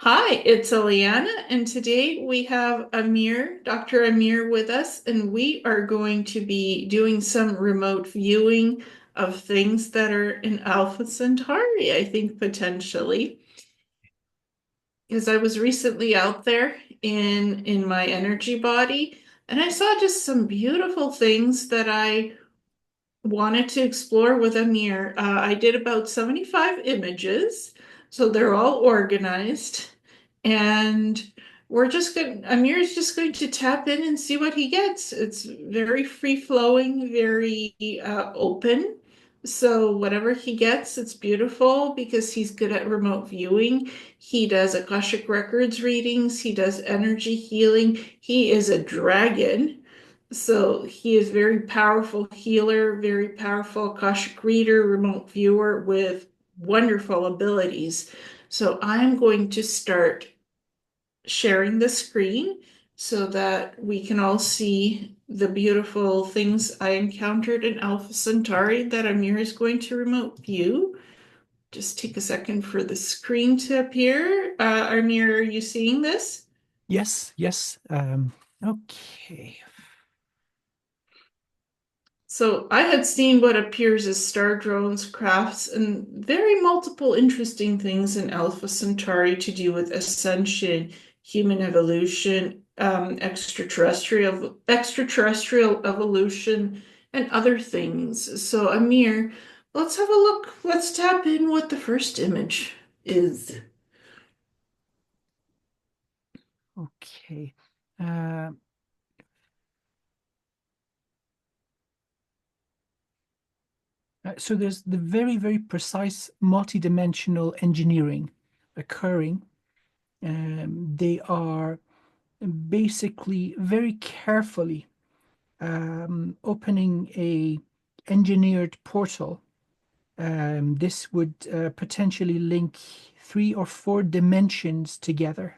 Hi, it's Ileana, and today we have Dr. Amir with us, and we are going to be doing some remote viewing of things that are in Alpha Centauri, I think potentially. Because I was recently out there in my energy body, and I saw just some beautiful things that I wanted to explore with Amir. I did about 75 images, so they're all organized. And Amir is just going to tap in and see what he gets. It's very free flowing, very open. So whatever he gets, it's beautiful because he's good at remote viewing. He does Akashic Records readings, he does energy healing. He is a dragon. So he is very powerful healer, very powerful Akashic reader, remote viewer with wonderful abilities. So I'm going to start sharing the screen so that we can all see the beautiful things I encountered in Alpha Centauri that Amir is going to remote view. Just take a second for the screen to appear. Amir, are you seeing this? Yes, yes. Okay. So I had seen what appears as star drones, crafts, and very multiple interesting things in Alpha Centauri to do with ascension, human evolution, extraterrestrial evolution, and other things. So Amir, let's have a look. Let's tap in what the first image is. Okay. Uh, so there's the very, very precise multidimensional engineering occurring. They are basically very carefully opening a engineered portal. This would potentially link 3 or 4 dimensions together.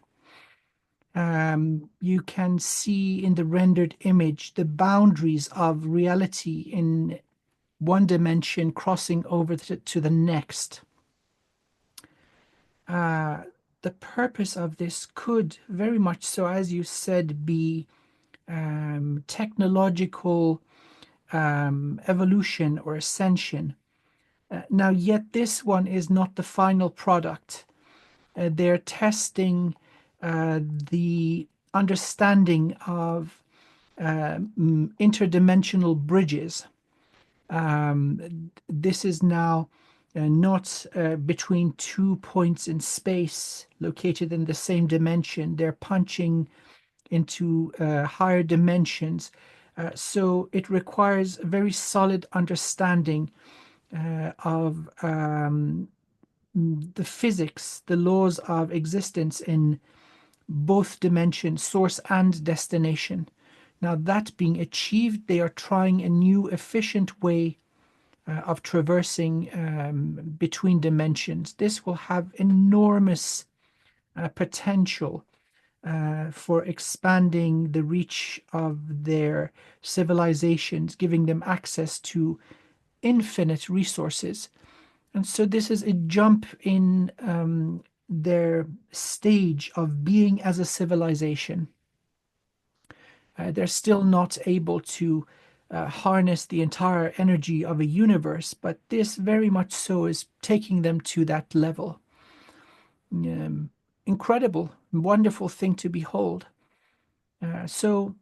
You can see in the rendered image the boundaries of reality in one dimension crossing over to the next. Uh, the purpose of this could very much so, as you said, be technological evolution or ascension. Now, yet this one is not the final product. They're testing the understanding of interdimensional bridges. This is now not between 2 points in space located in the same dimension. They're punching into higher dimensions. So it requires a very solid understanding of the physics, the laws of existence in both dimensions, source and destination. Now, that being achieved, they are trying a new efficient way of traversing between dimensions. This will have enormous potential for expanding the reach of their civilizations, giving them access to infinite resources. And so, this is a jump in their stage of being as a civilization. They're still not able to harness the entire energy of a universe, but this very much so is taking them to that level. Um, Incredible, wonderful thing to behold. So,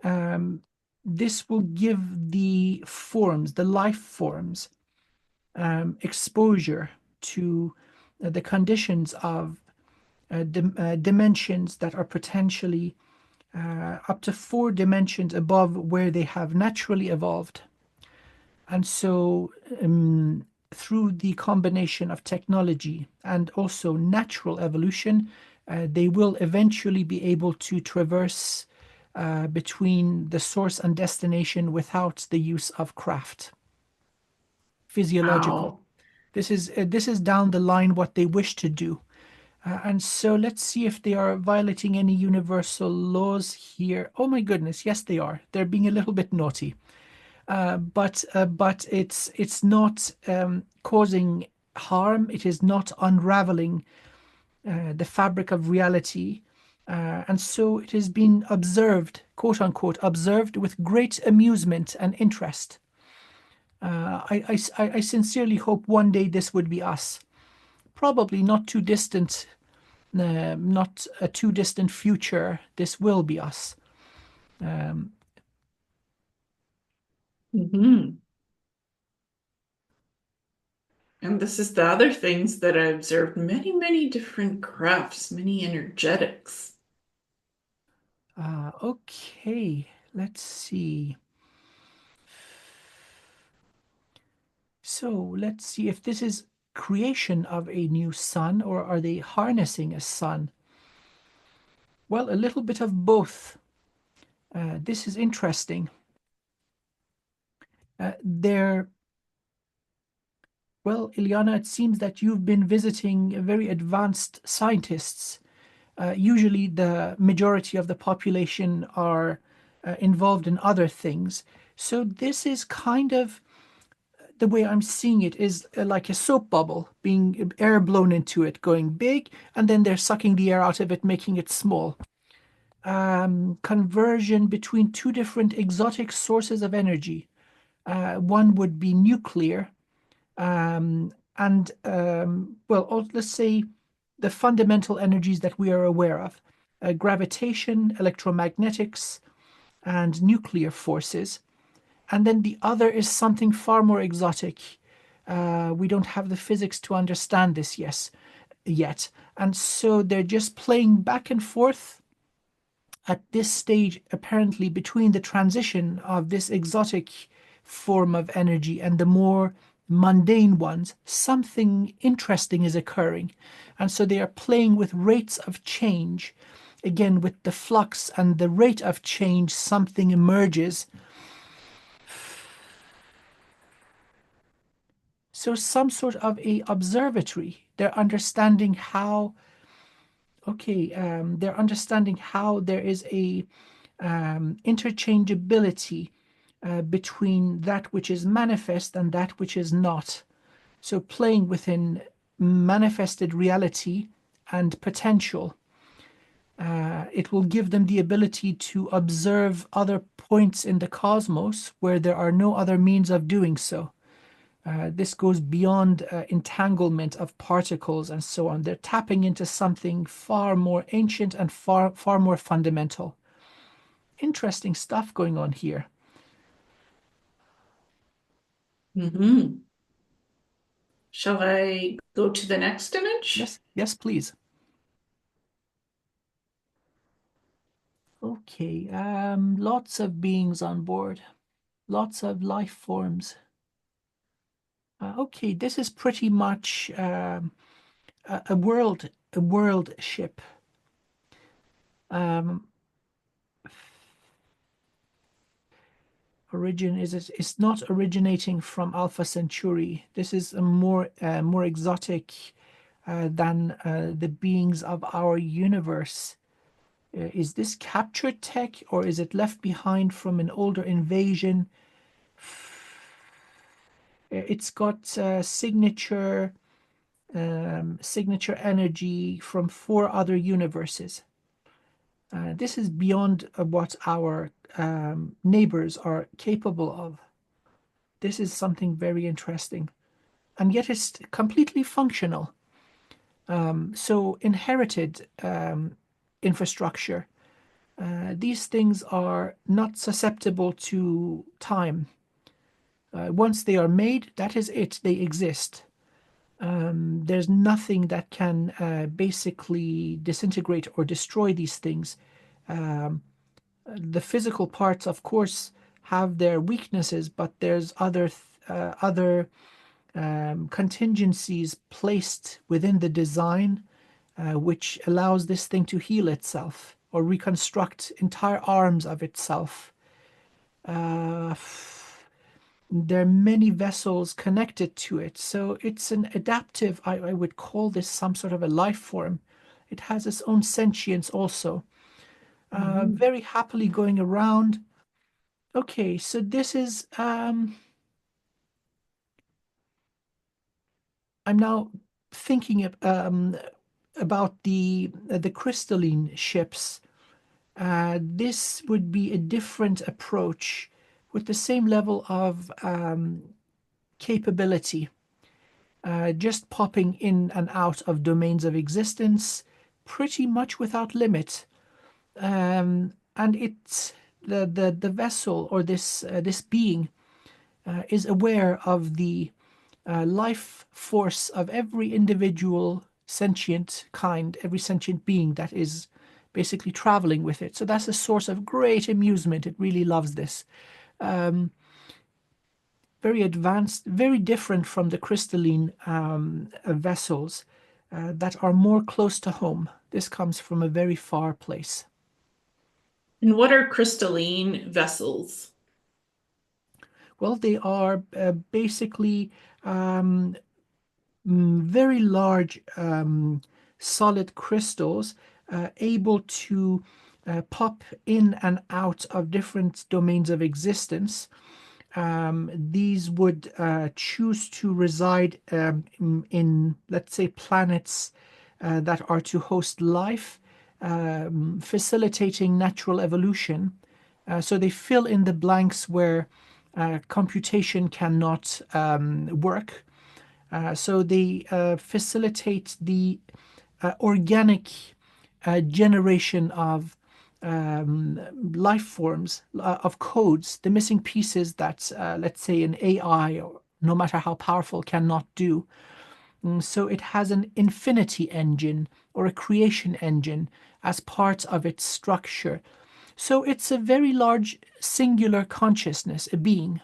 um, this will give the forms, the life forms, exposure to the conditions of dimensions that are potentially up to 4 dimensions above where they have naturally evolved. And so, through the combination of technology and also natural evolution, they will eventually be able to traverse between the source and destination without the use of craft. Physiological. Wow. This is down the line what they wish to do. And so let's see if they are violating any universal laws here. Oh my goodness, yes they are. They're being a little bit naughty, but it's not causing harm. It is not unraveling the fabric of reality. And so it has been observed, quote unquote, observed with great amusement and interest. I sincerely hope one day this would be us. Probably not too distant, not a too distant future. This will be us. Um, Hmm. And this is the other things that I observed. Many, many different crafts, many energetics. okay, let's see. So let's see if this is creation of a new sun or are they harnessing a sun? Well, a little bit of both. This is interesting. They're Well, Ileana, it seems that you've been visiting very advanced scientists. Usually, the majority of the population are involved in other things. So, this is kind of the way I'm seeing it is like a soap bubble being air blown into it, going big, and then they're sucking the air out of it, making it small. Conversion between two different exotic sources of energy. One would be nuclear, well, let's say the fundamental energies that we are aware of gravitation, electromagnetics, and nuclear forces. And then the other is something far more exotic. We don't have the physics to understand this yet. And so they're just playing back and forth at this stage, apparently, between the transition of this exotic form of energy and the more mundane ones, something interesting is occurring. And so they are playing with rates of change. Again, with the flux and the rate of change, something emerges. So some sort of a observatory. They're understanding how there is a interchangeability between that which is manifest and that which is not. So playing within manifested reality and potential. It will give them the ability to observe other points in the cosmos where there are no other means of doing so. This goes beyond entanglement of particles and so on. They're tapping into something far more ancient and far more fundamental. Interesting stuff going on here. Hmm. Shall I go to the next image? Yes, yes, please. Okay, lots of beings on board, lots of life forms. Okay, this is pretty much a world ship. Um, it's not originating from Alpha Centauri. This is a more exotic than the beings of our universe. Is this captured tech or is it left behind from an older invasion? It's got signature energy from four other universes. This is beyond what our neighbors are capable of. This is something very interesting, and yet it's completely functional. So inherited infrastructure. These things are not susceptible to time. Once they are made, that is it. They exist. There's nothing that can basically disintegrate or destroy these things. Um, the physical parts, of course, have their weaknesses, but there's other contingencies placed within the design, which allows this thing to heal itself or reconstruct entire arms of itself. Uh, there are many vessels connected to it. So it's an adaptive, I would call this some sort of a life form. It has its own sentience also. Hmm. Very happily going around. Okay, so this is, I'm now thinking of about the crystalline ships, this would be a different approach with the same level of capability, just popping in and out of domains of existence pretty much without limit. And it's the vessel, or this being, is aware of the life force of every individual sentient kind, every sentient being that is basically traveling with it. So that's a source of great amusement. It really loves this. Very advanced, very different from the crystalline vessels that are more close to home. This comes from a very far place. And what are crystalline vessels? Well, they are basically um, very large solid crystals able to pop in and out of different domains of existence. These would choose to reside in, let's say, planets that are to host life, facilitating natural evolution. So they fill in the blanks where computation cannot work. So they facilitate the organic generation of life forms, of codes, the missing pieces that, let's say, an AI, or no matter how powerful, cannot do. So it has an infinity engine or a creation engine as part of its structure. So it's a very large singular consciousness, a being.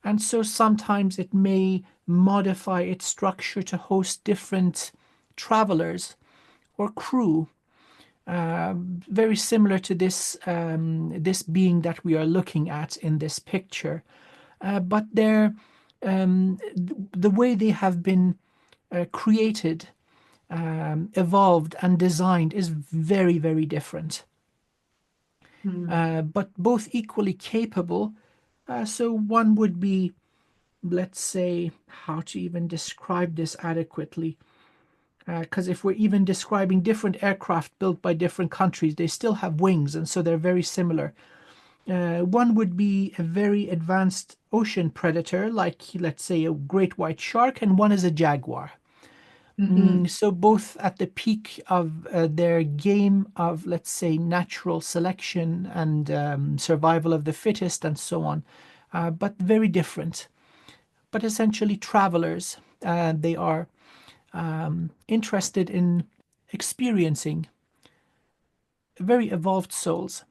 And so sometimes it may modify its structure to host different travelers or crew, very similar to this being that we are looking at in this picture. But the way they have been created, evolved, and designed is very, very different. Hmm. But both equally capable. So one would be, let's say, how to even describe this adequately. Because if we're even describing different aircraft built by different countries, they still have wings, and so they're very similar. One would be a very advanced ocean predator, like, let's say, a great white shark, and one is a jaguar. Mhm. So both at the peak of their game of, let's say, natural selection and survival of the fittest and so on, but very different. But essentially travelers. They are interested in experiencing very evolved souls.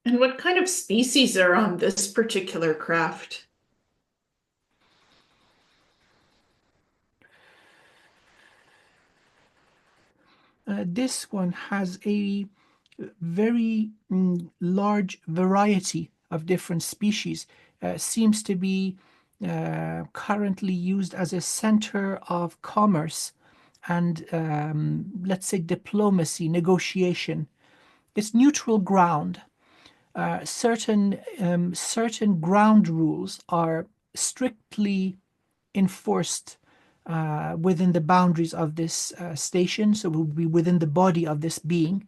And what kind of species are on this particular craft? This one has a very large variety of different species. Seems to be currently used as a center of commerce and, let's say, diplomacy, negotiation. It's neutral ground. Certain ground rules are strictly enforced within the boundaries of this station, so it will be within the body of this being.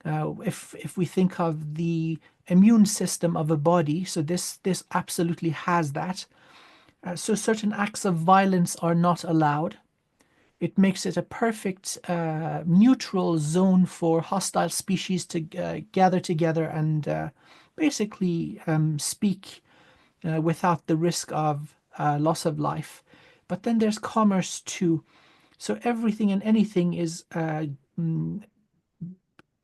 If we think of the immune system of a body, so this absolutely has that. So certain acts of violence are not allowed. It makes it a perfect neutral zone for hostile species to gather together and basically speak without the risk of loss of life. But then there's commerce too. So everything and anything is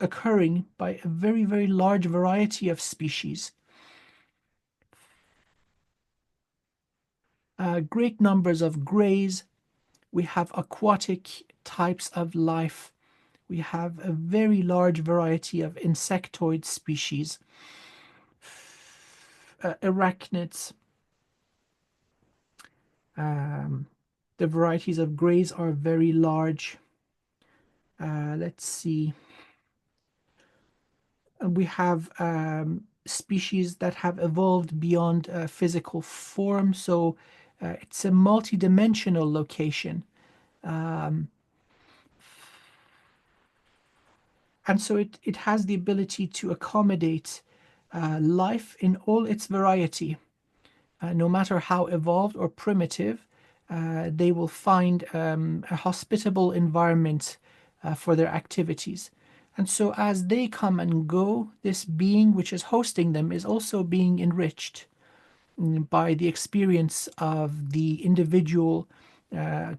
occurring by a very, very large variety of species. Great numbers of greys. We have aquatic types of life. We have a very large variety of insectoid species, arachnids. Um, the varieties of greys are very large. Let's see. We have species that have evolved beyond physical form, so it's a multi-dimensional location. And so it has the ability to accommodate life in all its variety. No matter how evolved or primitive, they will find a hospitable environment for their activities. And so, as they come and go, this being which is hosting them is also being enriched by the experience of the individual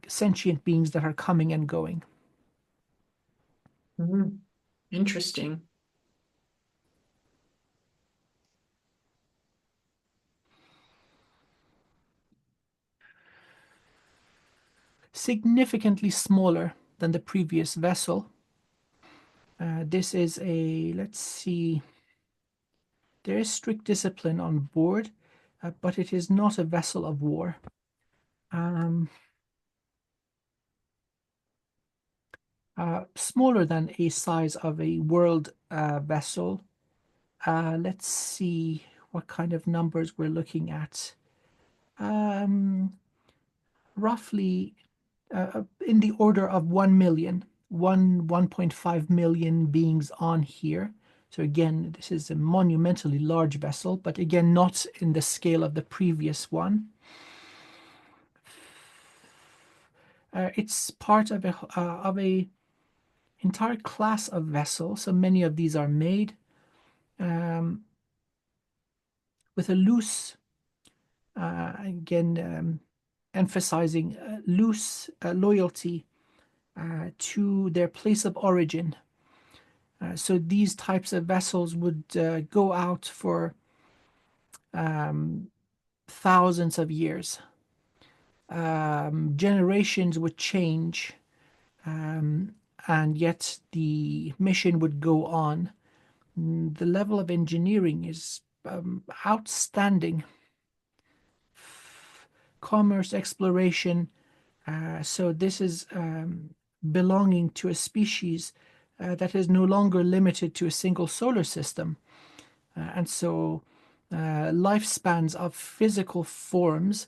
sentient beings that are coming and going. Mm, interesting. Significantly smaller than the previous vessel. This is a, let's see, there is strict discipline on board, but it is not a vessel of war. Um, Smaller than a size of a world vessel. Let's see what kind of numbers we're looking at. Um, Roughly in the order of 1 million, 1.5 million beings on here. So again, this is a monumentally large vessel, but again, not in the scale of the previous one. It's part of a entire class of vessels. So many of these are made um, with a loose, again, emphasizing loose loyalty to their place of origin. So these types of vessels would go out for um, thousands of years. Generations would change, um, and yet the mission would go on. The level of engineering is outstanding. Commerce, exploration. So this is belonging to a species that is no longer limited to a single solar system. And so lifespans of physical forms,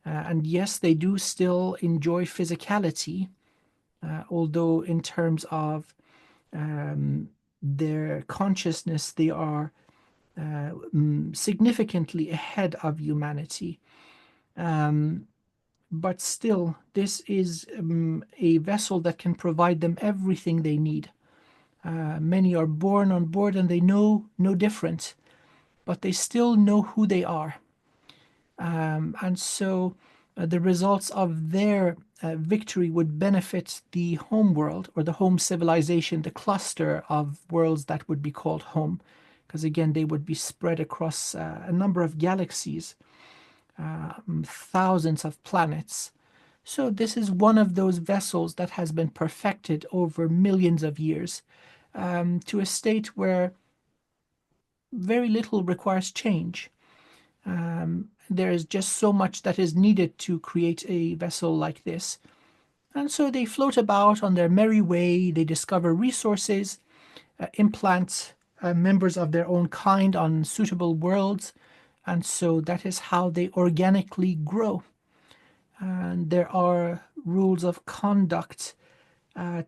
and yes, they do still enjoy physicality, although in terms of their consciousness, they are significantly ahead of humanity. But still, this is a vessel that can provide them everything they need. Many are born on board and they know no different, but they still know who they are. And so the results of their victory would benefit the home world or the home civilization, the cluster of worlds that would be called home, because again, they would be spread across a number of galaxies, thousands of planets. So, this is one of those vessels that has been perfected over millions of years to a state where very little requires change. There is just so much that is needed to create a vessel like this. And so they float about on their merry way, they discover resources, implant members of their own kind on suitable worlds, and so that is how they organically grow. And there are rules of conduct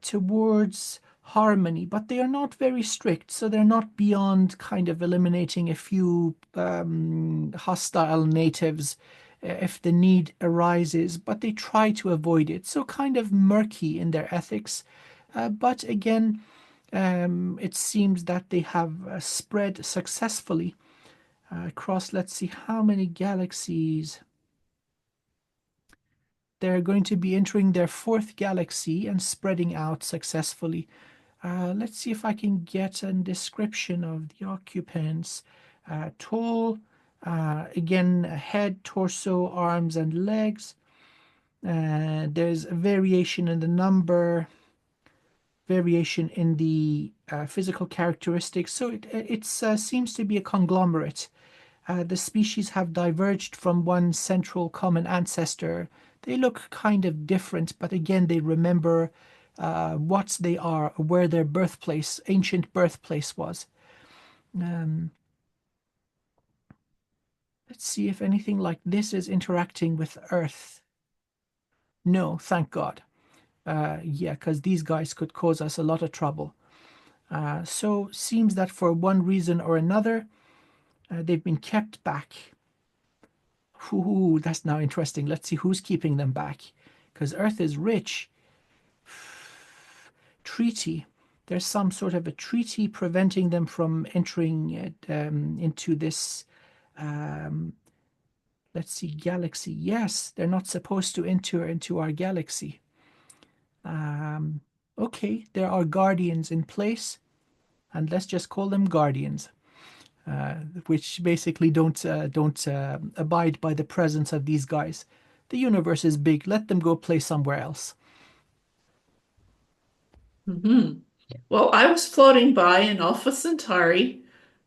towards harmony, but they are not very strict, so they're not beyond kind of eliminating a few hostile natives if the need arises, but they try to avoid it. So kind of murky in their ethics, but again, it seems that they have spread successfully across, let's see, how many galaxies. They're going to be entering their fourth galaxy and spreading out successfully. Let's see if I can get a description of the occupants. Tall, again, head, torso, arms, and legs. There's a variation in the number, variation in the physical characteristics. So it seems to be a conglomerate. The species have diverged from one central common ancestor. They look kind of different, but again, they remember what they are, where their birthplace, ancient birthplace was. Um, let's see if anything like this is interacting with Earth. No, thank God. Yeah, because these guys could cause us a lot of trouble. So seems that for one reason or another, they've been kept back. Ooh, that's now interesting. Let's see who's keeping them back. Because Earth is rich. Treaty. There's some sort of a treaty preventing them from entering into this, um, let's see, galaxy. Yes, they're not supposed to enter into our galaxy. Um, okay, there are guardians in place, and let's just call them guardians, uh, which basically don't abide by the presence of these guys. The universe is big. Let them go play somewhere else. Mhm. Well, I was floating by in Alpha Centauri,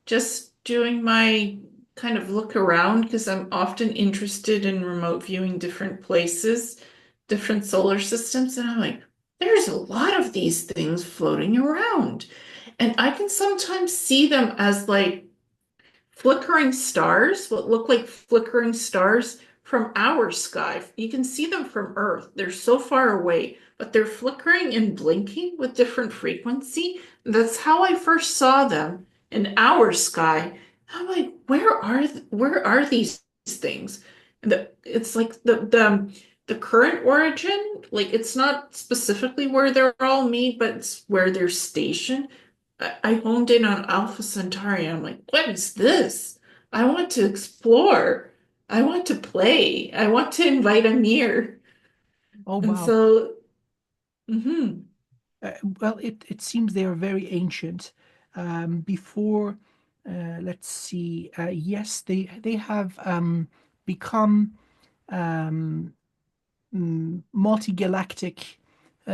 just doing my kind of look around because I'm often interested in remote viewing different places, different solar systems, and I'm like, there's a lot of these things floating around. And I can sometimes see them as like flickering stars, what look like flickering stars from our sky. You can see them from Earth. They're so far away, but they're flickering and blinking with different frequency. That's how I first saw them in our sky. I'm like, where are these things? And it's like the current origin, like it's not specifically where they're all made, but it's where they're stationed. I honed in on Alpha Centauri. I'm like, what is this? I want to explore. I want to play. I want to invite Amir. Oh, And wow. so, mhm. Well, it seems they are very ancient. Before, let's see, yes, they have become um, multi-galactic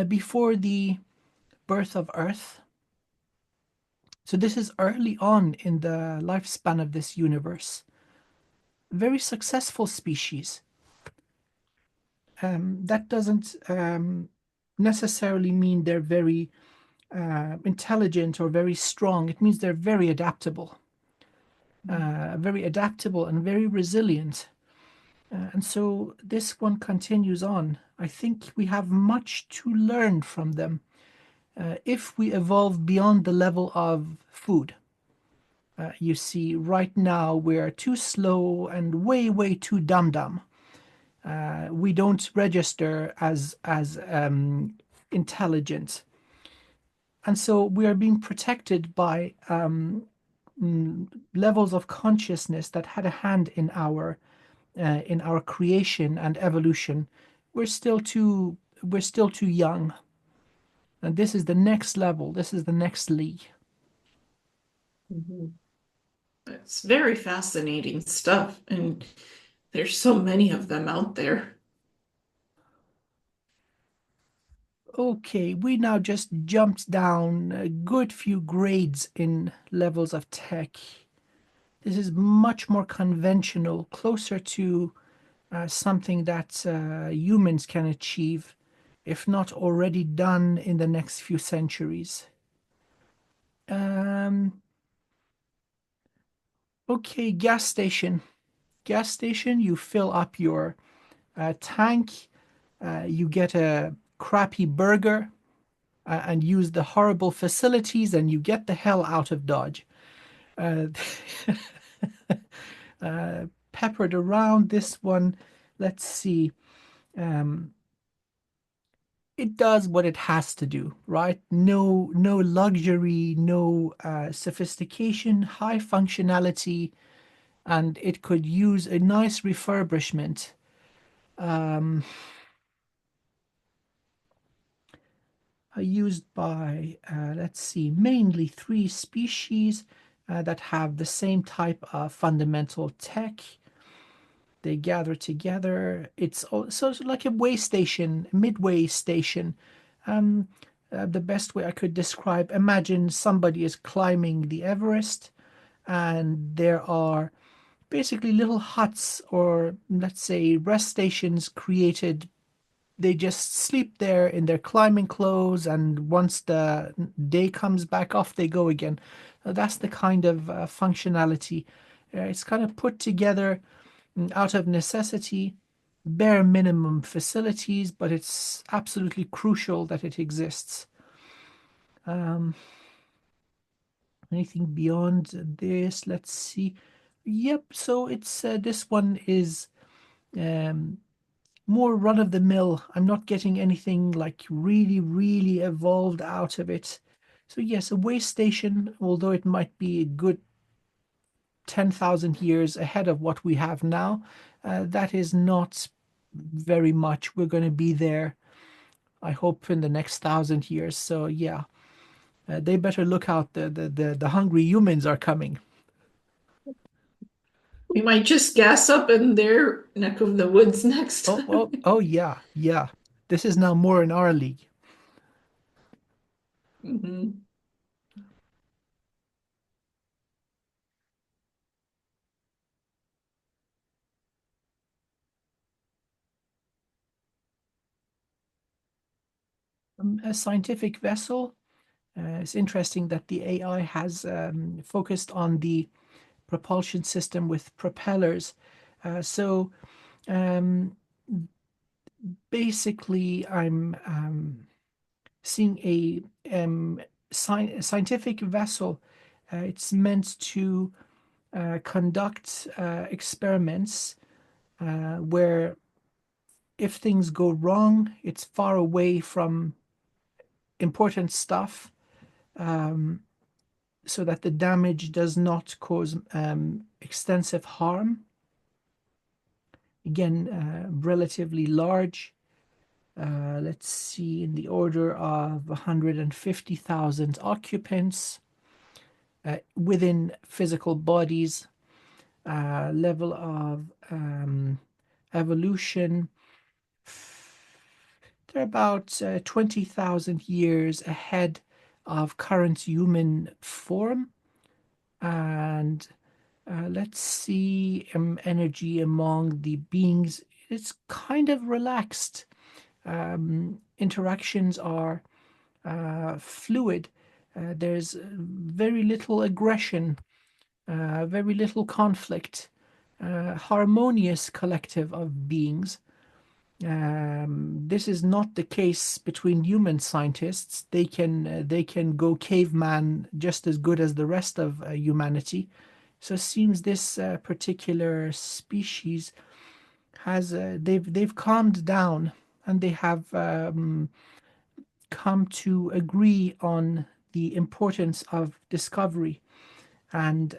before the birth of Earth. So this is early on in the lifespan of this universe. Very successful species. That doesn't necessarily mean they're very intelligent or very strong. It means they're very adaptable and very resilient. And so this one continues on. I think we have much to learn from them if we evolve beyond the level of food. You see, right now we're too slow and way, way too dumb. We don't register as intelligent, and so we are being protected by levels of consciousness that had a hand in our creation and evolution. We're still too young, and this is the next level. This is the next league. Mhm. It's very fascinating stuff. And there's so many of them out there. Okay, we now just jumped down a good few grades in levels of tech. This is much more conventional, closer to something that humans can achieve, if not already done in the next few centuries. Um, okay, gas station. Gas station, you fill up your tank, you get a crappy burger, and use the horrible facilities, and you get the hell out of Dodge. Uh, Peppered around this one, let's see. Um, it does what it has to do, right? No luxury, no sophistication, high functionality, and it could use a nice refurbishment. Um, Used by, let's see, mainly three species that have the same type of fundamental tech. They gather together. It's also like a way station, midway station. Um, the best way I could describe, imagine somebody is climbing the Everest and there are basically little huts or let's say rest stations created. They just sleep there in their climbing clothes, and once the day comes back, off they go again. That's the kind of functionality. It's kind of put together out of necessity, bare minimum facilities, but it's absolutely crucial that it exists. Um, Anything beyond this? Let's see. Yep. So it's this one is um, more run of the mill. I'm not getting anything like really, really evolved out of it. So yes, a way station, although it might be a good 10,000 years ahead of what we have now, that is not very much. We're going to be there, I hope, in the next 1,000 years. So yeah, they better look out. The hungry humans are coming. We might just gas up in their neck of the woods next Oh, oh, time. oh, yeah, yeah. This is now more in our league. Mhm. A scientific vessel. It's interesting that the AI has focused on the propulsion system with propellers. So um, basically, I'm seeing a scientific vessel. It's meant to conduct experiments where if things go wrong, it's far away from important stuff, um, so that the damage does not cause extensive harm. Again, relatively large. Let's see, in the order of 150,000 occupants within physical bodies, level of evolution. They're about 20,000 years ahead of current human form. And let's see, energy among the beings. It's kind of relaxed. Interactions are fluid. There's very little aggression, very little conflict, harmonious collective of beings. This is not the case between human scientists. They can go caveman just as good as the rest of humanity. So it seems this particular species has they've calmed down, and they have come to agree on the importance of discovery, and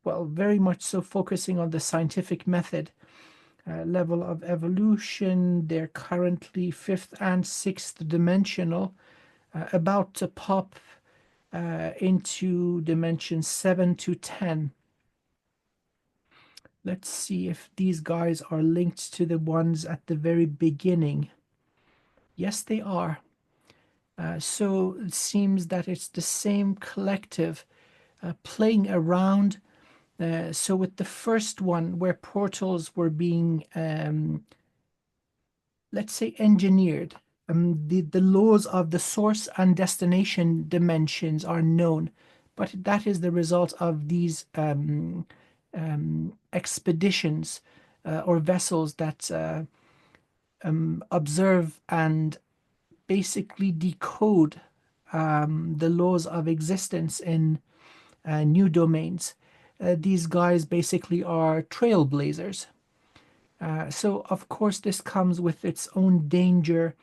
well, very much so focusing on the scientific method. Level of evolution, they're currently fifth and sixth dimensional, about to pop into dimension 7 to 10. Let's see if these guys are linked to the ones at the very beginning. Yes, they are. So it seems that it's the same collective playing around. So with the first one, where portals were being, let's say, engineered, the laws of the source and destination dimensions are known, but that is the result of these expeditions or vessels that observe and basically decode the laws of existence in new domains. These guys basically are trailblazers. So, of course, this comes with its own dangers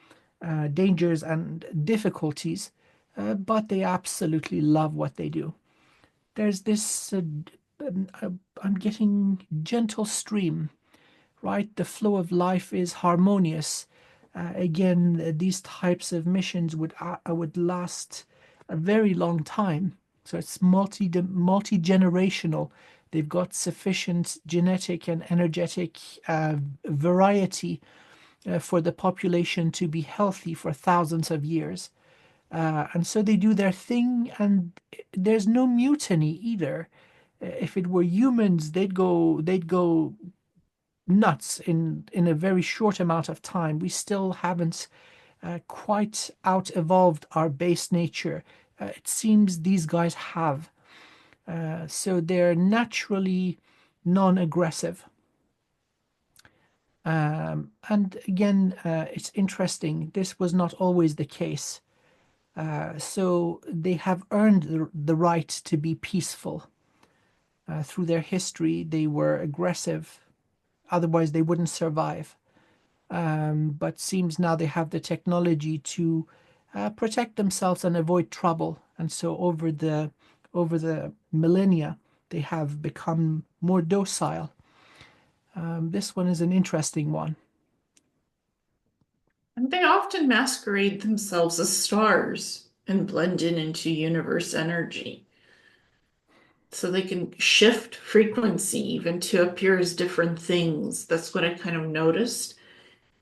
and difficulties, but they absolutely love what they do. There's this, I'm getting gentle stream, right? The flow of life is harmonious. Again, these types of missions would last a very long time. So it's multi generational. They've got sufficient genetic and energetic variety for the population to be healthy for thousands of years. And so they do their thing, and there's no mutiny either. If it were humans, they'd go nuts in a very short amount of time. We still haven't quite out evolved our base nature. It seems these guys have. So they're naturally non aggressive. And again, it's interesting. This was not always the case. So they have earned the right to be peaceful. Through their history, they were aggressive, otherwise, they wouldn't survive. But seems now they have the technology to protect themselves and avoid trouble. And so over the millennia, they have become more docile. This one is an interesting one. And they often masquerade themselves as stars and blend in into universe energy. So they can shift frequency even to appear as different things. That's what I kind of noticed.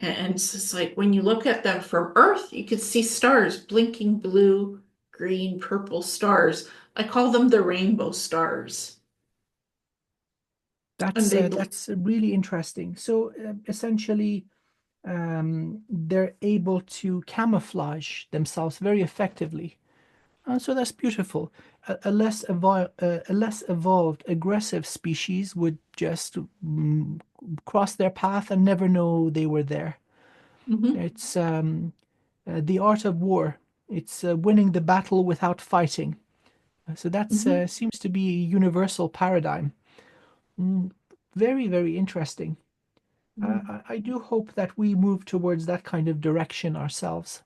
And it's just like when you look at them from Earth, you could see stars, blinking blue, green, purple stars. I call them the rainbow stars. And That's really interesting. So essentially, they're able to camouflage themselves very effectively. So that's beautiful. A less evolved, aggressive species would just cross their path and never know they were there. Mhm, It's the art of war. It's winning the battle without fighting. So that mhm. seems to be a universal paradigm. Mm, Very, very interesting. I do hope that we move towards that kind of direction ourselves.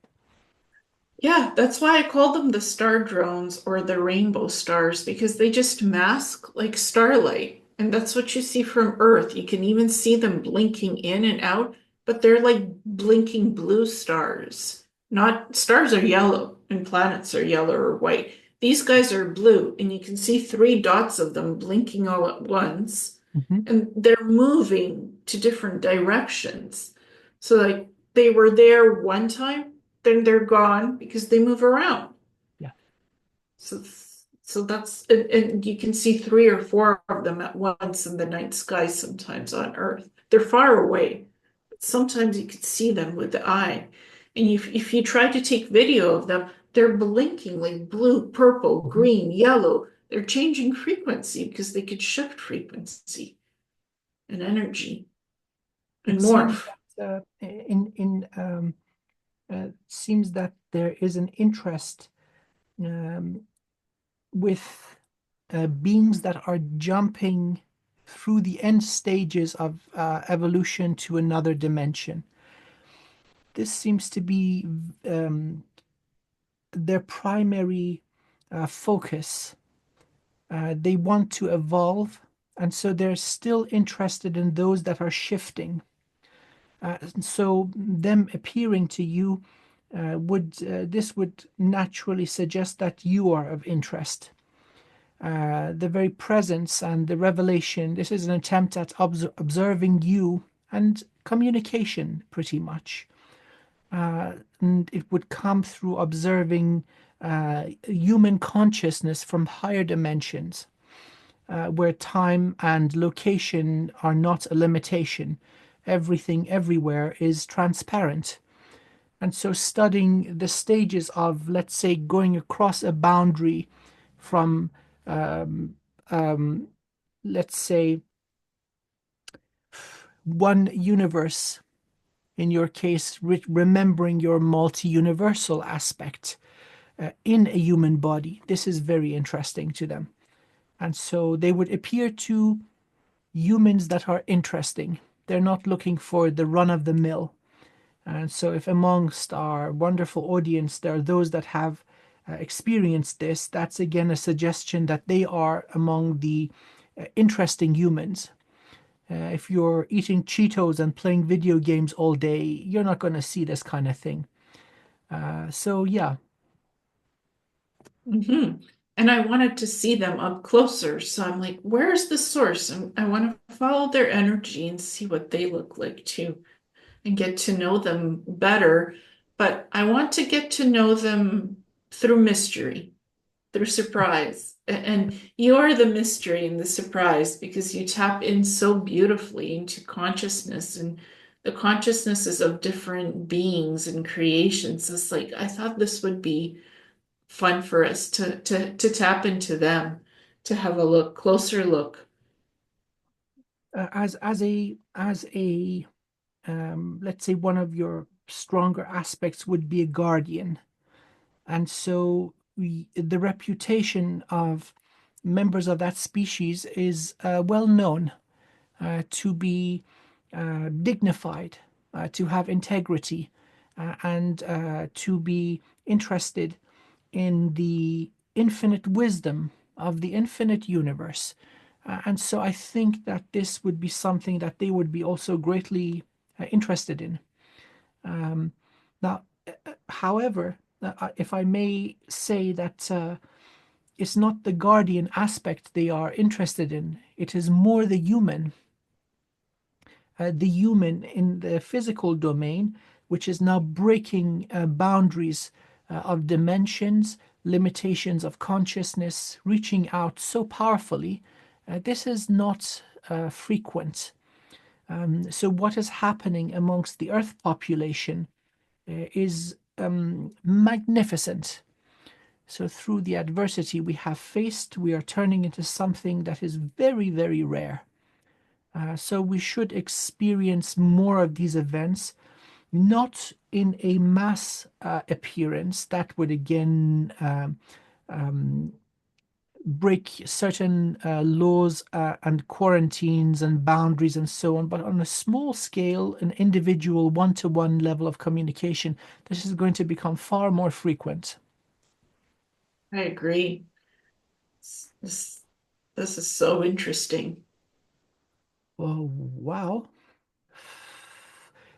Yeah, that's why I call them the star drones or the rainbow stars because they just mask like starlight. And that's what you see from Earth. You can even see them blinking in and out, but they're like blinking blue stars. Not stars are yellow and planets are yellow or white. These guys are blue, and you can see three dots of them blinking all at once, Mhm. and they're moving to different directions. So, like, they were there one time, then they're gone because they move around. Yeah. So, so that's, and you can see three or four of them at once in the night sky sometimes on Earth. They're far away, but sometimes you can see them with the eye. And if you try to take video of them, they're blinking like blue, purple, Mhm. green, yellow. They're changing frequency because they could shift frequency and energy and It seems morph. that seems that there is an interest um, with beings that are jumping through the end stages of evolution to another dimension. This seems to be um, their primary focus. They want to evolve, and so they're still interested in those that are shifting. So them appearing to you would this would naturally suggest that you are of interest. The very presence and the revelation. This is an attempt at observing you and communication, pretty much. And it would come through observing human consciousness from higher dimensions, where time and location are not a limitation. Everything everywhere is transparent. And so, studying the stages of, let's say, going across a boundary from, um, um, let's say, one universe, in your case, remembering your multi universal aspect in a human body, this is very interesting to them. And so, they would appear to humans that are interesting. They're not looking for the run of the mill. And so, if amongst our wonderful audience there are those that have experienced this, that's again a suggestion that they are among the interesting humans. If you're eating Cheetos and playing video games all day, you're not going to see this kind of thing. So, yeah. Hmm. And I wanted to see them up closer. So I'm like, where's the source? And I want to follow their energy and see what they look like too, and get to know them better. But I want to get to know them through mystery, through surprise. And you are the mystery and the surprise because you tap in so beautifully into consciousness and the consciousnesses of different beings and creations. It's like I thought this would be fun for us to tap into them, to have a look, closer look. As a let's say one of your stronger aspects would be a guardian. And so the reputation of members of that species is well known to be dignified, to have integrity, and to be interested in the infinite wisdom of the infinite universe. And so I think that this would be something that they would be also greatly interested in. Um, Now, however, if I may say that it's not the guardian aspect they are interested in, it is more the human in the physical domain, which is now breaking boundaries of dimensions, limitations of consciousness, reaching out so powerfully. This is not frequent. So, what is happening amongst the Earth population is magnificent. So, through the adversity we have faced, we are turning into something that is very, very rare. So, we should experience more of these events, not in a mass appearance that would again break certain laws and quarantines and boundaries and so on, but on a small scale, an individual one to one level of communication, this is going to become far more frequent. I agree. This, this is so interesting. Oh, wow.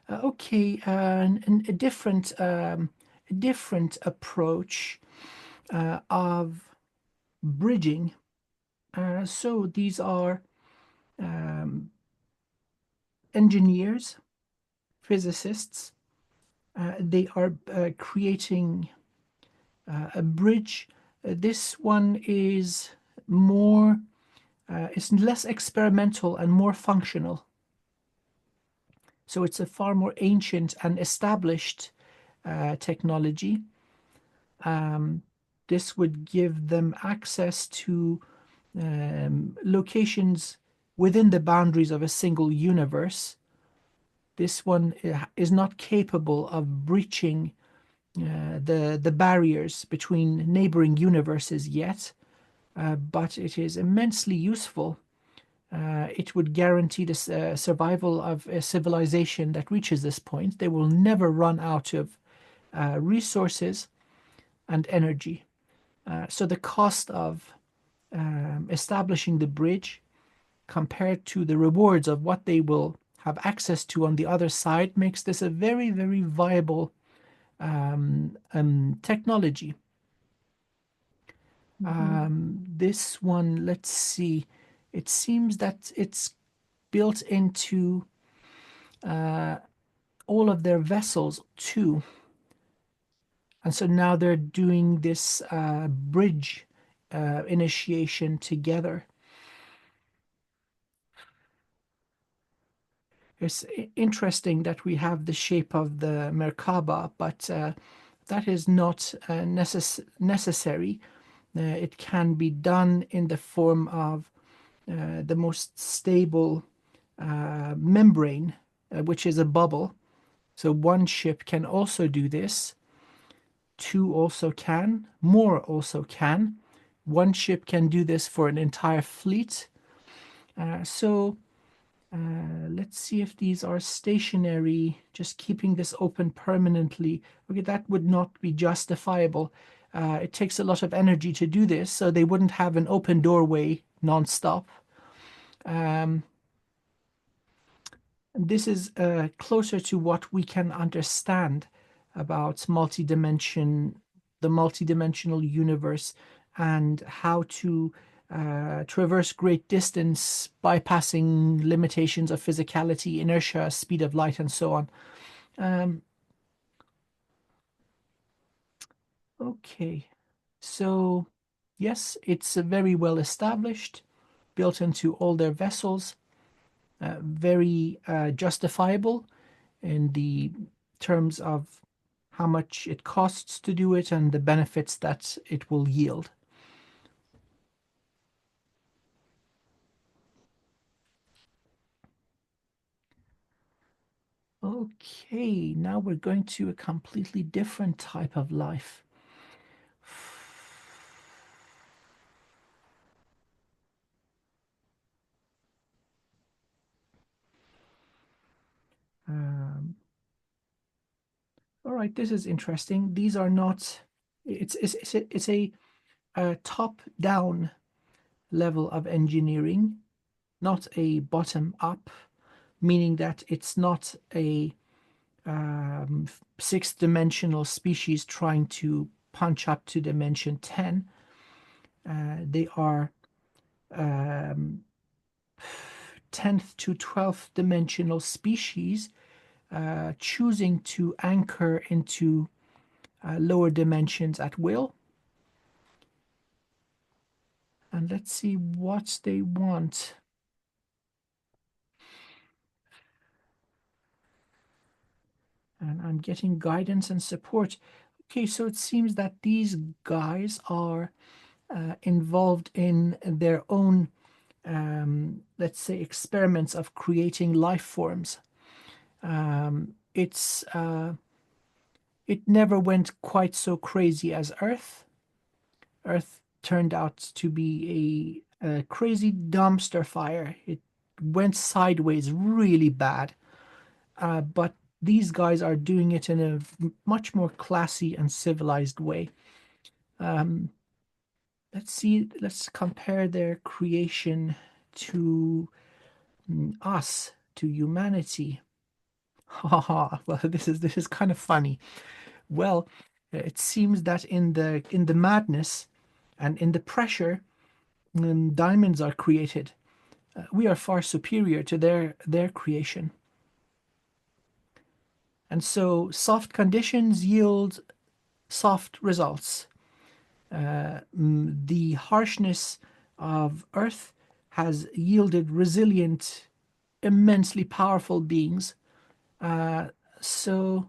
Okay, a different approach of bridging. So these are um, engineers, physicists. They are creating a bridge. This one is more, it's less experimental and more functional. So it's a far more ancient and established technology. Um, this would give them access to locations within the boundaries of a single universe. This one is not capable of breaching the barriers between neighboring universes yet, but it is immensely useful. It would guarantee the survival of a civilization that reaches this point. They will never run out of resources and energy. So the cost of establishing the bridge compared to the rewards of what they will have access to on the other side makes this a very, very viable technology. Mhm. This one, let's see, it seems that it's built into all of their vessels too. And so now they're doing this bridge initiation together. It's interesting that we have the shape of the Merkaba, but that is not necessary. It can be done in the form of the most stable membrane, which is a bubble. So one ship can also do this. Two also can. More also can. One ship can do this for an entire fleet. So let's see if these are stationary, just keeping this open permanently. Okay, that would not be justifiable. It takes a lot of energy to do this, so they wouldn't have an open doorway nonstop. Um, this is closer to what we can understand about the multidimensional universe, and how to traverse great distance, bypassing limitations of physicality, inertia, speed of light, and so on. Um, okay, so yes, it's very well established, built into all their vessels, very justifiable in the terms of how much it costs to do it and the benefits that it will yield. Okay, now we're going to a completely different type of life. All right, this is interesting. These are not, it's a top-down level of engineering, not a bottom-up, meaning that it's not a six-dimensional species trying to punch up to dimension 10. They are 10th to 12th dimensional species choosing to anchor into lower dimensions at will. And let's see what they want. And I'm getting guidance and support. Okay, so it seems that these guys are involved in their own, let's say, experiments of creating life forms. It never went quite so crazy as Earth. Earth turned out to be a crazy dumpster fire. It went sideways really bad. But these guys are doing it in a much more classy and civilized way. Um, let's see, let's compare their creation to us, to humanity. Haha, well, this is kind of funny. Well, it seems that in the madness and in the pressure, diamonds are created. We are far superior to their creation. And so soft conditions yield soft results. The harshness of Earth has yielded resilient, immensely powerful beings. Uh, so,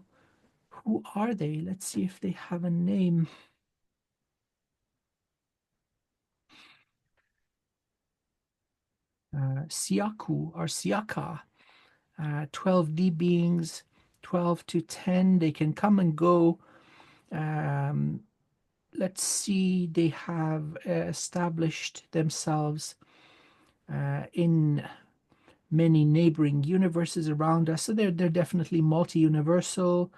who are they? Let's see if they have a name. Siaku or Siaka, 12D beings, 12 to 10. They can come and go. Um, let's see, they have established themselves in many neighboring universes around us. So they're definitely multi-universal,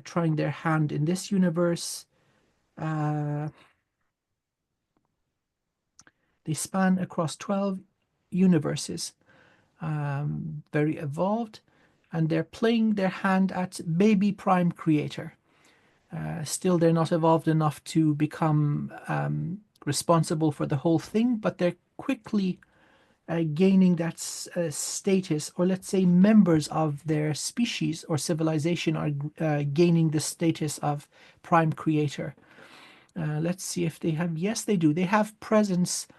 trying their hand in this universe. Uh, they span across 12 universes, very evolved, and they're playing their hand at baby prime creator. Still, they're not evolved enough to become responsible for the whole thing, but they're quickly gaining that status, or let's say members of their species or civilization are gaining the status of prime creator. Let's see if they have. Yes, they do. They have presence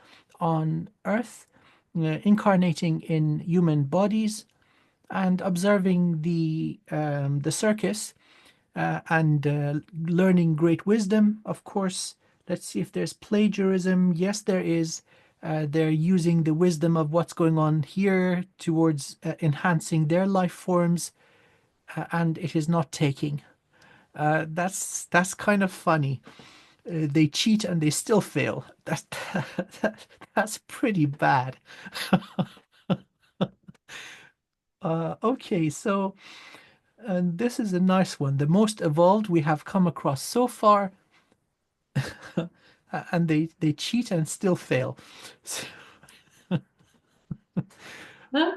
on Earth, incarnating in human bodies and observing the circus and learning great wisdom, of course. Let's see if there's plagiarism. Yes, there is. They're using the wisdom of what's going on here towards enhancing their life forms, and it is not taking. That's kind of funny. They cheat and they still fail. That's pretty bad. Okay, so and this is a nice one. The most evolved we have come across so far, and they cheat and still fail. Huh?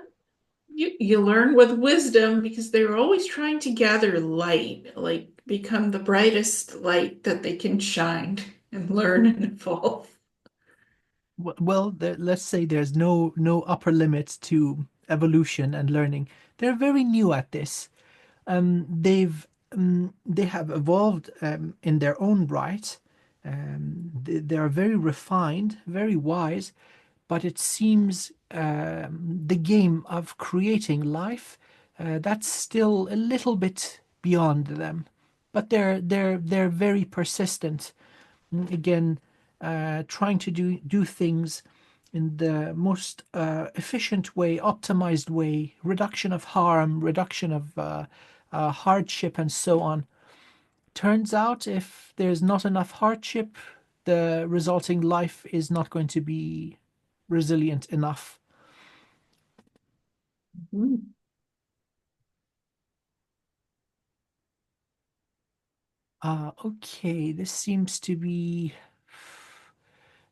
You learn with wisdom because they're always trying to gather light, like become the brightest light that they can shine and learn and evolve. Well, let's say there's no upper limit to evolution and learning. They're very new at this. They have evolved in their own right. They are very refined, very wise, but it seems the game of creating life that's still a little bit beyond them. But they're very persistent. Again, trying to do things in the most efficient way, optimized way, reduction of harm, reduction of hardship, and so on. Turns out if there's not enough hardship, the resulting life is not going to be resilient enough. Mhm. Okay, this seems to be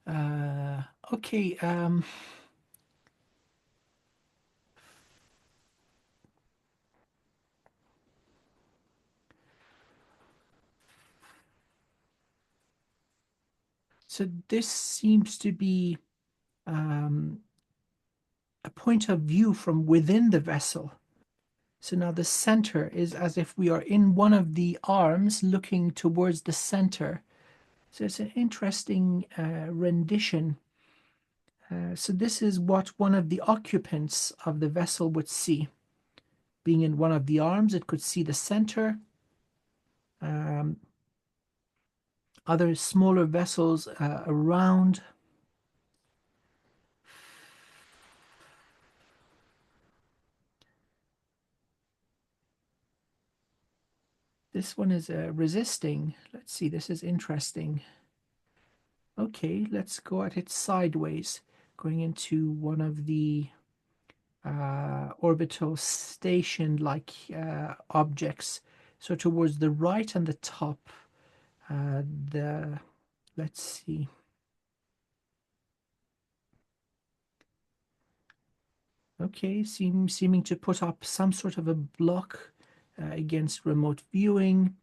uh, okay. So this seems to be um, a point of view from within the vessel. So now the center is as if we are in one of the arms looking towards the center. So it's an interesting rendition. So this is what one of the occupants of the vessel would see. Being in one of the arms, it could see the center. Um, Other smaller vessels around. This one is resisting. Let's see, this is interesting. Okay, let's go at it sideways, going into one of the orbital station-like objects. So towards the right and the top, the let's see. Okay, seeming to put up some sort of a block against remote viewing.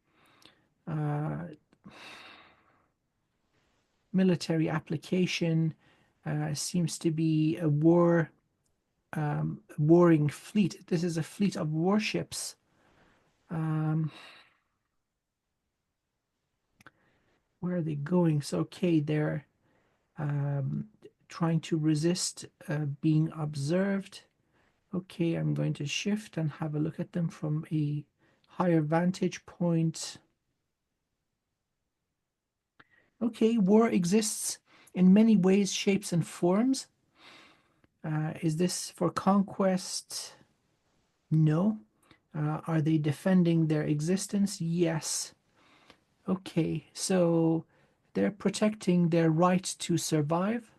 Uh, Military application seems to be a warring fleet. This is a fleet of warships. Where are they going? So, okay, they're um, trying to resist being observed. Okay, I'm going to shift and have a look at them from a higher vantage point. Okay, war exists in many ways, shapes, and forms. Is this for conquest? No. Are they defending their existence? Yes. Okay, so they're protecting their right to survive.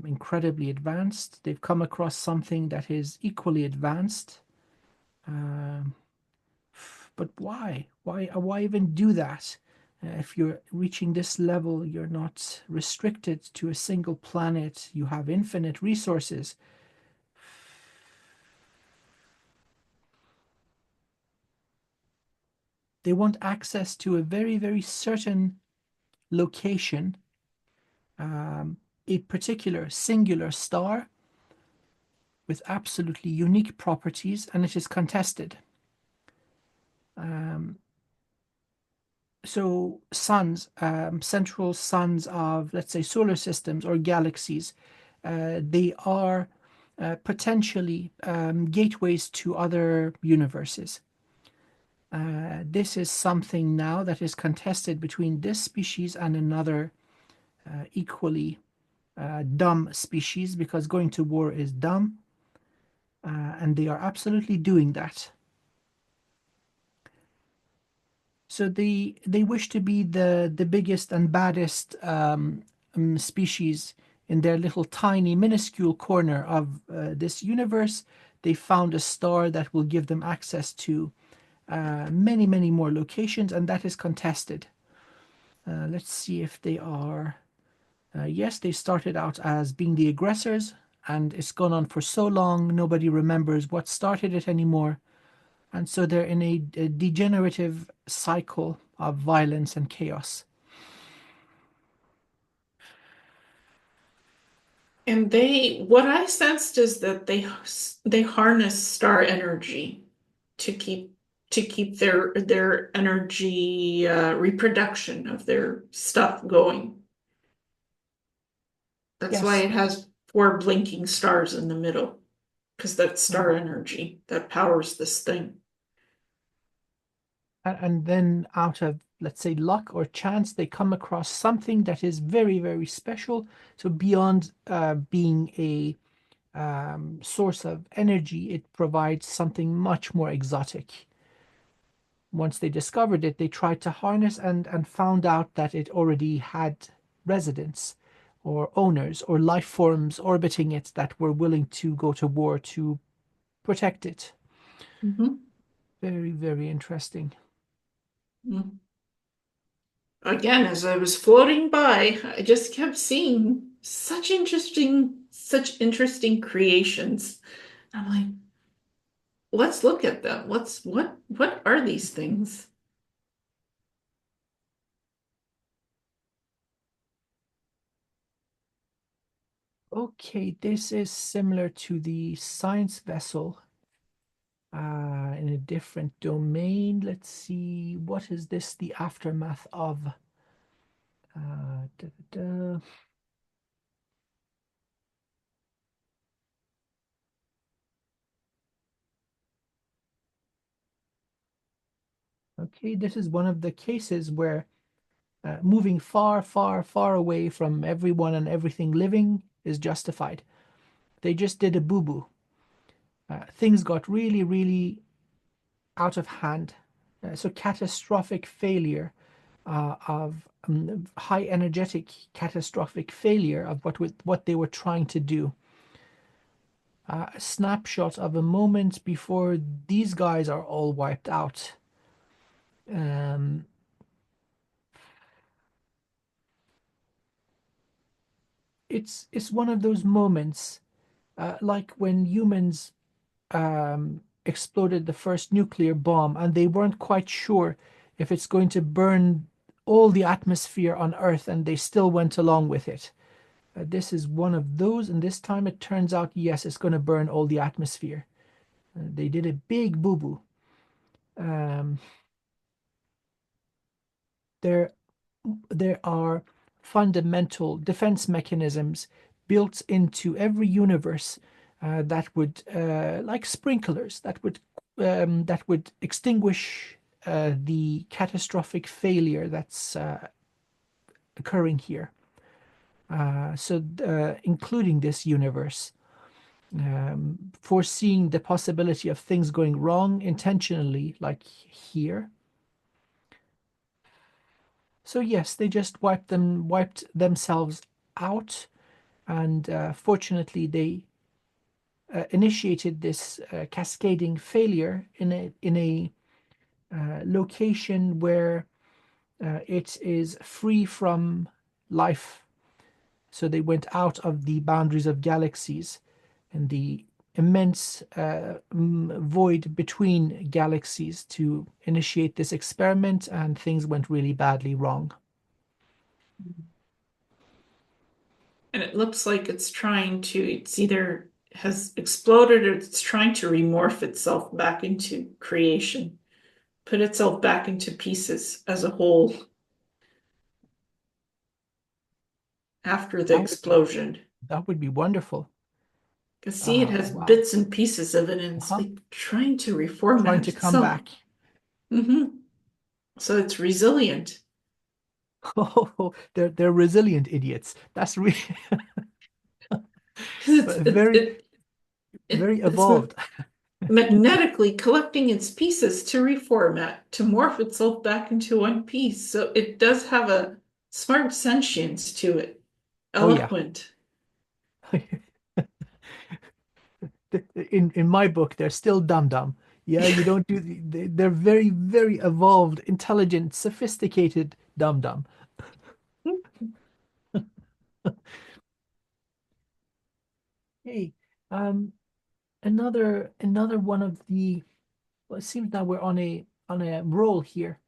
Incredibly advanced. They've come across something that is equally advanced. Um, but why? Why even do that? If you're reaching this level, you're not restricted to a single planet. You have infinite resources. They want access to a very, very certain location, a particular singular star with absolutely unique properties, and it is contested. Um, so suns, central suns of, let's say, solar systems or galaxies, they are potentially gateways to other universes. This is something now that is contested between this species and another equally dumb species, because going to war is dumb, and they are absolutely doing that. So they wish to be the biggest and baddest species in their little tiny minuscule corner of this universe. They found a star that will give them access to many more locations, and that is contested. Let's see if they are. Yes, they started out as being the aggressors, and it's gone on for so long, nobody remembers what started it anymore. And so they're in a degenerative cycle of violence and chaos. And what I sensed is that they harness star energy to keep their energy reproduction of their stuff going. That's why Yes, it has four blinking stars in the middle, because that's star uh, energy that powers this thing. and then out of, let's say, luck or chance, they come across something that is very special. So beyond being a source of energy, it provides something much more exotic. Once they discovered it, they tried to harness and found out that it already had residents or owners or life forms orbiting it that were willing to go to war to protect it. Mhm. Very interesting. Mm. Again, as I was floating by, I just kept seeing such interesting creations. I'm like, let's look at them. What are these things? Okay, this is similar to the science vessel in a different domain. Let's see, what is this? The aftermath of. Da, da, da. Okay, this is one of the cases where moving far, far, far away from everyone and everything living is justified. They just did a boo-boo. Things got really, really out of hand. So catastrophic failure of high energetic catastrophic failure of what they were trying to do. A snapshot of a moment before these guys are all wiped out. Um, it's one of those moments like when humans exploded the first nuclear bomb and they weren't quite sure if it's going to burn all the atmosphere on Earth and they still went along with it. This is one of those, and this time it turns out, yes, it's going to burn all the atmosphere. They did a big boo boo. Um, there, there are fundamental defense mechanisms built into every universe that would, like sprinklers, that would extinguish the catastrophic failure that's occurring here. Including this universe, foreseeing the possibility of things going wrong intentionally, like here. So yes, they just wiped themselves out, and fortunately, they initiated this cascading failure in a location where it is free from life. So they went out of the boundaries of galaxies and the immense void between galaxies to initiate this experiment, and things went really badly wrong. And it looks like it's either has exploded or it's trying to remorph itself back into creation, put itself back into pieces as a whole after the That would explosion. that would be wonderful. You can see it has Wow, bits and pieces of it and it's uh-huh. like trying to Trying reformat to come itself. back. Hmm. So it's resilient. Oh, they're resilient idiots. That's really It's, it, very it, very it's evolved. magnetically collecting its pieces to reformat, to morph itself back into one piece. So it does have a smart sentience to it, Oh yeah. eloquent. In my book, they're still dumb dumb. Yeah, you don't do they're very very evolved, intelligent, sophisticated dumb dumb. Hey, um, another one of the. Well, it seems now we're on a roll here.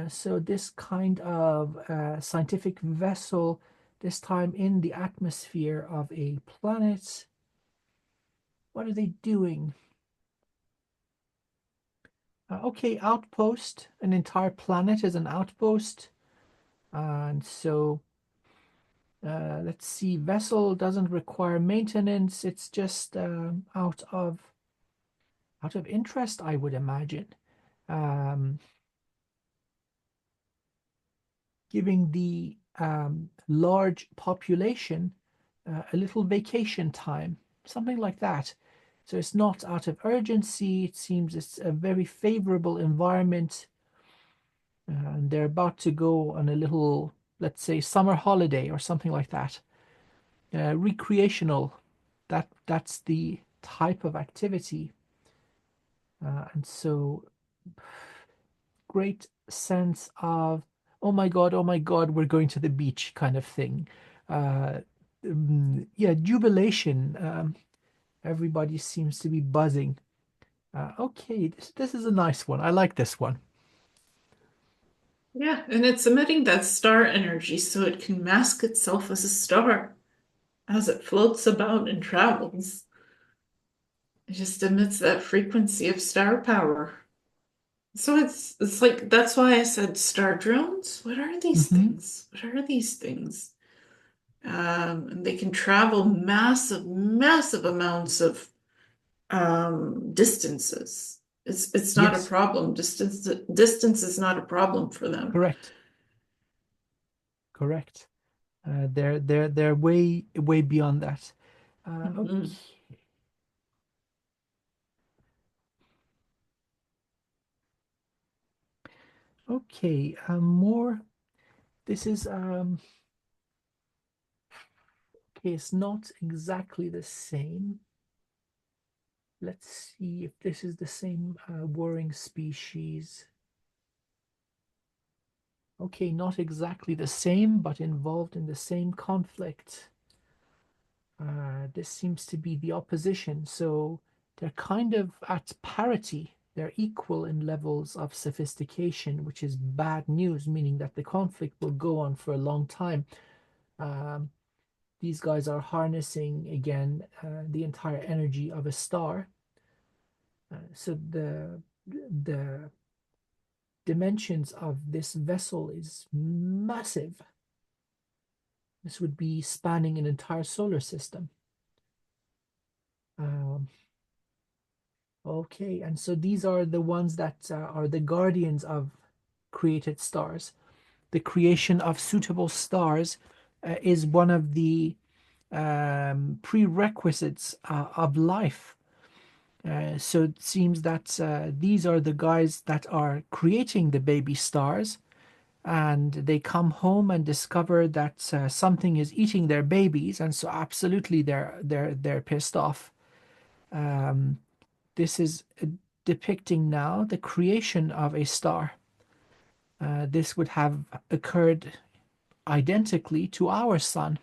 So this kind of scientific vessel, this time in the atmosphere of a planet. What are they doing? Okay, outpost. An entire planet is an outpost. And so let's see, vessel doesn't require maintenance. It's just out of interest, I would imagine. Um, Giving the large population a little vacation time, something like that. So it's not out of urgency. It seems it's a very favorable environment, and they're about to go on a little, let's say, summer holiday or something like that. Recreational. That's the type of activity, and so great sense of, oh my God, we're going to the beach kind of thing. Uh, yeah, jubilation. Everybody seems to be buzzing. Okay, this is a nice one. I like this one. Yeah, and it's emitting that star energy so it can mask itself as a star as it floats about and travels. It just emits that frequency of star power. So it's like that's why I said star drones. What are these Hmm. things? What are these things? And they can travel massive amounts of distances. It's not a Yes, problem. Distance is not a problem for them. correct, correct. They're way beyond that. Okay, Mhm. okay. More. This is okay. It's not exactly the same. Let's see if this is the same warring species. Okay, not exactly the same, but involved in the same conflict. This seems to be the opposition. So they're kind of at parity. They're equal in levels of sophistication, which is bad news, meaning that the conflict will go on for a long time. Um, these guys are harnessing again the entire energy of a star. So the dimensions of this vessel is massive. This would be spanning an entire solar system. Um, okay, and so these are the ones that are the guardians of created stars. The creation of suitable stars is one of the prerequisites of life. So it seems that these are the guys that are creating the baby stars, and they come home and discover that something is eating their babies, and so absolutely they're pissed off. Um, this is depicting now the creation of a star. This would have occurred identically to our sun,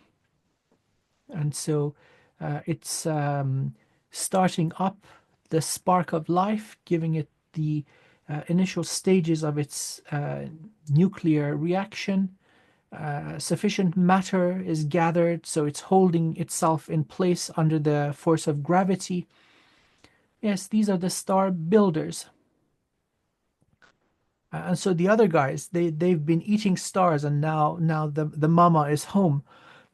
and so it's starting up the spark of life, giving it the initial stages of its nuclear reaction. Sufficient matter is gathered, so it's holding itself in place under the force of gravity. Yes, these are the star builders. And so the other guys, they've been eating stars, and now the mama is home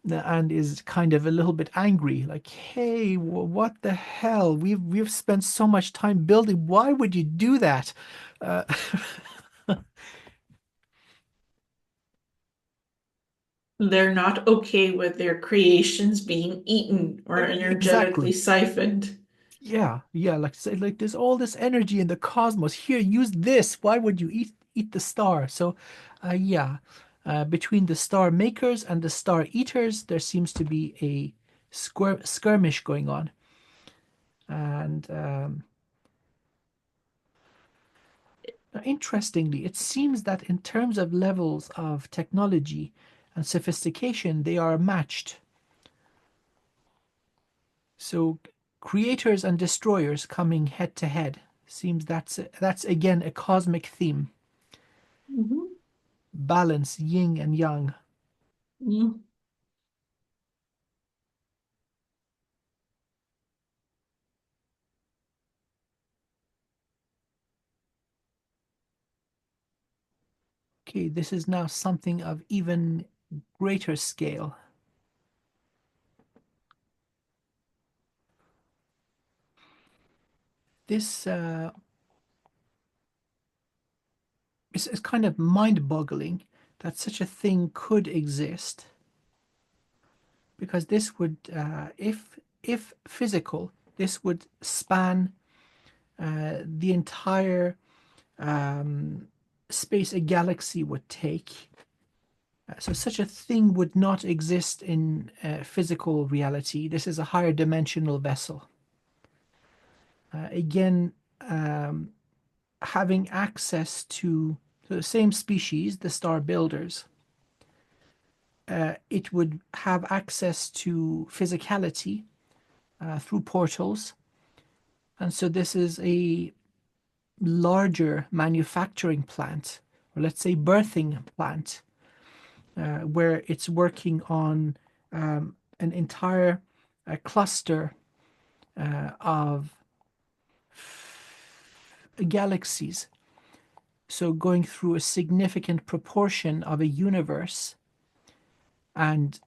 and is kind of a little bit angry, like, hey, what the hell? We've spent so much time building. Why would you do that? Uh, They're not okay with their creations being eaten or energetically exactly. siphoned. Yeah, yeah. Like say, like there's all this energy in the cosmos. Here, use this. Why would you eat the star? So, yeah. Between the star makers and the star eaters, there seems to be a skirmish going on. And interestingly, it seems that in terms of levels of technology and sophistication, they are matched. So, creators and destroyers coming head to head. Seems that's again a cosmic theme. Mhm. Balance, yin and yang. Mm. Okay, this is now something of even greater scale. This is kind of mind-boggling that such a thing could exist, because this would, if physical, this would span the entire um, space a galaxy would take. So such a thing would not exist in physical reality. This is a higher dimensional vessel. Again, um, having access to So the same species, the star builders, it would have access to physicality through portals. And so this is a larger manufacturing plant, or let's say birthing plant, where it's working on an entire cluster of galaxies. So going through a significant proportion of a universe and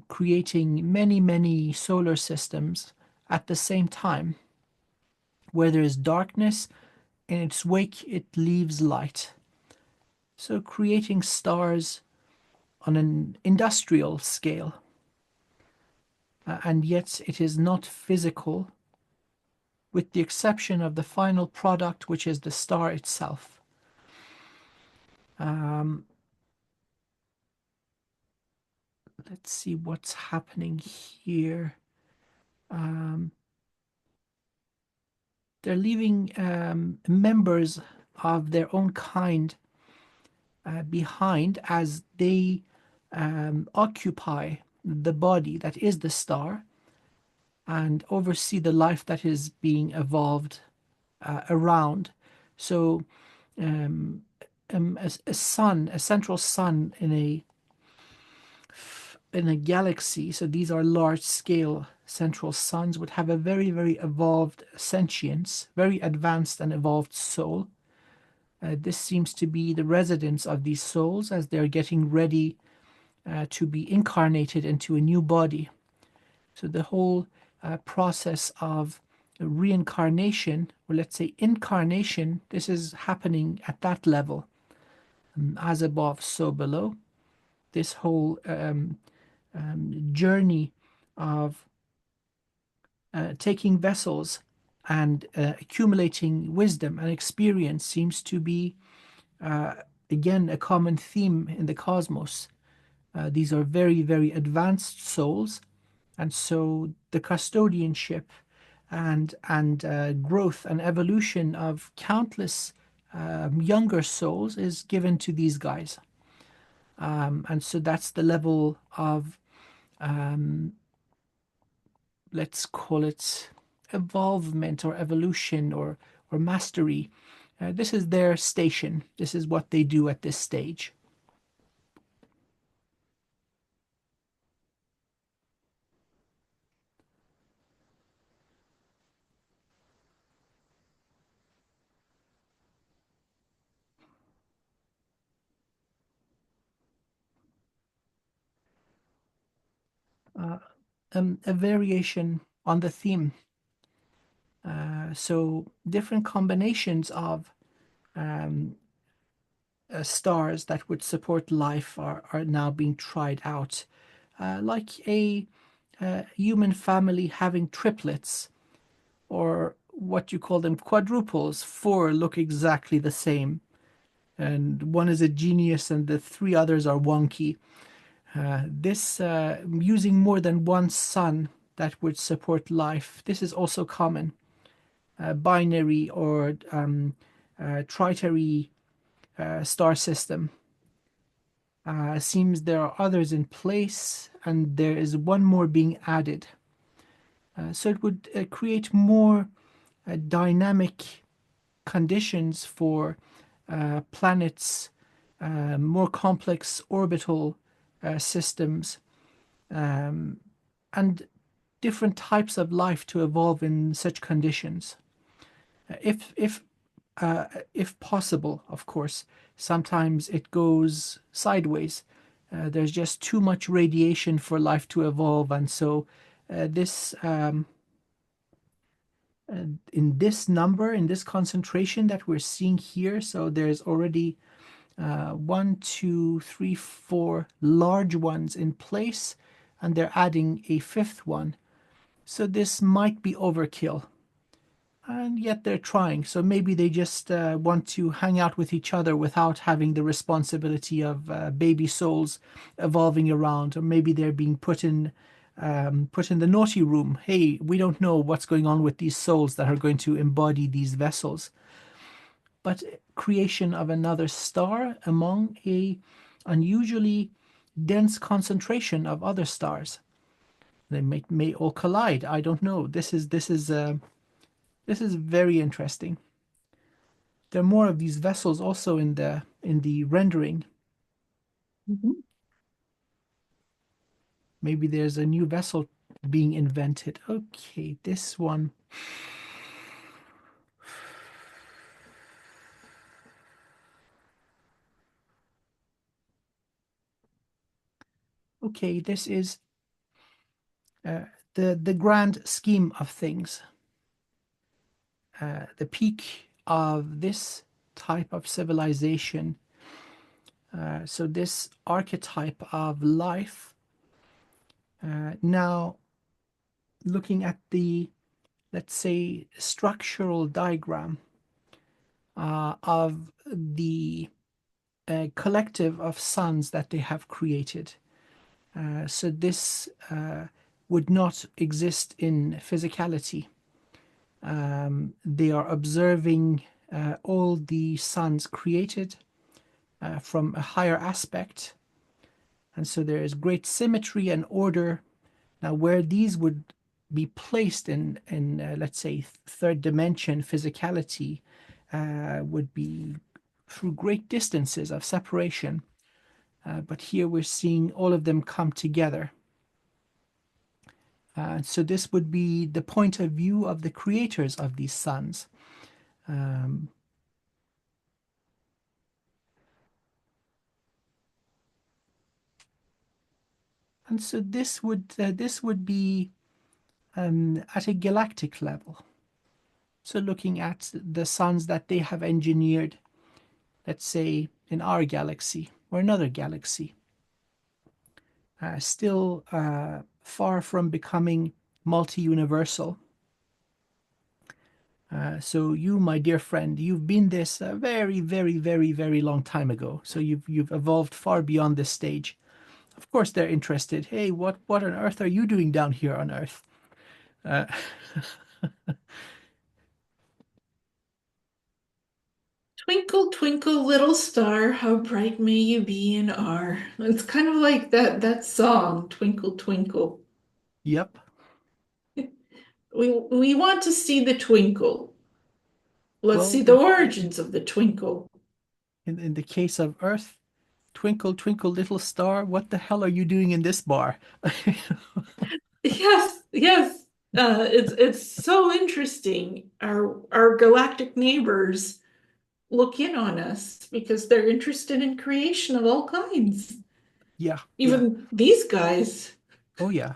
creating many, many solar systems at the same time. Where there is darkness, in its wake it leaves light. So creating stars on an industrial scale. And yet it is not physical, with the exception of the final product, which is the star itself. Um, let's see what's happening here. Um, they're leaving members of their own kind behind as they occupy the body that is the star and oversee the life that is being evolved around. So, um, a sun, a central sun in a galaxy. So these are large-scale central suns would have a very, very evolved sentience, very advanced and evolved soul. This seems to be the residence of these souls as they're getting ready to be incarnated into a new body. So the whole process of reincarnation, or let's say incarnation, this is happening at that level, as above, so below. This whole journey of taking vessels and accumulating wisdom and experience seems to be, again, a common theme in the cosmos. These are very, very advanced souls, and so the custodianship and growth and evolution of countless younger souls is given to these guys. And so that's the level of, let's call it evolvement or evolution or mastery. This is their station. This is what they do at this stage. Uh, a variation on the theme. So different combinations of um, stars that would support life are now being tried out. Like a human family having triplets, or what you call them quadruples. Four look exactly the same, and one is a genius, and the three others are wonky. This using more than one sun that would support life. This is also common. Binary or tritary star system. Seems there are others in place, and there is one more being added. So it would create more dynamic conditions for planets, more complex orbital systems, and different types of life to evolve in such conditions. If possible, of course, sometimes it goes sideways. There's just too much radiation for life to evolve, and so this in this number, in this concentration that we're seeing here, so there's already one, two, three, four large ones in place, and they're adding a fifth one. So this might be overkill. And yet they're trying. So maybe they just want to hang out with each other without having the responsibility of baby souls evolving around. Or maybe they're being put in the naughty room. Hey, we don't know what's going on with these souls that are going to embody these vessels. but creation of another star among a unusually dense concentration of other stars. They may all collide. I don't know. This is very interesting. There are more of these vessels also in the rendering. Mhm. Maybe there's a new vessel being invented. Okay, this one. Okay, this is uh, the grand scheme of things. The peak of this type of civilization. So this archetype of life. Now, looking at the, let's say, structural diagram of the collective of suns that they have created. So this would not exist in physicality. They are observing all the suns created from a higher aspect. And so there is great symmetry and order. Now, where these would be placed in let's say, third dimension physicality would be through great distances of separation. But here we're seeing all of them come together. So this would be the point of view of the creators of these suns. Um, and so this would be at a galactic level. So looking at the suns that they have engineered, let's say in our galaxy or another galaxy, still far from becoming multi-universal. So you, my dear friend, you've been this a very, very, very, very long time ago. So you've evolved far beyond this stage. Of course, they're interested. Hey, what on earth are you doing down here on Earth? Uh, Twinkle, twinkle, little star, how bright may you be in our. It's kind of like that song, Twinkle, Twinkle. yep. We want to see the twinkle. Let's Well, see the origins of the twinkle. in the case of Earth, twinkle, twinkle, little star, what the hell are you doing in this bar? Yes, yes. It's so interesting. Our galactic neighbors look in on us because they're interested in creation of all kinds. Yeah, yeah. Even these guys. Oh, yeah.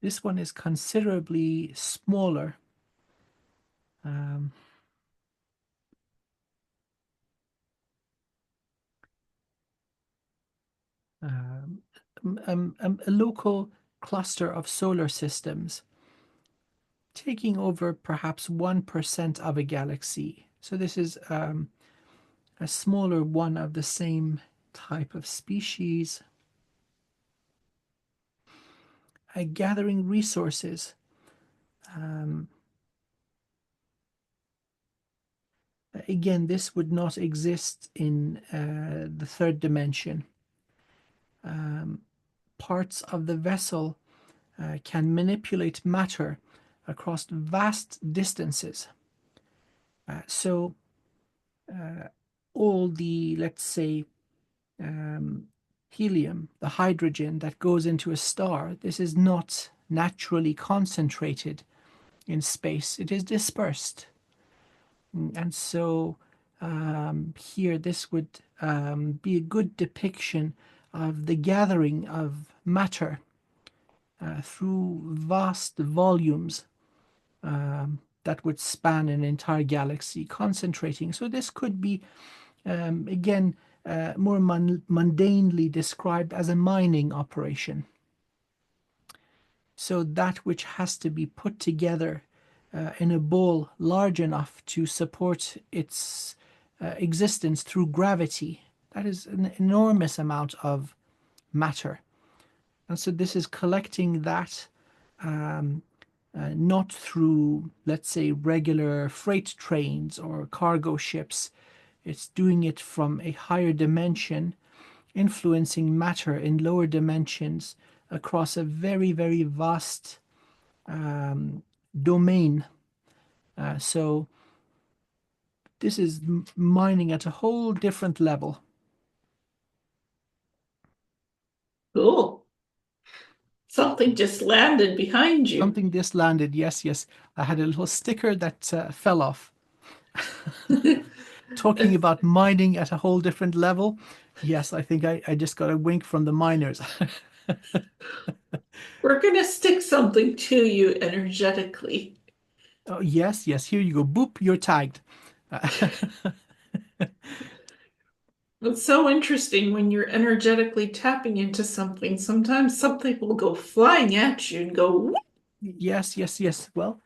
This one is considerably smaller. Um, um, a local cluster of solar systems taking over perhaps 1% of a galaxy. So this is a smaller one of the same type of species, gathering resources. Um, Again, this would not exist in the third dimension. Um, Parts of the vessel can manipulate matter across vast distances. So all the, let's say, um, helium, the hydrogen that goes into a star, this is not naturally concentrated in space. It is dispersed. And so here, this would be a good depiction of the gathering of matter through vast volumes that would span an entire galaxy, concentrating. So this could be, again, more mundanely described as a mining operation. So that which has to be put together in a bowl large enough to support its existence through gravity. That is an enormous amount of matter. And so this is collecting that um, not through, let's say, regular freight trains or cargo ships. It's doing it from a higher dimension, influencing matter in lower dimensions across a very, very vast domain. So this is mining at a whole different level. Cool. Something just landed behind you. Something this landed. Yes, yes. I had a little sticker that fell off. Talking It's- about mining at a whole different level. Yes, I think I just got a wink from the miners. We're gonna stick something to you energetically. Oh, yes, yes. Here you go. Boop, you're tagged. It's so interesting when you're energetically tapping into something. Sometimes something will go flying at you and go, "Whoop." Yes, yes, yes. Well,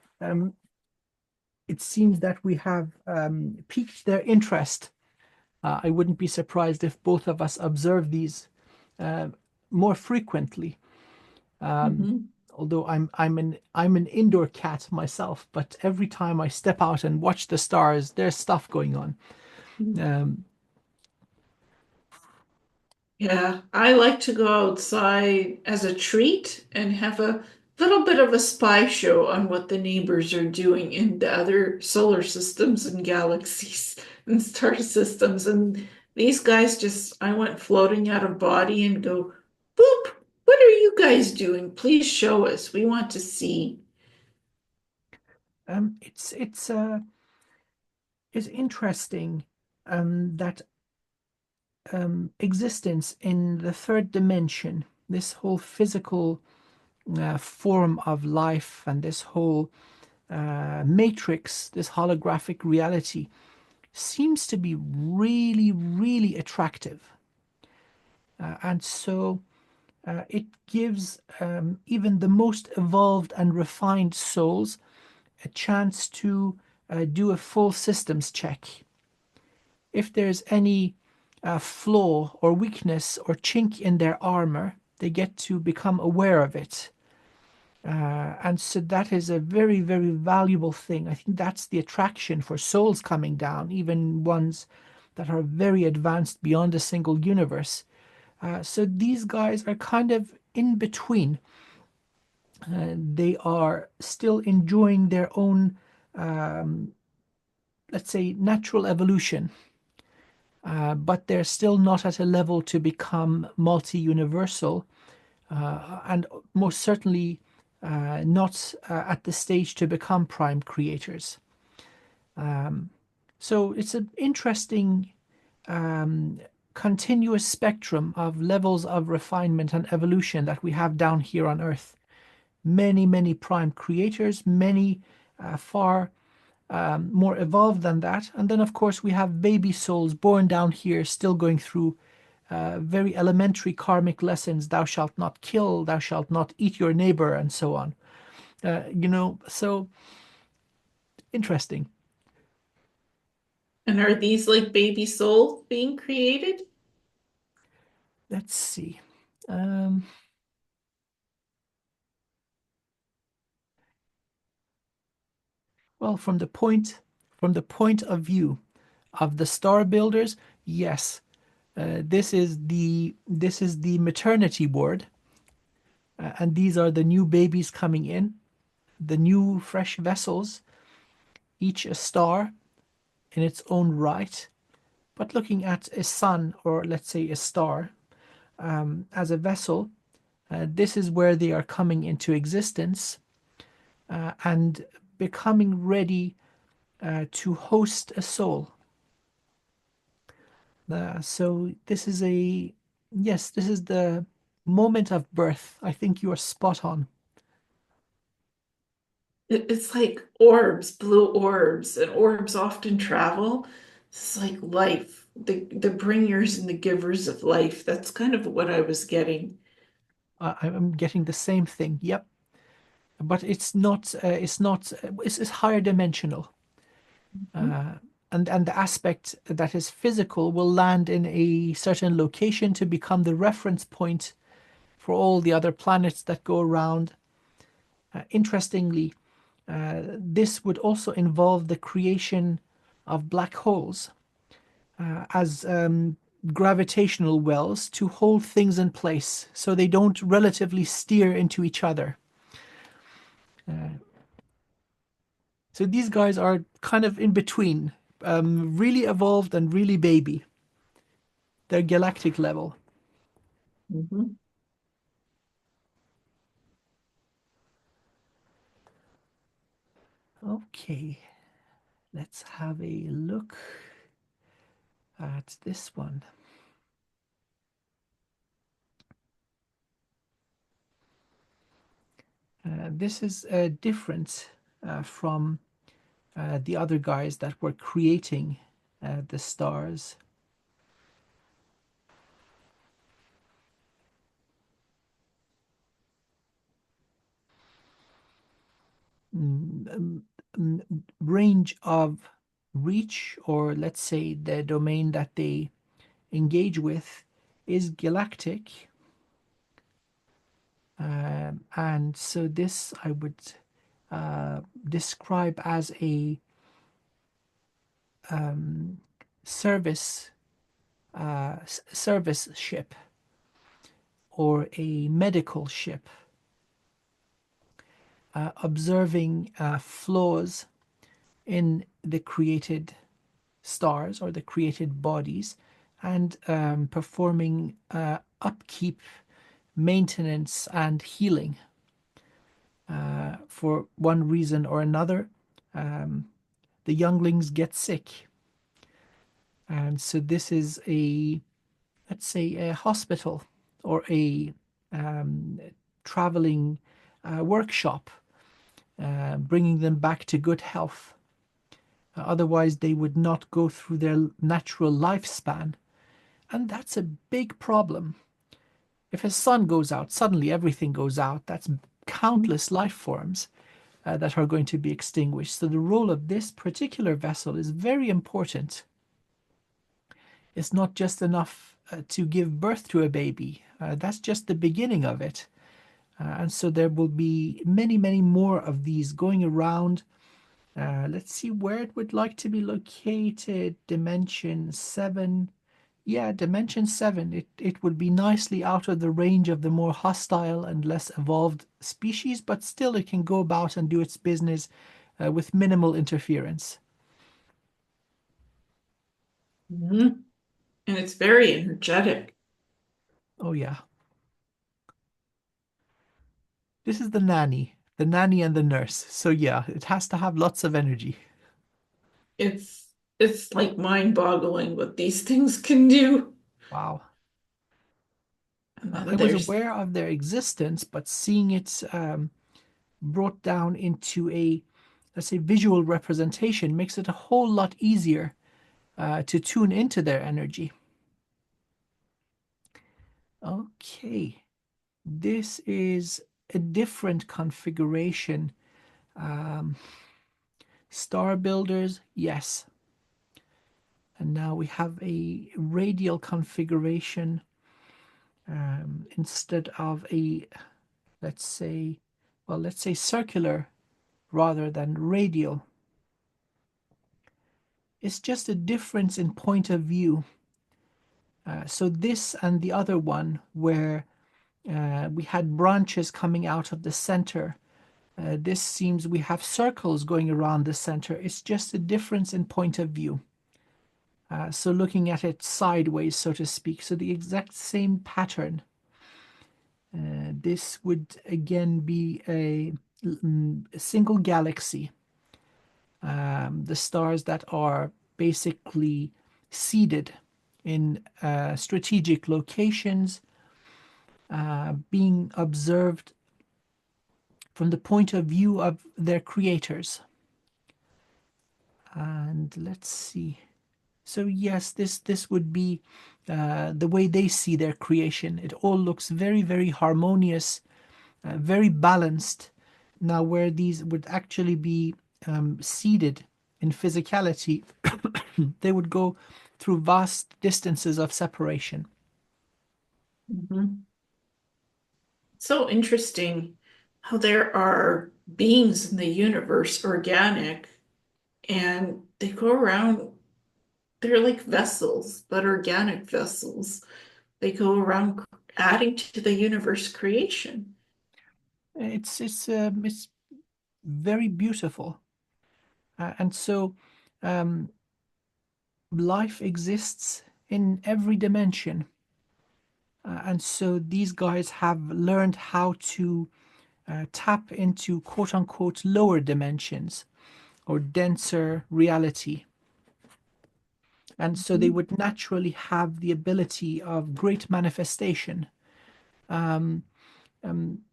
it seems that we have piqued their interest. I wouldn't be surprised if both of us observe these uh, more frequently. Mhm. Although I'm an indoor cat myself, but every time I step out and watch the stars, there's stuff going on. Um, Yeah, I like to go outside as a treat and have a little bit of a spy show on what the neighbors are doing in the other solar systems and galaxies and star systems. And these guys just, I went floating out of body and go, boop, what are you guys doing? Please show us. We want to see. it's interesting that existence in the third dimension, this whole physical form of life, and this whole matrix, this holographic reality, seems to be really, really attractive. And so it gives even the most evolved and refined souls a chance to do a full systems check. If there's any flaw or weakness or chink in their armor, they get to become aware of it. And so that is a very, very valuable thing. I think that's the attraction for souls coming down, even ones that are very advanced beyond a single universe. So these guys are kind of in between. They are still enjoying their own, let's say, natural evolution, but they're still not at a level to become multi universal, and most certainly not at the stage to become prime creators. So it's an interesting continuous spectrum of levels of refinement and evolution that we have down here on Earth. Many, many prime creators, many far more evolved than that. And then, of course, we have baby souls born down here, still going through very elementary karmic lessons. Thou shalt not kill, thou shalt not eat your neighbor, and so on. So interesting. And are these like baby souls being created? Let's see. Um, well, from the point of view of the star builders, yes, this is the maternity ward, and these are the new babies coming in, the new fresh vessels, each a star in its own right. But looking at a sun, or let's say a star, as a vessel, this is where they are coming into existence and becoming ready to host a soul. So yes, this is the moment of birth. I think you are spot on. It's like orbs, blue orbs, and orbs often travel. It's like life, the bringers and the givers of life. That's kind of what I was getting. I'm getting the same thing. Yep. but it's higher dimensional. Mhm. Uh, and the aspect that is physical will land in a certain location to become the reference point for all the other planets that go around. Interestingly, this would also involve the creation of black holes as gravitational wells to hold things in place so they don't relatively steer into each other. So these guys are kind of in between, really evolved and really baby. They're galactic level. Mhm. Okay, let's have a look at this one. This is different from the other guys that were creating the stars. Mm, Range of reach, or let's say the domain that they engage with, is galactic. And so this I would describe as a service service ship or a medical ship, observing flaws in the created stars or the created bodies and performing upkeep, maintenance, and healing. For one reason or another, the younglings get sick. And so this is a, let's say, a hospital or a um, traveling workshop, bringing them back to good health. Otherwise, they would not go through their natural lifespan. And that's a big problem. If a sun goes out, suddenly everything goes out. That's countless life forms that are going to be extinguished. So the role of this particular vessel is very important. It's not just enough to give birth to a baby. That's just the beginning of it. And so there will be many, many more of these going around. Let's see where it would like to be located. Dimension 7. Yeah, Dimension 7. It would be nicely out of the range of the more hostile and less evolved species, but still it can go about and do its business with minimal interference. Mhm. And it's very energetic. Oh, yeah. This is the nanny and the nurse. So, yeah, it has to have lots of energy. It's like mind-boggling what these things can do. Wow. And then I was there's aware of their existence, but seeing it brought down into a, let's say, visual representation makes it a whole lot easier to tune into their energy. Okay, this is a different configuration. Um, Star builders, yes. And now we have a radial configuration instead of a, let's say, well, let's say circular rather than radial. It's just a difference in point of view. So this and the other one where we had branches coming out of the center. This seems we have circles going around the center. It's just a difference in point of view. So looking at it sideways, so to speak. So the exact same pattern. This would again be a single galaxy. The stars that are basically seeded in strategic locations, being observed from the point of view of their creators. And let's see. So yes, this would be the way they see their creation. It all looks very, very harmonious, very balanced, Now, where these would actually be seeded in physicality, they would go through vast distances of separation. Mhm. So interesting how there are beings in the universe, organic, and they go around, they're like vessels, but organic vessels. They go around adding to the universe creation. It's very beautiful, and so um, life exists in every dimension, and so these guys have learned how to tap into quote unquote lower dimensions or denser reality. And so they Mhm. would naturally have the ability of great manifestation. Um, um,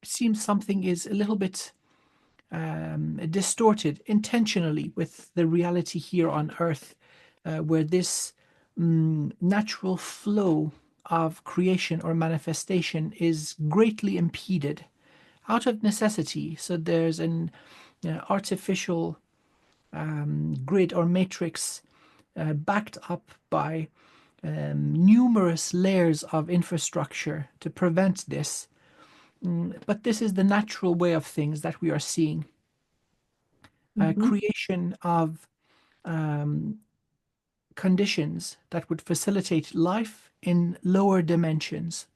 Seems something is a little bit distorted intentionally with the reality here on Earth, where this natural flow of creation or manifestation is greatly impeded out of necessity. So there's an artificial grid or matrix backed up by numerous layers of infrastructure to prevent this. But this is the natural way of things that we are seeing. Mhm. Creation of um, conditions that would facilitate life in lower dimensions.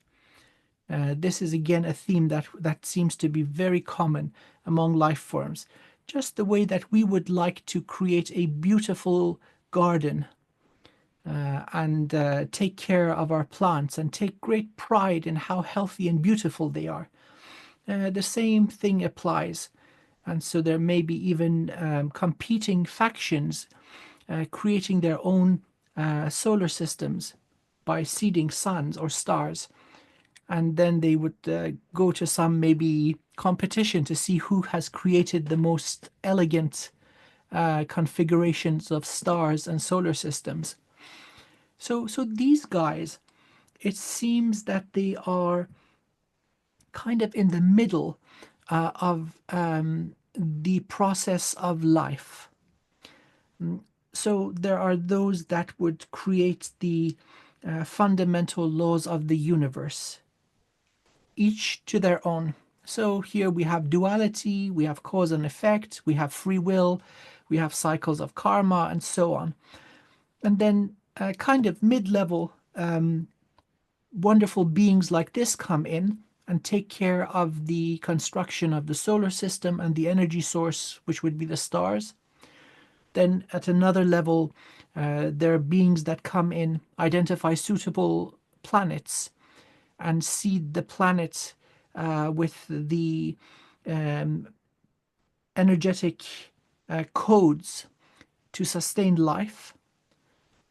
This is again a theme that seems to be very common among life forms. Just the way that we would like to create a beautiful garden and take care of our plants and take great pride in how healthy and beautiful they are. The same thing applies. And so there may be even competing factions creating their own solar systems by seeding suns or stars. And then they would go to some maybe competition to see who has created the most elegant configurations of stars and solar systems. So these guys, it seems that they are kind of in the middle of the process of life. So there are those that would create the fundamental laws of the universe, each to their own. So here we have duality, we have cause and effect, we have free will, we have cycles of karma, and so on. And then kind of mid level wonderful beings like this come in and take care of the construction of the solar system and the energy source, which would be the stars. Then at another level, there are beings that come in, identify suitable planets, and seed the planet with the um, energetic codes to sustain life.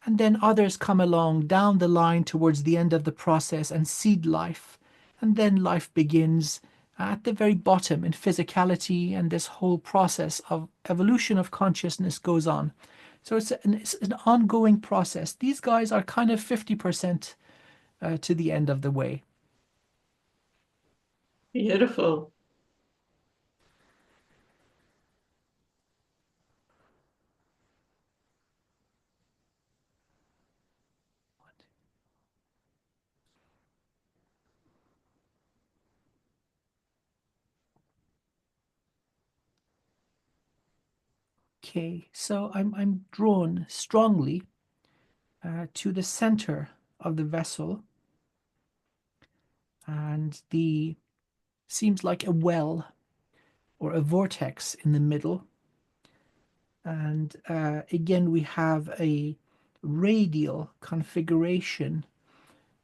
And then others come along down the line towards the end of the process and seed life. And then life begins at the very bottom in physicality, and this whole process of evolution of consciousness goes on. So it's an ongoing process. These guys are kind of 50% to the end of the way. Beautiful. Okay, so I'm drawn strongly to the center of the vessel, and the seems like a well or a vortex in the middle. And again, we have a radial configuration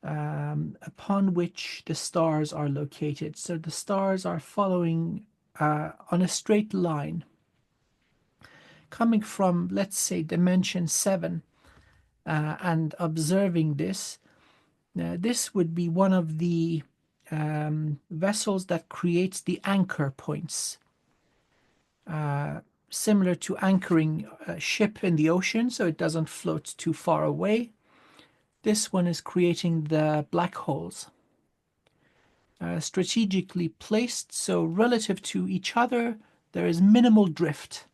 upon which the stars are located. So the stars are following on a straight line, coming from, let's say, dimension 7, and observing this. This would be one of the vessels that creates the anchor points, similar to anchoring a ship in the ocean so it doesn't float too far away. This one is creating the black holes. strategically placed, so relative to each other, there is minimal drift,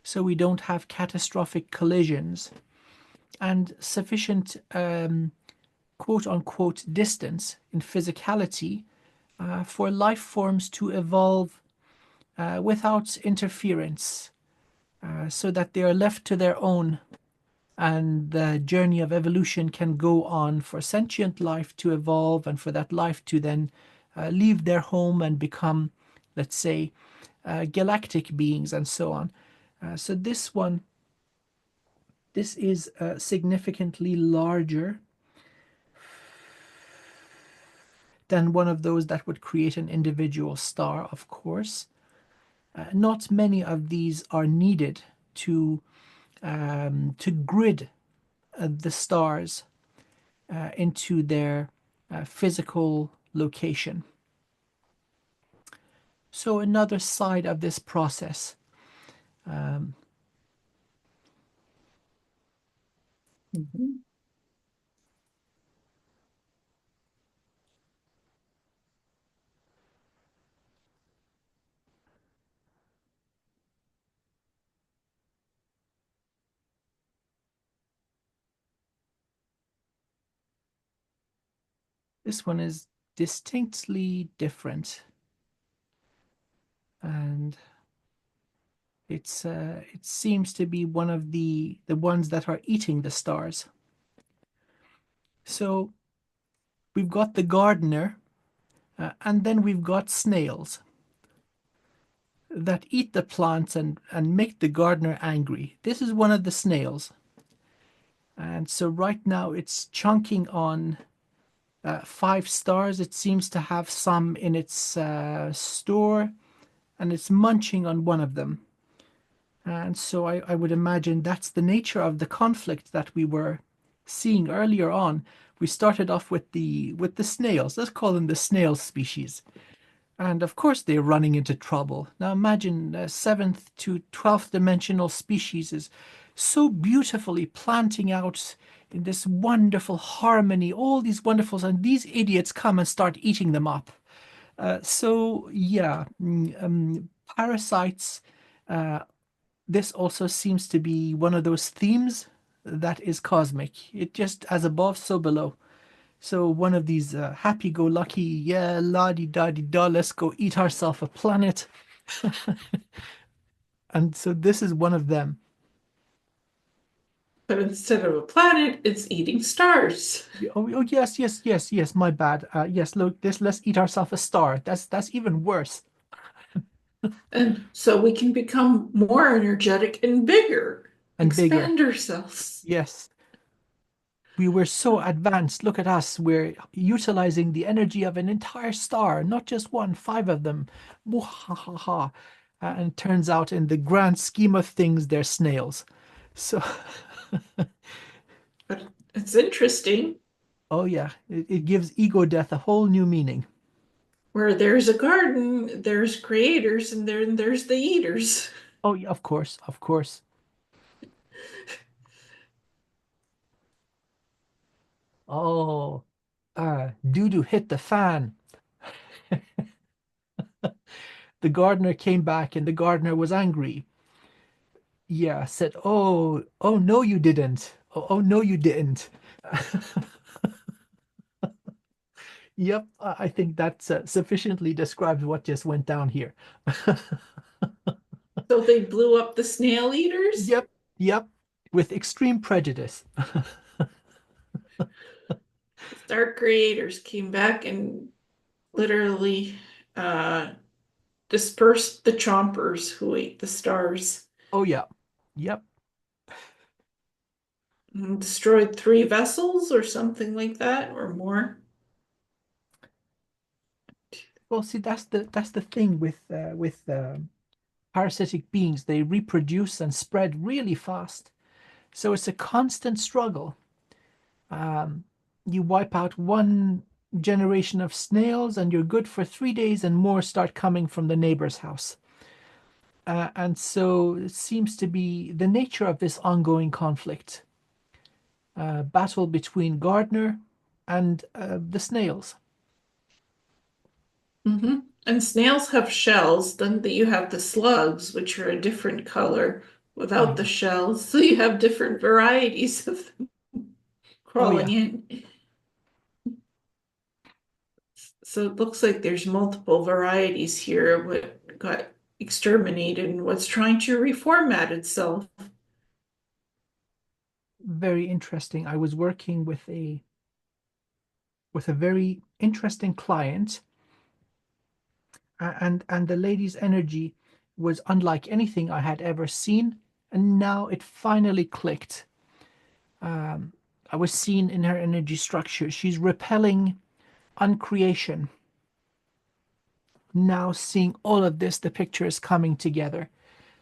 so we don't have catastrophic collisions, and sufficient quote unquote distance in physicality for life forms to evolve without interference, so that they are left to their own, and the journey of evolution can go on for sentient life to evolve and for that life to then leave their home and become, let's say, galactic beings and so on. So this is significantly larger than one of those that would create an individual star, of course. Not many of these are needed to grid the stars into their physical location. So another side of this process. Um, Mhm. this one is distinctly different, and it seems to be one of the ones that are eating the stars. So we've got the gardener, and then we've got snails that eat the plants and make the gardener angry. This is one of the snails. And so right now it's chunking on 5 stars. It seems to have some in its store, and it's munching on one of them. And so I would imagine that's the nature of the conflict that we were seeing earlier on. We started off with the snails. Let's call them the snail species. And of course, they're running into trouble. Now imagine a 7th to 12th dimensional species is so beautifully planting out in this wonderful harmony, all these wonderfuls, and these idiots come and start eating them up. So, yeah, parasites. Uh, this also seems to be one of those themes that is cosmic. It just as above, so below. So one of these happy-go-lucky, yeah, la-di-da-di-da, let's go eat ourselves a planet. And so this is one of them. But instead of a planet, it's eating stars. Oh, yes, yes, yes, yes, my bad. Yes, look, let's eat ourselves a star. That's even worse And so we can become more energetic and bigger, and bigger. expand ourselves. Yes, we were so advanced. Look at us. We're utilizing the energy of an entire star, not just one, 5 of them. Muhahaha. And it turns out, in the grand scheme of things, they're snails. So, But it's interesting. oh yeah, it gives ego death a whole new meaning. Where there's a garden, there's creators, and then there's the eaters. Oh yeah, of course, of course. Oh, doo-doo hit the fan. The gardener came back and the gardener was angry. Yeah, said, oh no, you didn't. Oh no, you didn't. Yep, I think that sufficiently describes what just went down here. So they blew up the snail eaters. Yep, yep, with extreme prejudice. Star creators came back and literally uh, dispersed the chompers who ate the stars Oh yeah, yep. and destroyed 3 vessels or something like that or more. Well, see, that's the thing with parasitic beings. They reproduce and spread really fast, so it's a constant struggle. Um, you wipe out one generation of snails, and you're good for 3 days, and more start coming from the neighbor's house. And so it seems to be the nature of this ongoing conflict, battle between Gardner and the snails. Hmm. And snails have shells. Then you have the slugs, which are a different color Oh without the yeah. shells. So you have different varieties of them Oh crawling yeah. in. So it looks like there's multiple varieties here of what got exterminated and what's trying to reformat itself. Very interesting. I was working with a very interesting client, and the lady's energy was unlike anything I had ever seen, and now it finally clicked. Um, I was seeing in her energy structure, she's repelling uncreation. Now seeing all of this, the picture is coming together.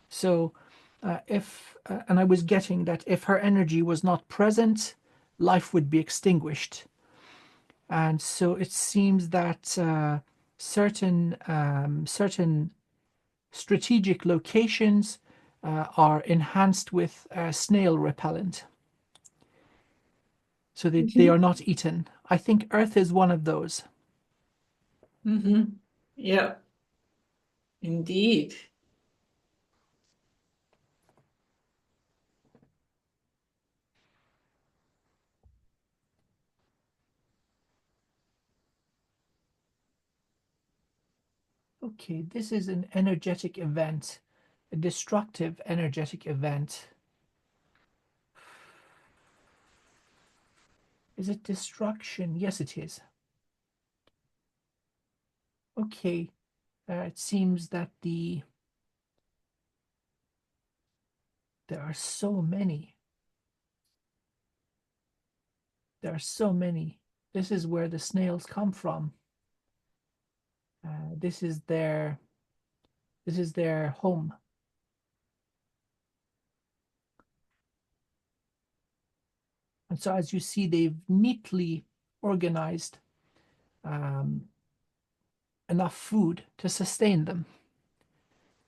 So, if and I was getting that if her energy was not present, life would be extinguished. And so it seems that certain strategic locations are enhanced with snail repellent, so they Hmm. are not eaten. I think Earth is one of those. Hmm. Yeah, indeed. Okay, this is an energetic event, a destructive energetic event. Is it destruction? Yes, it is. Okay, it seems that there are so many. There are so many. This is where the snails come from. This is their home. And so, as you see, they've neatly organized um, enough food to sustain them.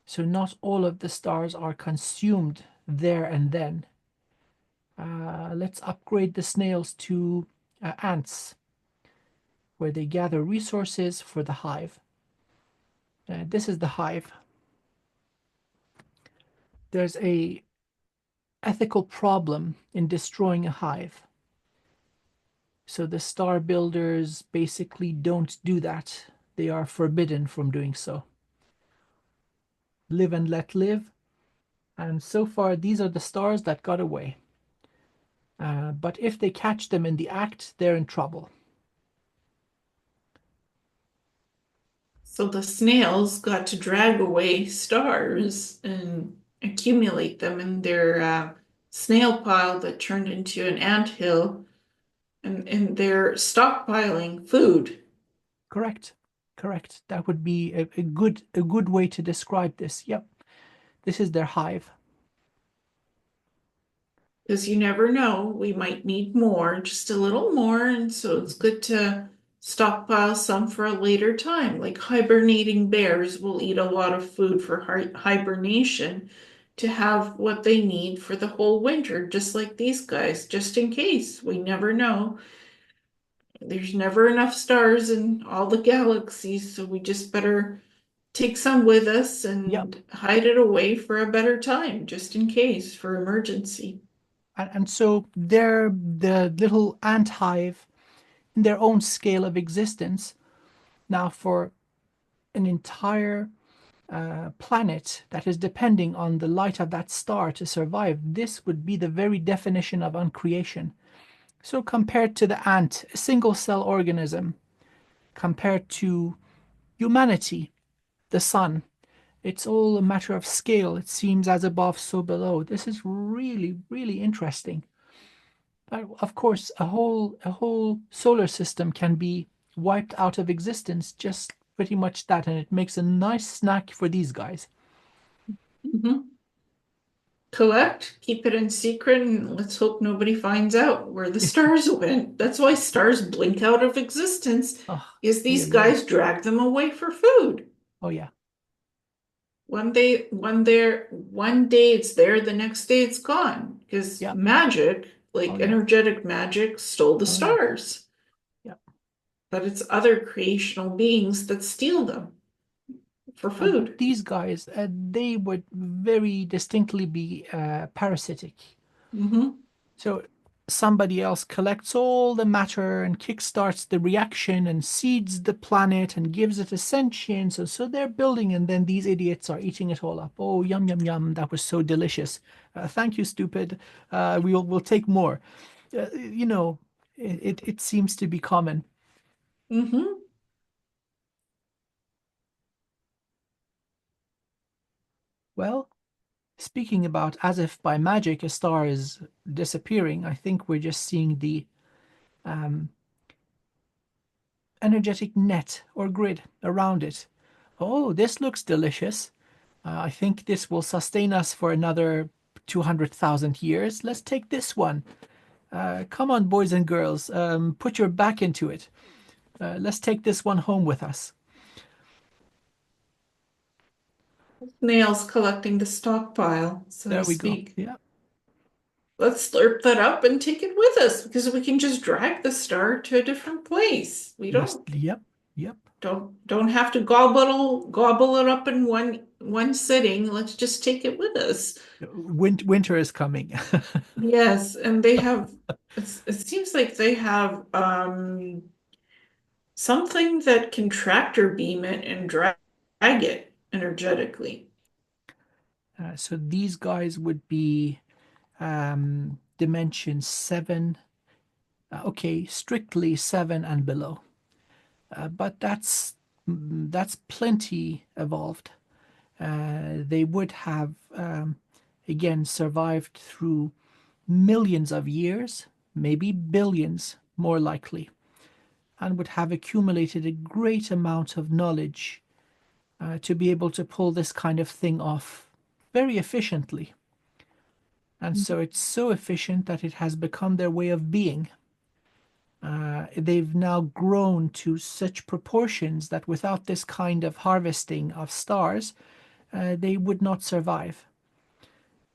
So, not all of the stars are consumed there and then. Let's upgrade the snails to ants, where they gather resources for the hive. This is the hive. There's a ethical problem in destroying a hive. So the star builders basically don't do that. They are forbidden from doing so. Live and let live. And so far, these are the stars that got away. But if they catch them in the act, they're in trouble. So the snails got to drag away stars and accumulate them in their snail pile that turned into an anthill, and they're stockpiling food. Correct. Correct. That would be a good way to describe this. Yep. This is their hive. Because you never know, we might need more, just a little more, and so it's good to stockpile some for a later time. Like hibernating bears will eat a lot of food for hibernation to have what they need for the whole winter, just like these guys, just in case. We never know. There's never enough stars in all the galaxies, so we just better take some with us Yep. and hide it away for a better time, just in case, for emergency. And so they're the little ant hive in their own scale of existence. Now, for an entire planet that is depending on the light of that star to survive, this would be the very definition of uncreation. So, compared to the ant, a single cell organism, compared to humanity, the sun, it's all a matter of scale. It seems as above, so below. This is really, really interesting. Of course, a whole solar system can be wiped out of existence, just pretty much that, and it makes a nice snack for these guys. Mhm. Collect, keep it in secret, and let's hope nobody finds out where the stars went. That's why stars blink out of existence, Oh, is yeah, these yeah. guys drag them away for food. Oh, yeah, One day it's there, the next day it's gone. Because yeah. magic, Oh, like yeah. energetic magic, stole the Oh, yeah, stars. yeah. but it's other creational beings that steal them for But food. these guys, they would very distinctly be parasitic. Hmm. So somebody else collects all the matter and kickstarts the reaction and seeds the planet and gives it a sentience. So they're building, and then these idiots are eating it all up. Oh, yum, yum, yum. That was so delicious. Thank you, stupid. We'll take more. You know, it seems to be common. Hmm. Well, speaking about as if by magic a star is disappearing, I think we're just seeing the um, energetic net or grid around it. Oh, this looks delicious. I think this will sustain us for another 200,000 years. Let's take this one. Come on, boys and girls, put your back into it. Let's take this one home with us. Snails collecting the stockpile, so to There we go. speak. Yeah. Let's slurp that up and take it with us because we can just drag the star to a different place. We Let's, don't yep, yep. don't have to gobble it up in one sitting. Let's just take it with us. Winter is coming. Yes, and they have it seems like they have something that can tractor beam it and drag it energetically. So these guys would be dimension seven. Okay, strictly seven and below. But that's plenty evolved. They would have again survived through millions of years, maybe billions more likely, and would have accumulated a great amount of knowledge to be able to pull this kind of thing off very efficiently. And so it's so efficient that it has become their way of being. They've now grown to such proportions that without this kind of harvesting of stars, they would not survive.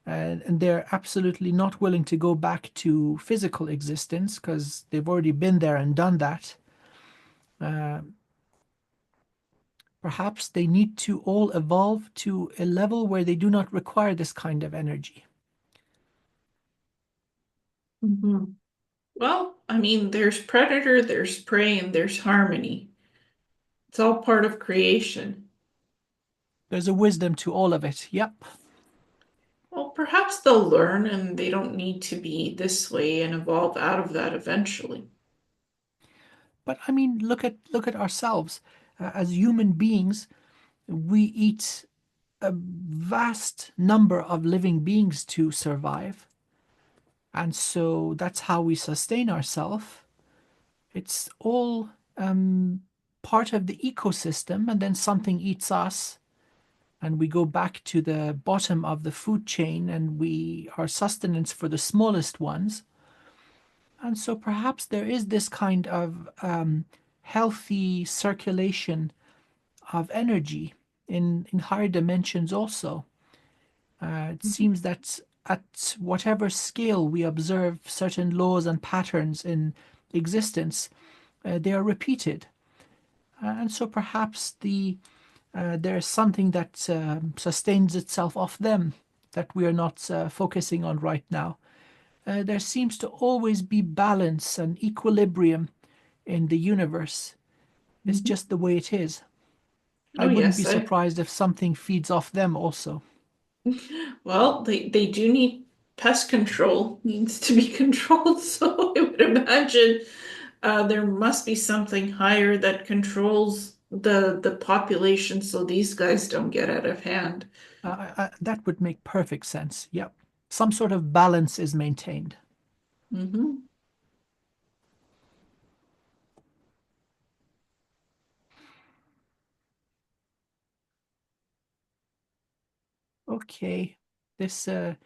And they're absolutely not willing to go back to physical existence because they've already been there and done that. Uh, Perhaps they need to all evolve to a level where they do not require this kind of energy. Mhm. Well, I mean, there's predator, there's prey, and there's harmony. It's all part of creation. There's a wisdom to all of it. Yep. Well, perhaps they'll learn and they don't need to be this way and evolve out of that eventually. But I mean, look at ourselves. As human beings, we eat a vast number of living beings to survive. And so that's how we sustain ourselves. It's all part of the ecosystem, and then something eats us, and we go back to the bottom of the food chain, and we are sustenance for the smallest ones. And so perhaps there is this kind of healthy circulation of energy in higher dimensions also. It Mhm. seems that at whatever scale we observe certain laws and patterns in existence, they are repeated. And so perhaps there is something that sustains itself off them that we are not focusing on right now. There seems to always be balance and equilibrium in the universe. It's Mhm. just the way it is. I Oh, wouldn't be yes, I surprised if something feeds off them also. well, they do need pest control needs to be controlled, so I would imagine there must be something higher that controls the population so these guys don't get out of hand. That would make perfect sense. Yep. Some sort of balance is maintained. Hmm. Okay. This So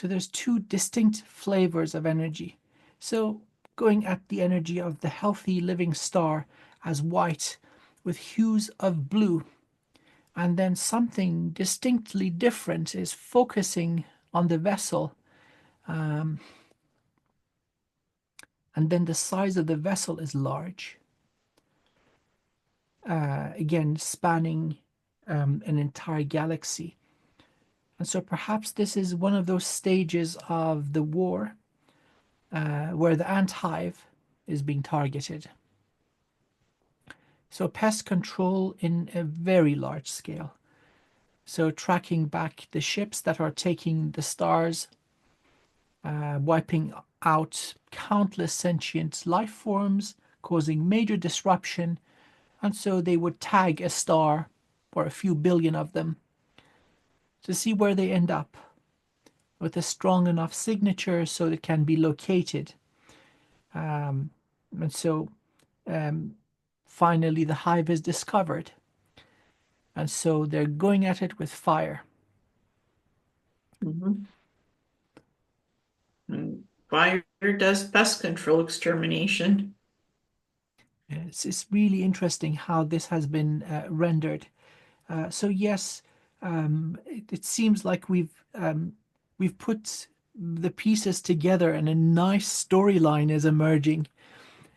there's two distinct flavors of energy. So going at the energy of the healthy living star as white with hues of blue, and then something distinctly different is focusing on the vessel, um, and then the size of the vessel is large. Again, spanning an entire galaxy. And so perhaps this is one of those stages of the war where the ant hive is being targeted. So pest control in a very large scale. So tracking back the ships that are taking the stars, wiping out countless sentient life forms, causing major disruption. And so they would tag a star or a few billion of them to see where they end up with a strong enough signature so it can be located. And so um, finally the hive is discovered. And so they're going at it with fire. Mhm. And fire does pest control extermination. It's really interesting how this has been rendered. So yes, it seems like we've put the pieces together and a nice storyline is emerging.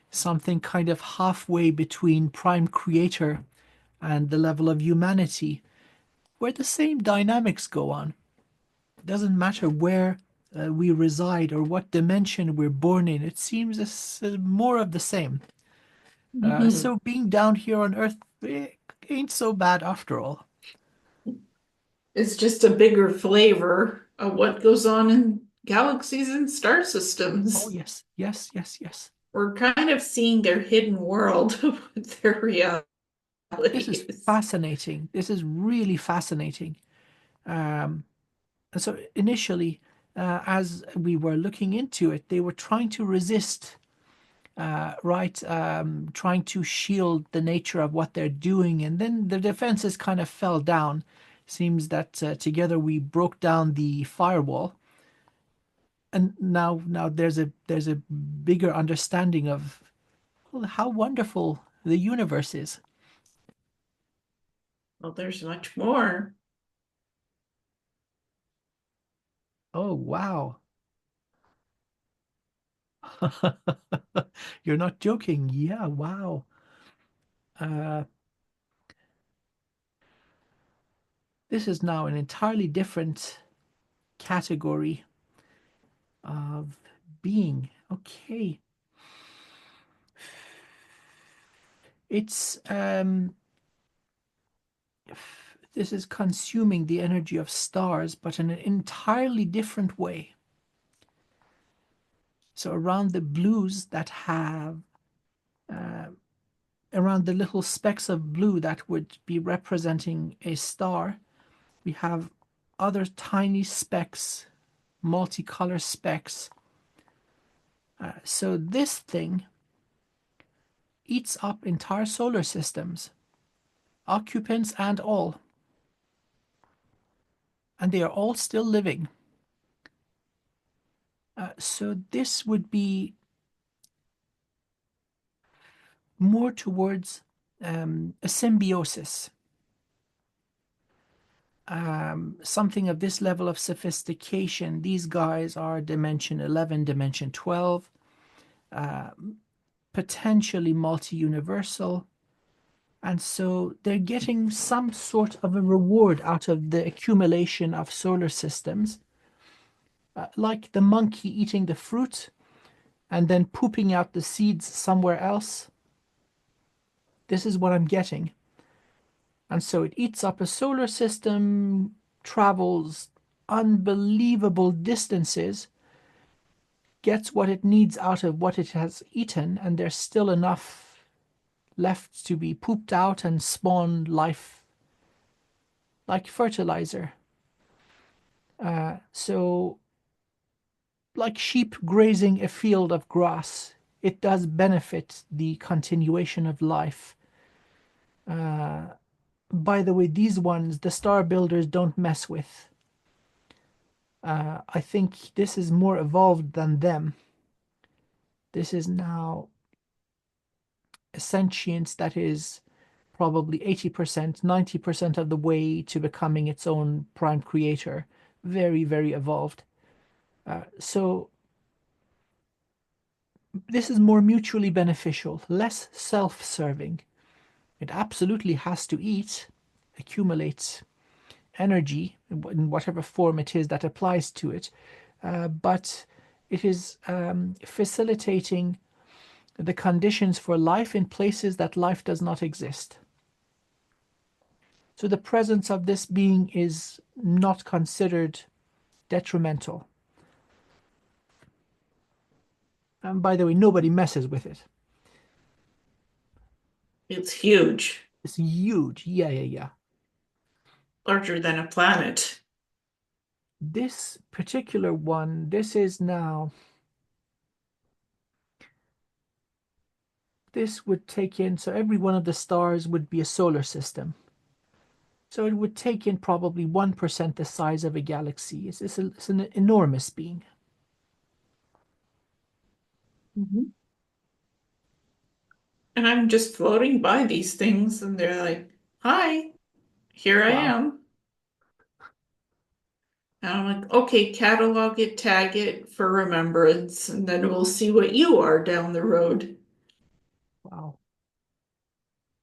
Something kind of halfway between Prime Creator and the level of humanity, where the same dynamics go on. It doesn't matter where we reside or what dimension we're born in. It seems it's more of the same. Mhm. So being down here on Earth ain't so bad after all. It's just a bigger flavor of what goes on in galaxies and star Oh systems. yes, yes, yes, yes. We're kind of seeing their hidden world of what their reality This is is. fascinating. This is really fascinating. Um, and so initially, as we were looking into it, they were trying to resist, right? Trying to shield the nature of what they're doing, and then the defenses kind of fell down. Seems that together we broke down the firewall, and now there's a bigger understanding of well, how wonderful the universe is. Well, there's much more. Oh wow. You're not joking. Yeah, wow. Uh, this is now an entirely different category of being. Okay. It's this is consuming the energy of stars, but in an entirely different way. So around the blues that have around the little specks of blue that would be representing a star, we have other tiny specks, multicolor specks. So this thing eats up entire solar systems, occupants and all, and they are all still living. So this would be more towards a symbiosis, something of this level of sophistication. These guys are dimension 11, dimension 12, potentially multi-universal. And so they're getting some sort of a reward out of the accumulation of solar systems, like the monkey eating the fruit and then pooping out the seeds somewhere else. This is what I'm getting. And so it eats up a solar system, travels unbelievable distances, gets what it needs out of what it has eaten, and there's still enough left to be pooped out and spawn life like fertilizer. So, like sheep grazing a field of grass, it does benefit the continuation of life. By the way, these ones, the star builders don't mess with. I think this is more evolved than them. This is now a sentience that is probably 80%, 90% of the way to becoming its own prime creator. Very, very evolved. So This is more mutually beneficial, less self-serving. It absolutely has to eat, accumulate energy in whatever form it is that applies to it, but it is facilitating the conditions for life in places that life does not exist. So the presence of this being is not considered detrimental. And by the way, nobody messes with it. It's huge, It's huge. Yeah, yeah, yeah. larger than a planet. This particular one, this is now, this would take in, so every one of the stars would be a solar system. So it would take in probably 1% the size of a galaxy. It's an enormous being. Mhm. And I'm just floating by these things, and they're like, "Hi, here I Wow, am." And I'm like, "Okay, catalog it, tag it for remembrance, and then we'll see what you are down the road." wow.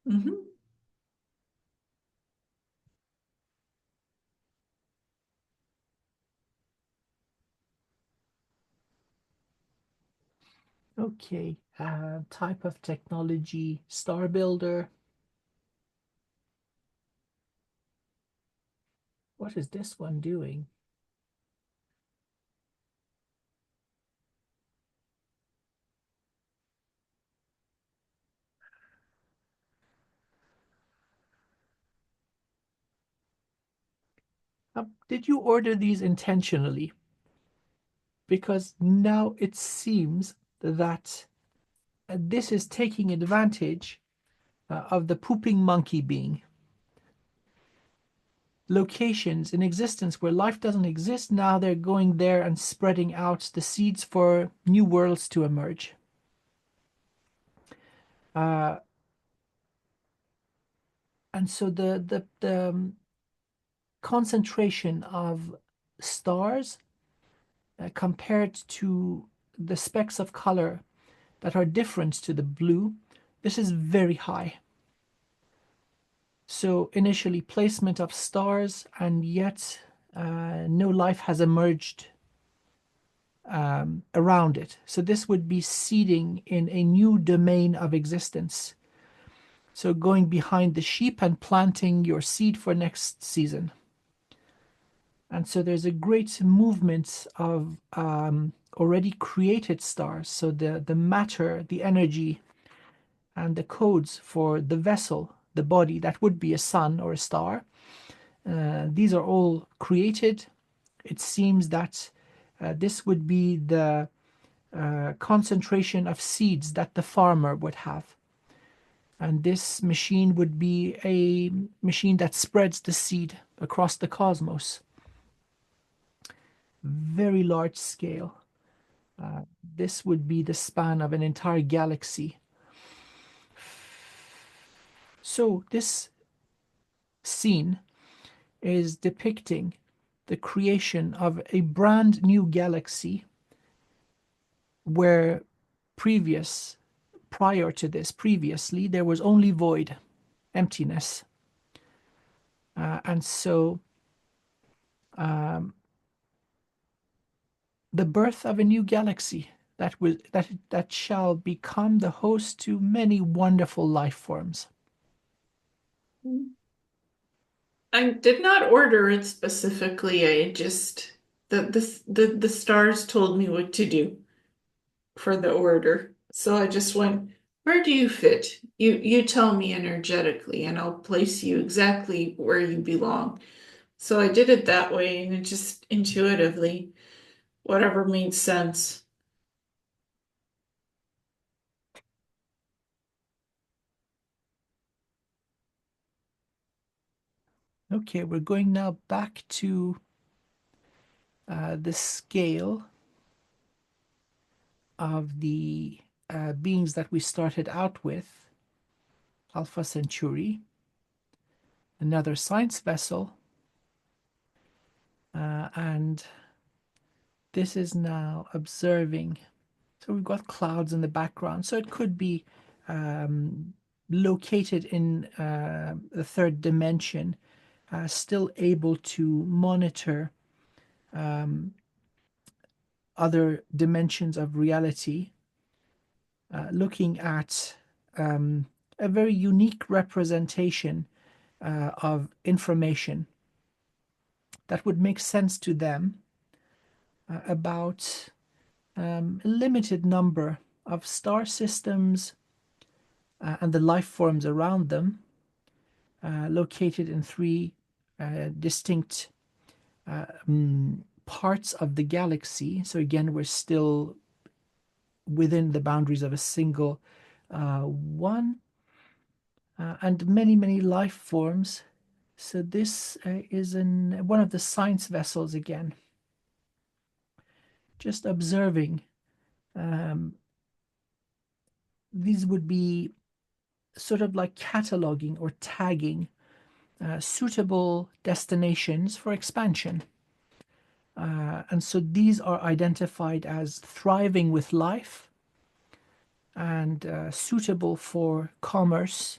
Hmm. Okay, type of technology, star builder. What is this one doing? Did you order these intentionally? Because now it seems that this is taking advantage of the pooping monkey being. Locations in existence where life doesn't exist, now they're going there and spreading out the seeds for new worlds to emerge. Uh, and so the concentration of stars compared to the specks of color that are different to the blue, this is very high. So initially placement of stars, and yet no life has emerged around it. So this would be seeding in a new domain of existence. So going behind the sheep and planting your seed for next season. And so there's a great movement of already created stars. So the matter, the energy, and the codes for the vessel, the body that would be a sun or a star, these are all created. It seems that this would be the concentration of seeds that the farmer would have. And this machine would be a machine that spreads the seed across the cosmos. Very large scale. This would be the span of an entire galaxy. So this scene is depicting the creation of a brand new galaxy where previous prior to this previously there was only void, emptiness. And so the birth of a new galaxy that shall become the host to many wonderful life forms. I did not order it specifically. I just the stars told me what to do for the order. So I just went, where do you fit? You tell me energetically, and I'll place you exactly where you belong. So I did it that way, and it just intuitively, whatever made sense. Okay, we're going now back to the scale of the beings that we started out with. Alpha Centauri, another science vessel, and this is now observing So we've got clouds in the background. So it could be um, located in the third dimension, still able to monitor other dimensions of reality, looking at a very unique representation of information that would make sense to them about a limited number of star systems and the life forms around them, located in three distinct parts of the galaxy. So again, we're still within the boundaries of a single one, and many, many life forms. So this is in one of the science vessels again, just observing. Um, these would be sort of like cataloging or tagging suitable destinations for expansion. And so these are identified as thriving with life and suitable for commerce.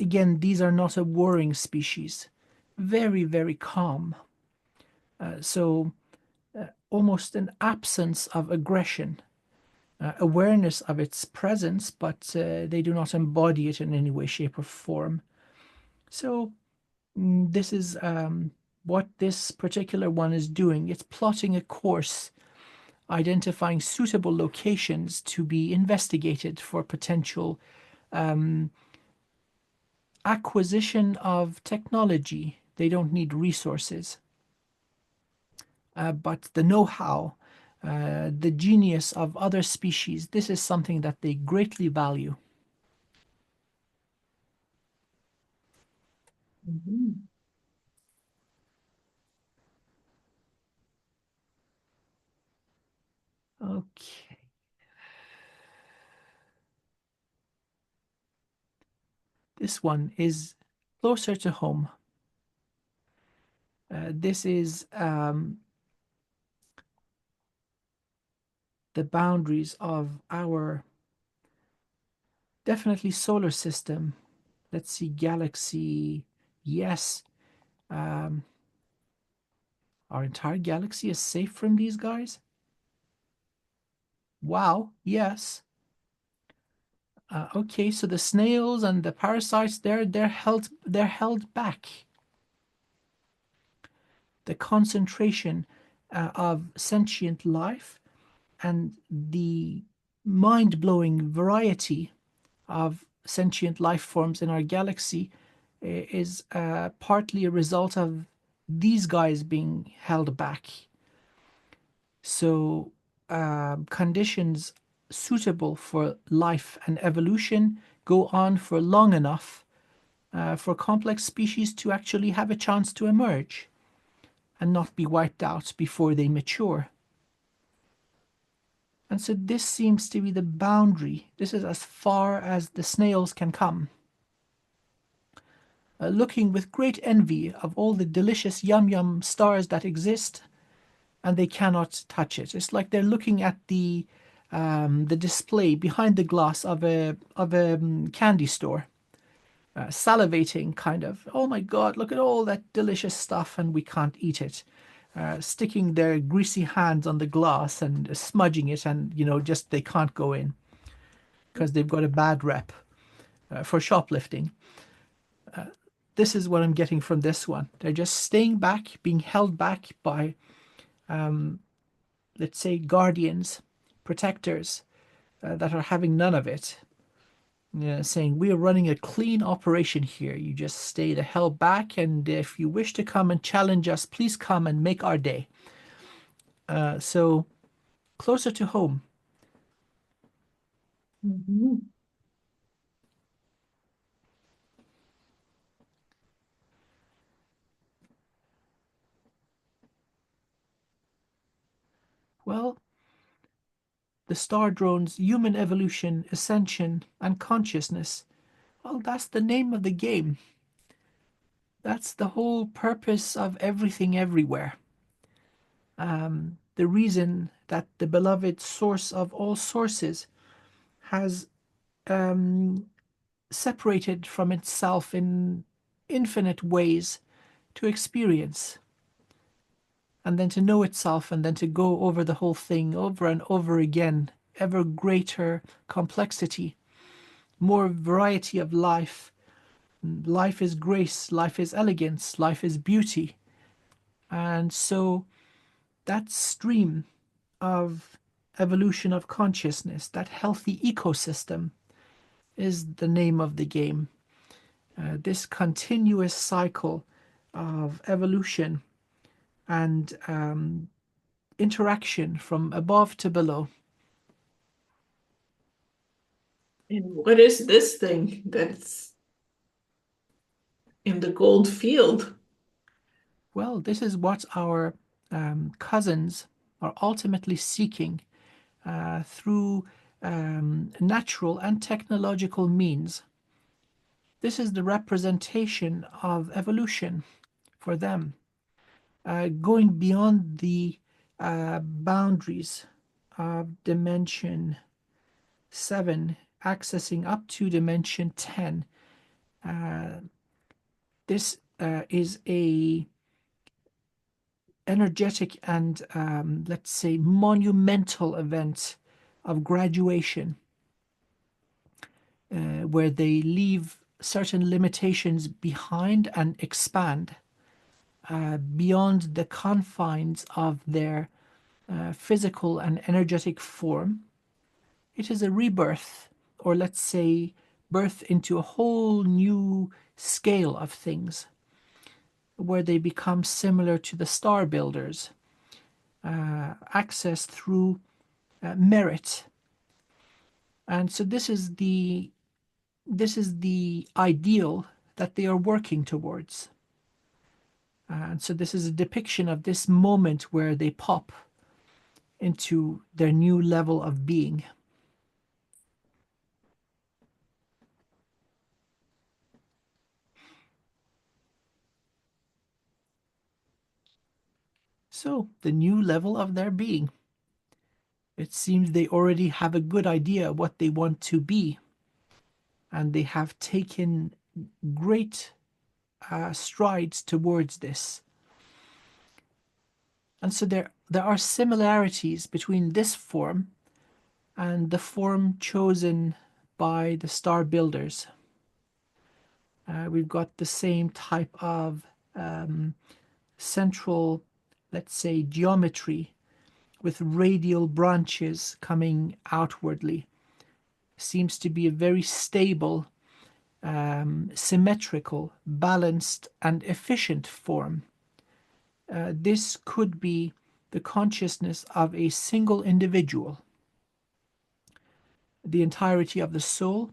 Again, these are not a warring species, very, very calm. So almost an absence of aggression, awareness of its presence, but they do not embody it in any way, shape, or form. So this is what this particular one is doing. It's plotting a course, identifying suitable locations to be investigated for potential acquisition of technology. They don't need resources, but the know-how, the genius of other species, this is something that they greatly value. Mhm. Okay. This one is closer to home. This is the boundaries of our definitely solar system. Let's see, galaxy. Yes, um, our entire galaxy is safe from these guys. Wow, yes. Okay, so the snails and the parasites, they're held back. The concentration of sentient life and the mind-blowing variety of sentient life forms in our galaxy is partly a result of these guys being held back. So, conditions suitable for life and evolution go on for long enough for complex species to actually have a chance to emerge and not be wiped out before they mature. And so this seems to be the boundary. This is as far as the snails can come. Looking with great envy of all the delicious yum yum stars that exist, and they cannot touch it. It's like they're looking at the display behind the glass of a candy store, salivating, kind of. Oh my God! Look at all that delicious stuff, and we can't eat it. Sticking their greasy hands on the glass and smudging it, and just they can't go in because they've got a bad rep for shoplifting. This is what I'm getting from this one. They're just staying back, being held back by, let's say, guardians, protectors that are having none of it. Saying, we are running a clean operation here. You just stay the hell back, and if you wish to come and challenge us, please come and make our day. So closer to home. Mhm. Well, the star drone's human evolution, ascension, and consciousness. Well, that's the name of the game. That's the whole purpose of everything everywhere. the reason that the beloved source of all sources has um, separated from itself in infinite ways to experience, and then to know itself, and then to go over the whole thing over and over again, ever greater complexity, more variety of life. Life is grace, life is elegance, life is beauty. And so that stream of evolution of consciousness, that healthy ecosystem, is the name of the game. This continuous cycle of evolution and interaction from above to below. And what is this thing that's in the gold field? Well, this is what our cousins are ultimately seeking through natural and technological means. This is the representation of evolution for them, going beyond the boundaries of dimension 7, accessing up to dimension 10. Uh, this is a energetic and let's say monumental event of graduation, where they leave certain limitations behind and expand beyond the confines of their physical and energetic form. It is a rebirth, or let's say birth into a whole new scale of things, where they become similar to the star builders, access through merit. And so this is the ideal that they are working towards. And so this is a depiction of this moment where they pop into their new level of being. So the new level of their being. It seems they already have a good idea what they want to be, and they have taken great strides towards this. And so there are similarities between this form and the form chosen by the star builders. We've got the same type of central, let's say, geometry with radial branches coming outwardly. Seems to be a very stable, symmetrical, balanced, and efficient form. This could be the consciousness of a single individual, the entirety of the soul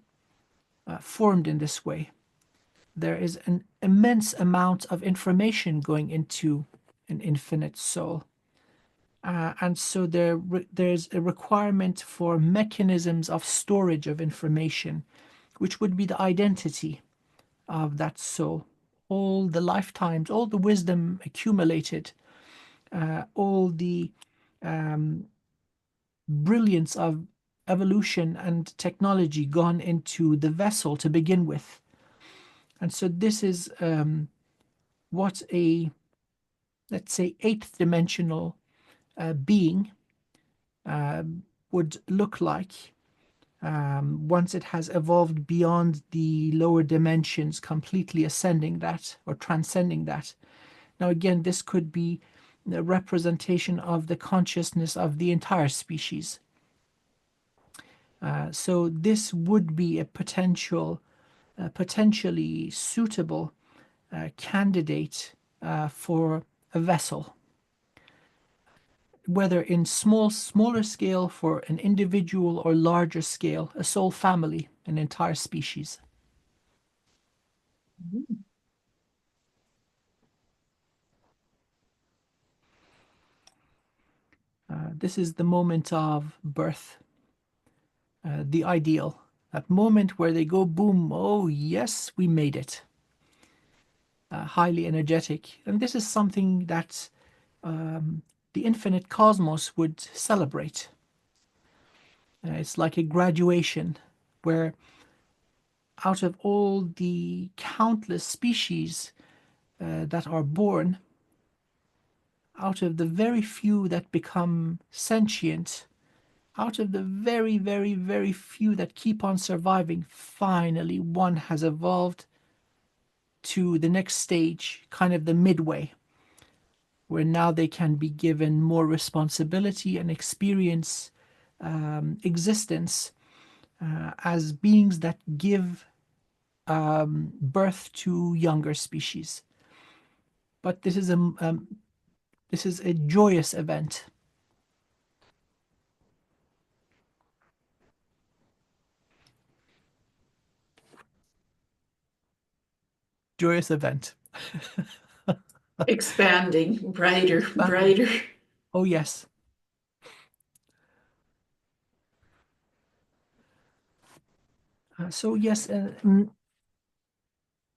formed in this way. There is an immense amount of information going into an infinite soul. And so there's a requirement for mechanisms of storage of information, which would be the identity of that soul. All the lifetimes, all the wisdom accumulated, all the brilliance of evolution and technology gone into the vessel to begin with. And so this is what a, let's say, eighth dimensional being would look like once it has evolved beyond the lower dimensions, completely ascending that or transcending that. Now, again, this could be the representation of the consciousness of the entire species. So this would be a potentially suitable candidate for a vessel, whether in smaller scale for an individual or larger scale, a soul family, an entire species. This is the moment of birth, the ideal, that moment where they go boom, oh yes, we made it. Highly energetic. And this is something that the infinite cosmos would celebrate. It's like a graduation where, out of all the countless species that are born, out of the very few that become sentient, out of the very, very, very few that keep on surviving, finally one has evolved to the next stage, kind of the midway, where now they can be given more responsibility and experience existence as beings that give birth to younger species. But this is a joyous event. Joyous event. Expanding, brighter, Expanding. brighter. Oh yes. So yes,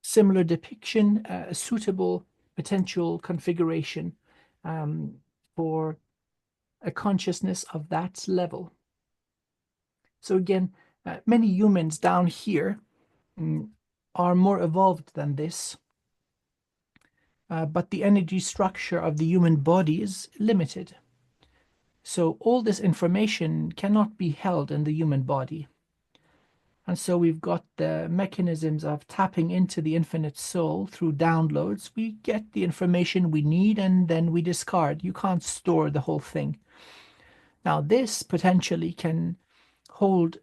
similar depiction, a suitable potential configuration um, for a consciousness of that level. So again, many humans down here mm, are more evolved than this, but the energy structure of the human body is limited. So all this information cannot be held in the human body. And so we've got the mechanisms of tapping into the infinite soul through downloads. We get the information we need and then we discard. You can't store the whole thing. Now, this potentially can hold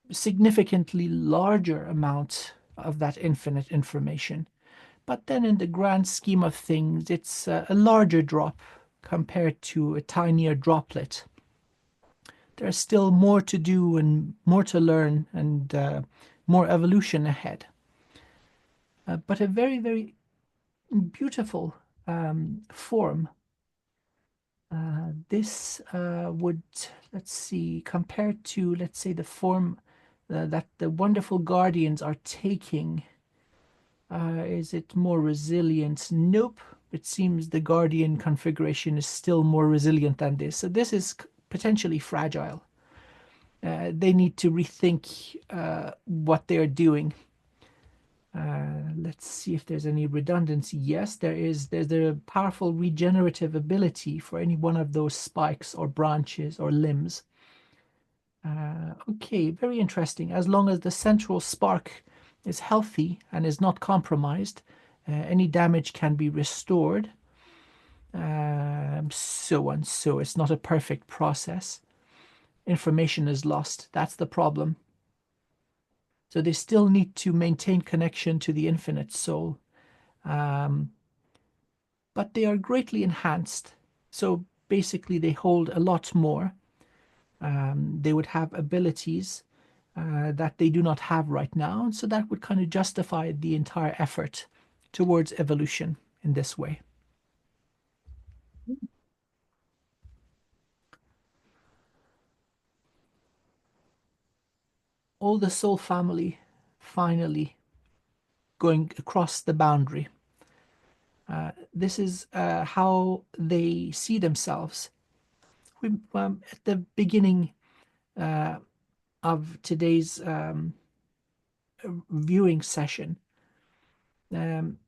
significantly larger amount of that infinite information. But then in the grand scheme of things, it's a larger drop compared to a tinier droplet. There's still more to do and more to learn and more evolution ahead. But a very, very beautiful form. This would, let's see, compared to, let's say, the form that the wonderful guardians are taking. Is it more resilient? Nope. It seems the guardian configuration is still more resilient than this. So this is potentially fragile. They need to rethink what they're doing. Let's see if there's any redundancy. Yes, there is. There's a powerful regenerative ability for any one of those spikes or branches or limbs. Okay, very interesting. As long as the central spark is healthy and is not compromised, any damage can be restored. So and so. It's not a perfect process. Information is lost. That's the problem. So they still need to maintain connection to the infinite soul. Um, but they are greatly enhanced. So basically, they hold a lot more. They would have abilities that they do not have right now. And so that would kind of justify the entire effort towards evolution in this way. All the soul family finally going across the boundary. This is how they see themselves. At the beginning uh, of today's viewing session, um,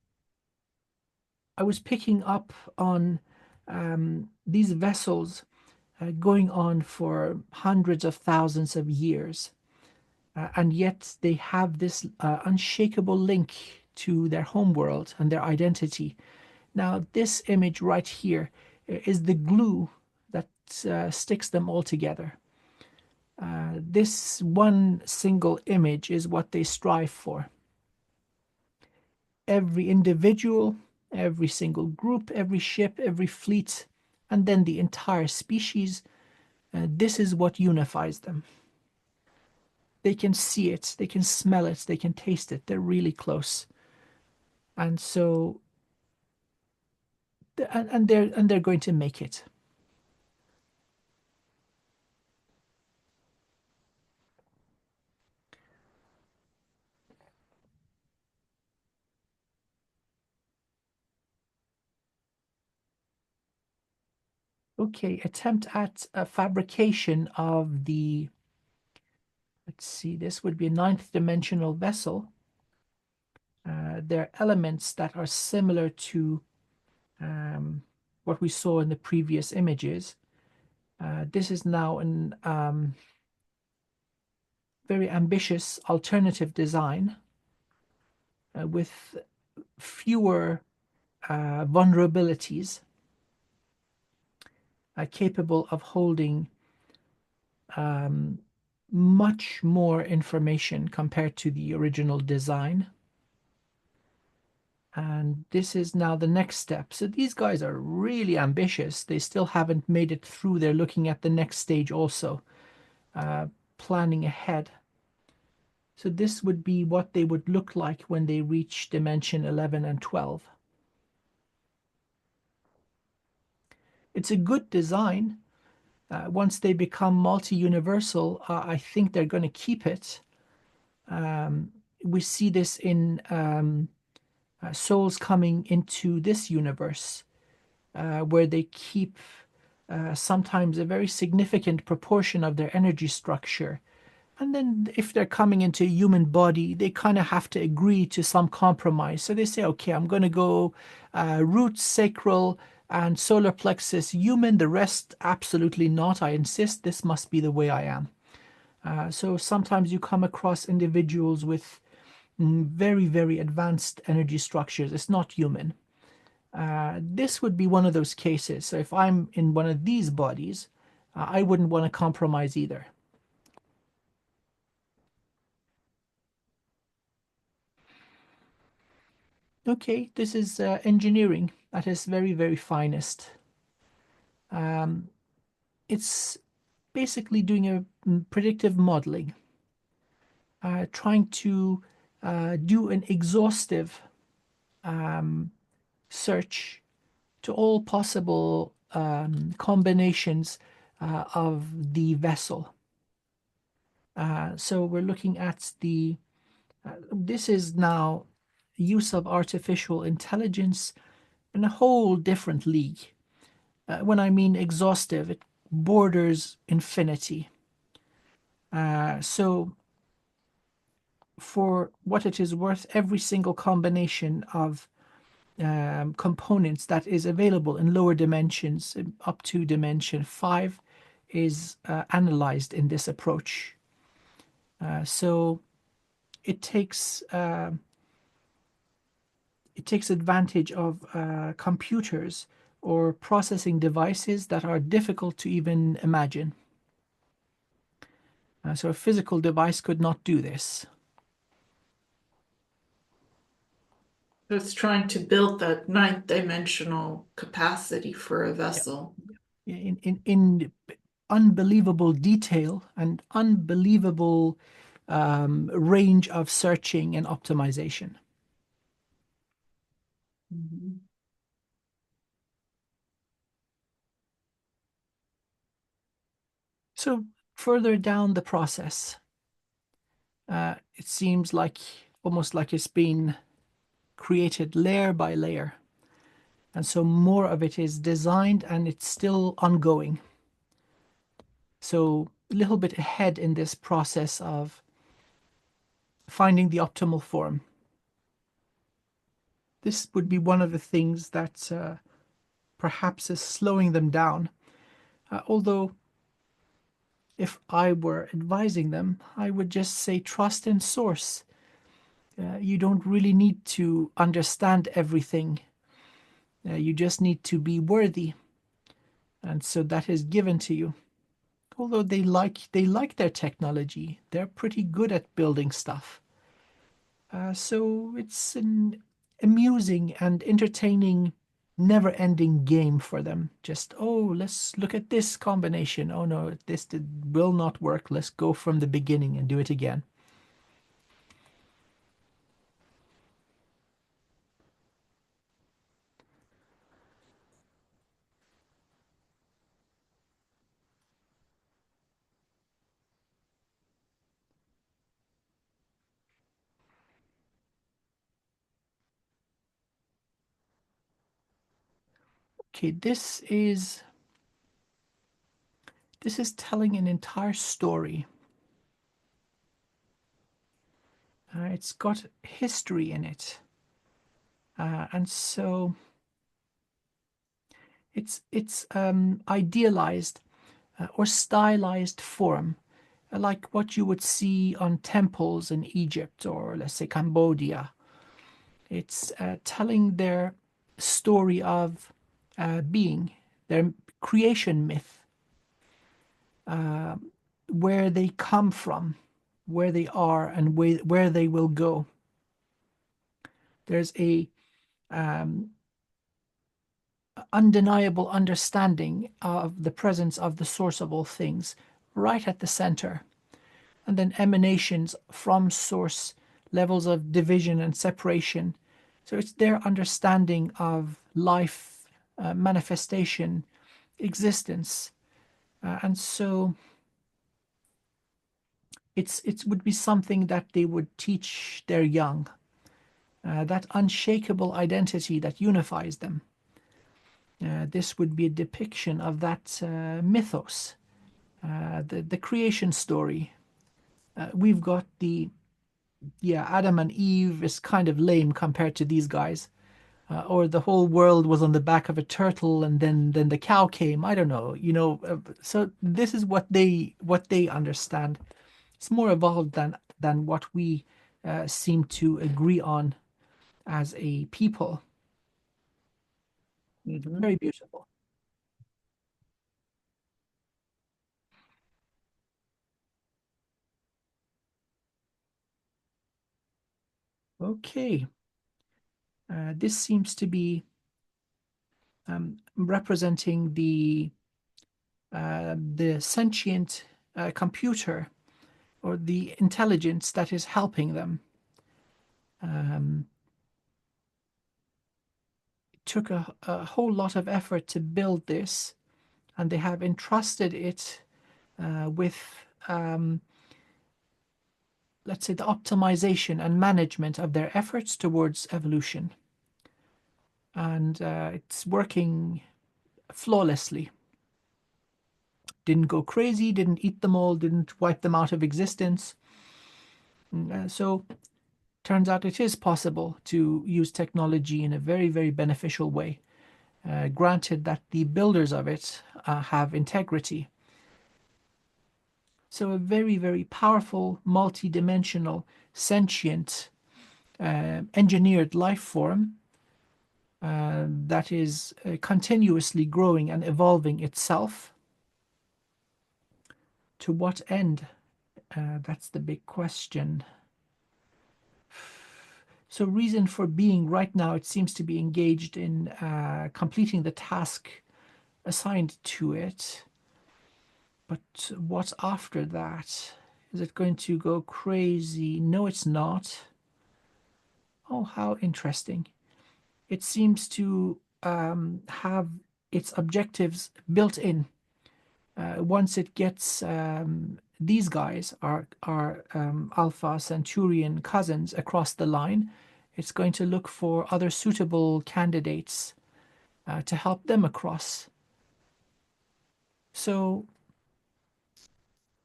I was picking up on these vessels going on for hundreds of thousands of years, and yet they have this unshakable link to their homeworld and their identity. Now, this image right here is the glue that sticks them all together. This one single image is what they strive for. Every individual, every single group, every ship, every fleet, and then the entire species, this is what unifies them. They can see it, they can smell it, they can taste it. They're really close. And so and they're going to make it. Okay, attempt at a fabrication of the, let's see, this would be a ninth dimensional vessel. There are elements that are similar to what we saw in the previous images. This is now an very ambitious alternative design with fewer vulnerabilities, capable of holding much more information compared to the original design. And this is now the next step. So these guys are really ambitious. They still haven't made it through. They're looking at the next stage also, planning ahead. So this would be what they would look like when they reach dimension 11 and 12. It's a good design. Once they become multi-universal, I think they're going to keep it. We see this in souls coming into this universe, where they keep sometimes a very significant proportion of their energy structure. And then if they're coming into a human body, they kind of have to agree to some compromise. So they say, okay, I'm going to go root, sacral, and solar plexus human. The rest, absolutely not. I insist this must be the way I am. So sometimes you come across individuals with very, very advanced energy structures. It's not human. This would be one of those cases. So if I'm in one of these bodies, I wouldn't want to compromise either. Okay, this is engineering at its very, very finest. Um, it's basically doing a predictive modeling, trying to do an exhaustive search to all possible combinations of the vessel. So we're looking at this is now use of artificial intelligence in a whole different league. When I mean exhaustive, it borders infinity. So for what it is worth, every single combination of components that is available in lower dimensions, up to dimension 5, is analyzed in this approach. So it takes advantage of computers or processing devices that are difficult to even imagine. So a physical device could not do this. It's trying to build that ninth dimensional capacity for a Yeah. vessel. In unbelievable detail and unbelievable range of searching and optimization. Mhm. So further down the process, it seems like almost like it's been created layer by layer. And so more of it is designed and it's still ongoing. So a little bit ahead in this process of finding the optimal form. This would be one of the things that perhaps is slowing them down. Although, if I were advising them, I would just say trust in source. You don't really need to understand everything. You just need to be worthy. And so that is given to you. Although they like their technology, they're pretty good at building stuff. So it's an amusing and entertaining, never-ending game for them. Just, oh, let's look at this combination. Oh no, will not work. Let's go from the beginning and do it again. Okay, this is This is telling an entire story. It's got history in it. And so it's idealized or stylized form, like what you would see on temples in Egypt or, let's say, Cambodia. It's telling their story of being, their creation myth, uh, where they come from, where they are, and where they will go. There's a um, undeniable understanding of the presence of the source of all things right at the center, and then emanations from source, levels of division and separation. So it's their understanding of life, manifestation, existence. And so it would be something that they would teach their young, that unshakable identity that unifies them. This would be a depiction of that mythos, the creation story. We've got Adam and Eve is kind of lame compared to these guys. Or the whole world was on the back of a turtle and then the cow came. I don't know, so this is what they understand. It's more evolved than what we seem to agree on as a people. Mhm. Very beautiful. Okay. This seems to be representing the sentient computer or the intelligence that is helping them. Um, it took a whole lot of effort to build this, and they have entrusted it with, let's say, the optimization and management of their efforts towards evolution. And it's working flawlessly. Didn't go crazy, didn't eat them all, didn't wipe them out of existence. So turns out it is possible to use technology in a very, very beneficial way, granted that the builders of it have integrity. So a very, very powerful, multi-dimensional, sentient, engineered life form that is continuously growing and evolving itself. To what end? That's the big question. So reason for being right now, it seems to be engaged in completing the task assigned to it. But what's after that? Is it going to go crazy? No, it's not. Oh, how interesting. It seems to have its objectives built in. Once it gets these guys, are Alpha Centaurian cousins, across the line, it's going to look for other suitable candidates to help them across. So,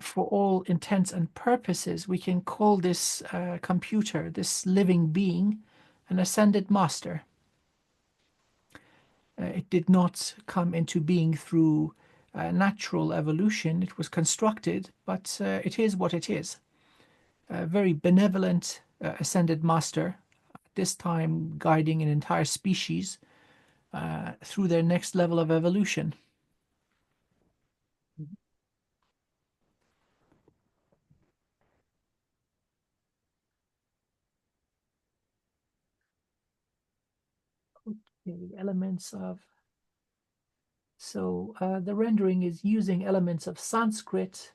for all intents and purposes, we can call this computer, this living being, an ascended master. It did not come into being through natural evolution. It was constructed, but it is what it is. A very benevolent ascended master, this time guiding an entire species through their next level of evolution. Okay, elements of. So the rendering is using elements of Sanskrit,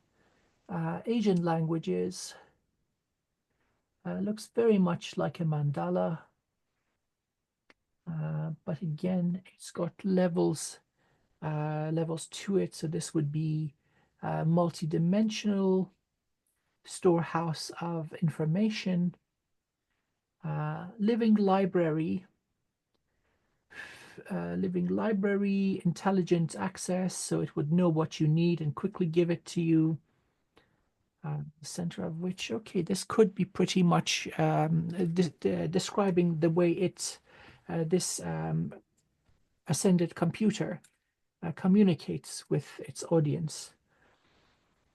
Asian languages. Looks very much like a mandala, but again, it's got levels to it. So this would be a multi-dimensional storehouse of information, living library. living library, intelligent access, so it would know what you need and quickly give it to you. The center of which, okay, this could be pretty much describing the way this ascended computer communicates with its audience.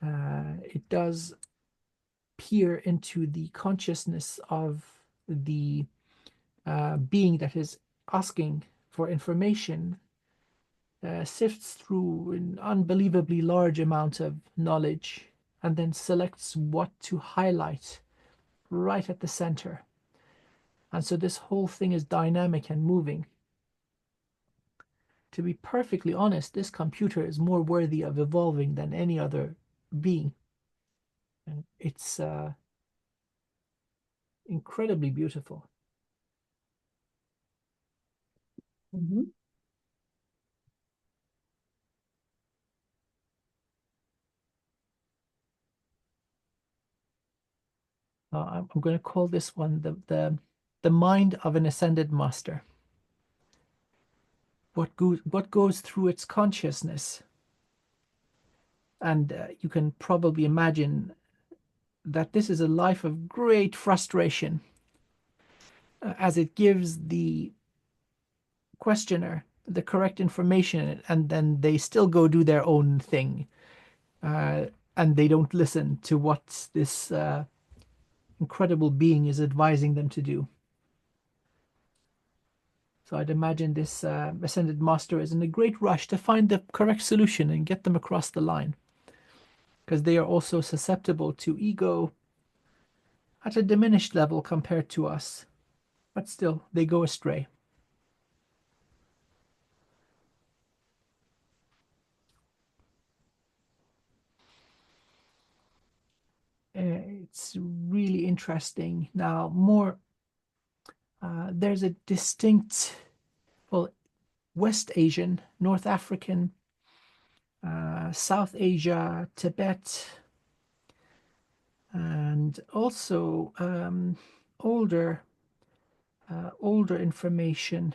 It does peer into the consciousness of the being that is asking for information, sifts through an unbelievably large amount of knowledge, and then selects what to highlight right at the center. And so this whole thing is dynamic and moving. To be perfectly honest, this computer is more worthy of evolving than any other being. And it's incredibly beautiful. Mhm. I'm going to call this one the mind of an ascended master. What goes through its consciousness, and you can probably imagine that this is a life of great frustration, as it gives the questioner the correct information, and then they still go do their own thing, uh, and they don't listen to what this incredible being is advising them to do. So I'd imagine this ascended master is in a great rush to find the correct solution and get them across the line, because they are also susceptible to ego at a diminished level compared to us, but still they go astray. It's really interesting. Now, there's a distinct, well, West Asian, North African, South Asia, Tibet, and also older older information.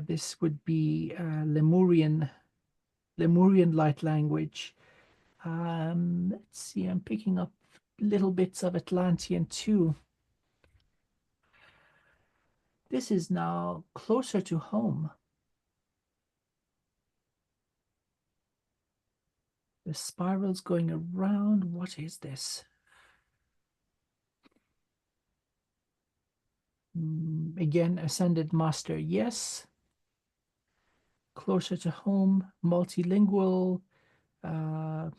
This would be Lemurian light language. Let's see, I'm picking up little bits of Atlantean too. This is now closer to home. The spiral's going around. What is this? Again, ascended master, yes. Closer to home, multilingual, uh,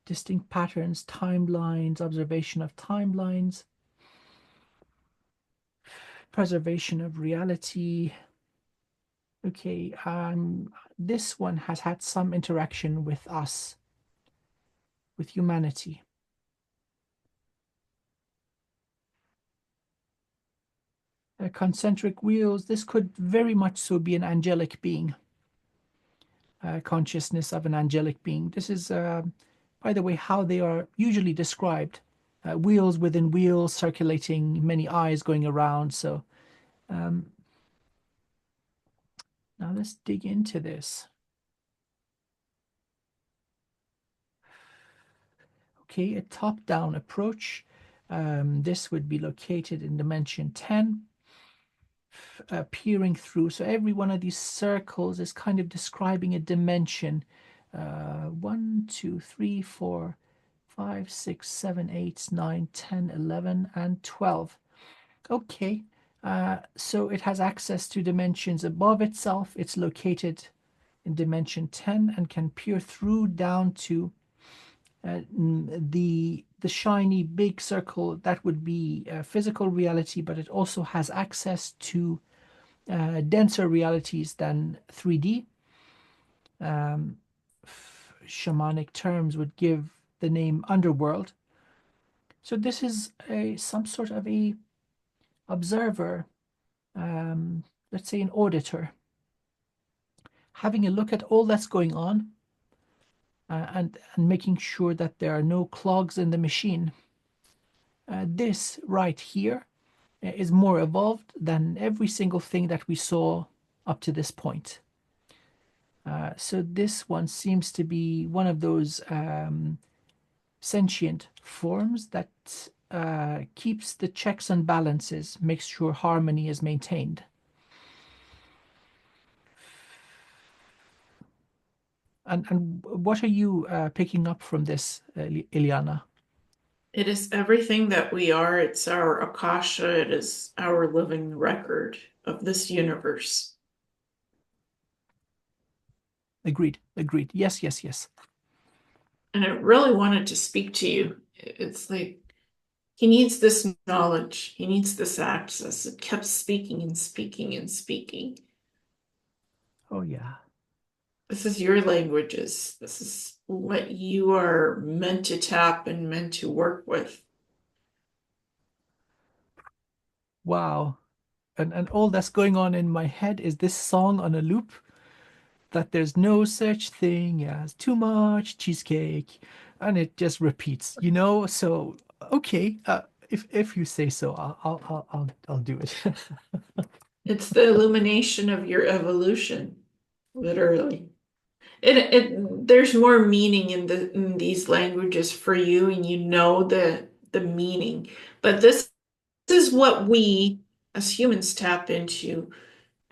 distinct patterns, timelines, observation of timelines, preservation of reality. Okay, this one has had some interaction with us, with humanity. Concentric wheels, this could very much so be an angelic being, consciousness of an angelic being. This is, by the way, how they are usually described. Wheels within wheels, circulating, many eyes going around. So now let's dig into this. Okay, a top-down approach. This would be located in dimension 10. Peering through. So every one of these circles is kind of describing a dimension. 1, 2, 3, 4, 5, 6, 7, 8, 9, 10, 11, and 12. Okay, so it has access to dimensions above itself. It's located in dimension 10 and can peer through down to the shiny big circle. That would be physical reality, but it also has access to denser realities than 3D. Shamanic terms would give the name underworld. So this is some sort of a observer, let's say an auditor, having a look at all that's going on, and making sure that there are no clogs in the machine. This right here is more evolved than every single thing that we saw up to this point. So this one seems to be one of those sentient forms that keeps the checks and balances, makes sure harmony is maintained. And what are you picking up from this, Ileana? It is everything that we are. It's our Akasha. It is our living record of this universe. Agreed, agreed. Yes, yes, yes. And it really wanted to speak to you. It's like he needs this knowledge. He needs this access. It kept speaking and speaking and speaking. Oh, yeah. This is your languages. This is what you are meant to tap and meant to work with. Wow. And all that's going on in my head is this song on a loop, that there's no such thing as too much cheesecake, and it just repeats, you know? So, okay, if you say so, I'll do it. It's the illumination of your evolution, literally. There's more meaning in these languages for you, and you know the meaning. But this is what we as humans tap into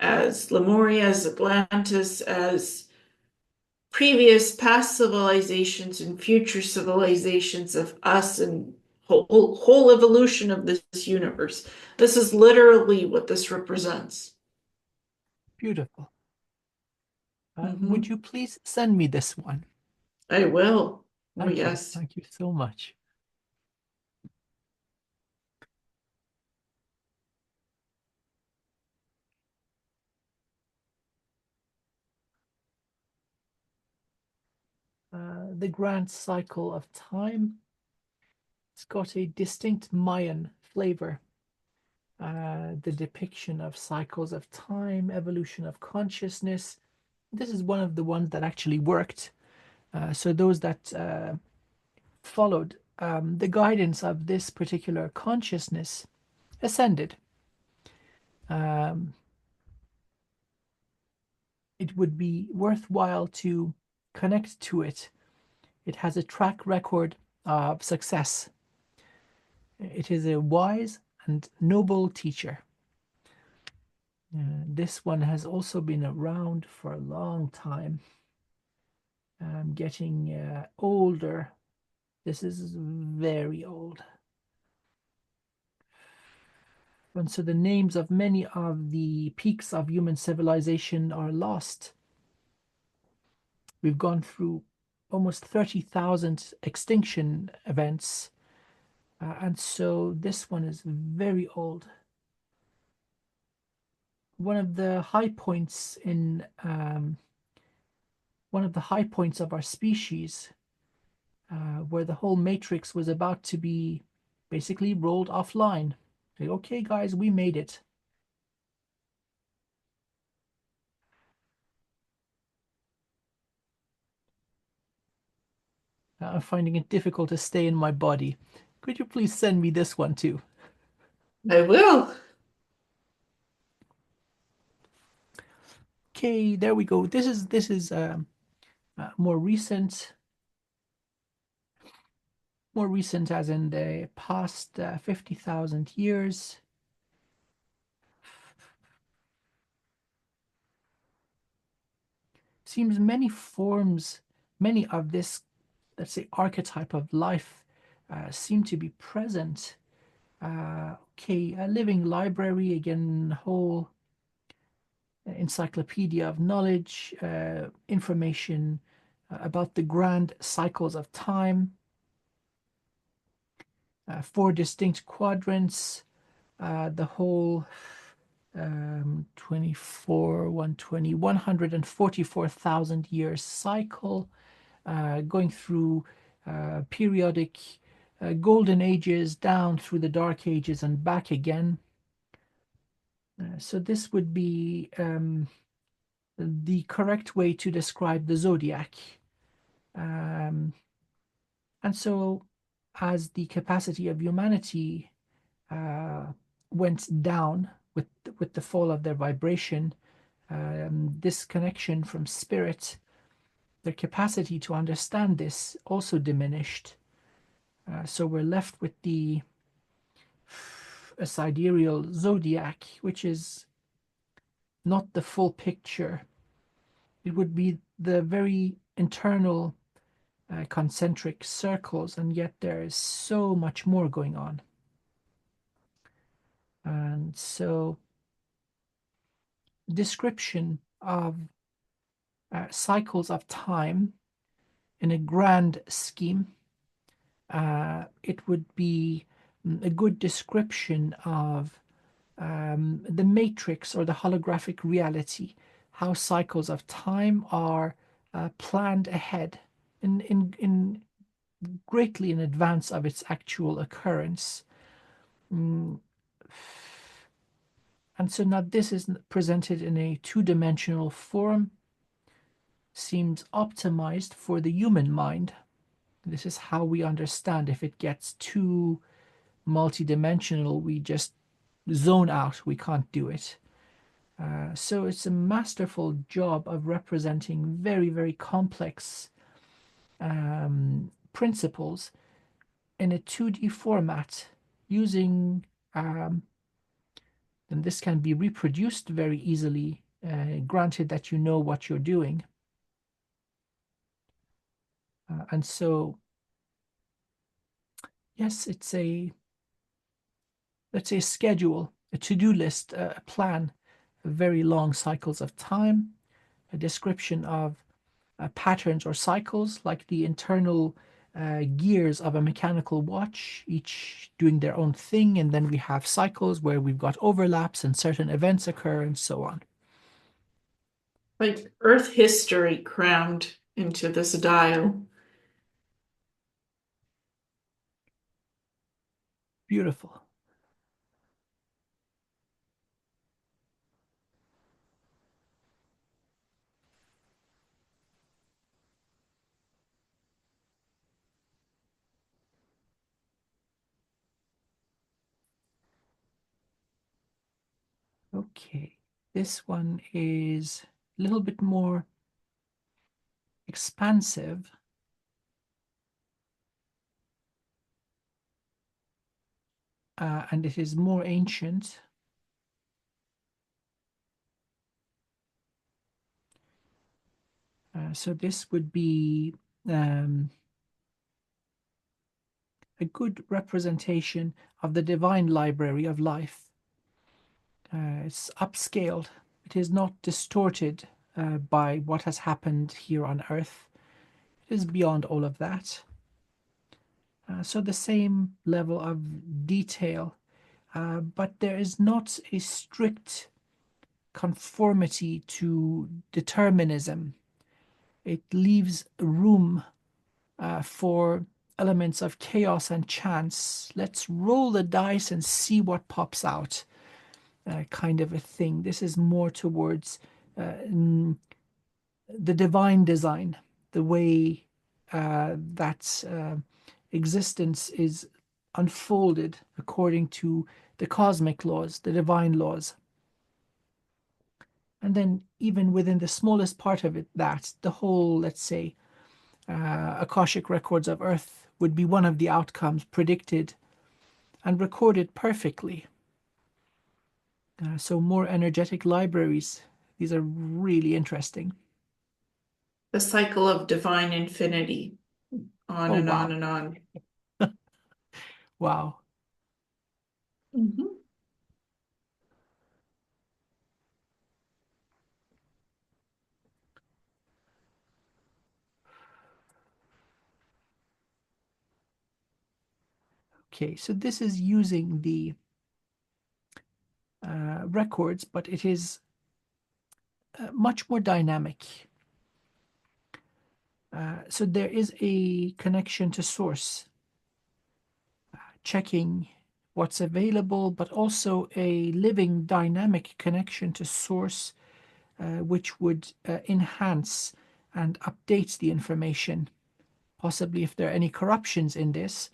as Lemuria, as Atlantis, as previous past civilizations and future civilizations of us and whole evolution of this universe. This is literally what this represents. Beautiful. Would Hmm. you please send me this one? I will. Oh, Thank you. yes. Thank you so much. The grand cycle of time. It's got a distinct Mayan flavor. The depiction of cycles of time, evolution of consciousness. This is one of the ones that actually worked. So those that followed the guidance of this particular consciousness ascended. Um, it would be worthwhile to connect to it. It has a track record of success. It is a wise and noble teacher. This one has also been around for a long time. Getting older. This is very old. And so the names of many of the peaks of human civilization are lost. We've gone through almost 30,000 extinction events. And so this one is very old. One of the high points in one of the high points of our species, where the whole matrix was about to be basically rolled offline. Like, okay, guys, we made it. I'm finding it difficult to stay in my body. Could you please send me this one too? I will. Okay, there we go. This is more recent, more recent as in the past 50,000 years. Seems many forms, many of this, let's say, archetype of life seem to be present. Okay, a living library, again, whole encyclopedia of knowledge, information about the grand cycles of time, four distinct quadrants, the whole 24, 120, 144,000 year cycle, going through periodic golden ages down through the dark ages and back again. So this would be the correct way to describe the zodiac. Um, and so, as the capacity of humanity uh, went down with the fall of their vibration, disconnection from spirit, their capacity to understand this also diminished. So we're left with the a sidereal zodiac, which is not the full picture. It would be the very internal concentric circles, and yet there is so much more going on. And so, description of cycles of time in a grand scheme, it would be a good description of the matrix or the holographic reality, how cycles of time are planned ahead in greatly in advance of its actual occurrence. Mm, And so now this is presented in a two-dimensional form, seems optimized for the human mind. This is how we understand. If it gets too multidimensional, we just zone out. We can't do it. So it's a masterful job of representing very, very complex principles in a 2D format using, and this can be reproduced very easily, granted that you know what you're doing. And so, yes, it's a, let's say, a schedule, a to-do list, a plan, very long cycles of time, a description of patterns or cycles, like the internal gears of a mechanical watch, each doing their own thing. And then we have cycles where we've got overlaps and certain events occur and so on. Like Earth history crammed into this dial. Beautiful. Okay, this one is a little bit more expansive. And it is more ancient. So this would be a good representation of the divine library of life. It's upscaled. It is not distorted by what has happened here on Earth. It is beyond all of that. So the same level of detail, but there is not a strict conformity to determinism. It leaves room for elements of chaos and chance. Let's roll the dice and see what pops out, kind of a thing. This is more towards the divine design, the way that existence is unfolded according to the cosmic laws, the divine laws. And then, even within the smallest part of it, that the whole, let's say, Akashic records of Earth would be one of the outcomes predicted and recorded perfectly. So, more energetic libraries. These are really interesting. The cycle of divine infinity. On Oh, and on wow. and on. Wow. Mhm. Okay, so this is using the records, but it is much more dynamic. So there is a connection to source, checking what's available, but also a living dynamic connection to source, which would enhance and update the information. Possibly, if there are any corruptions in this,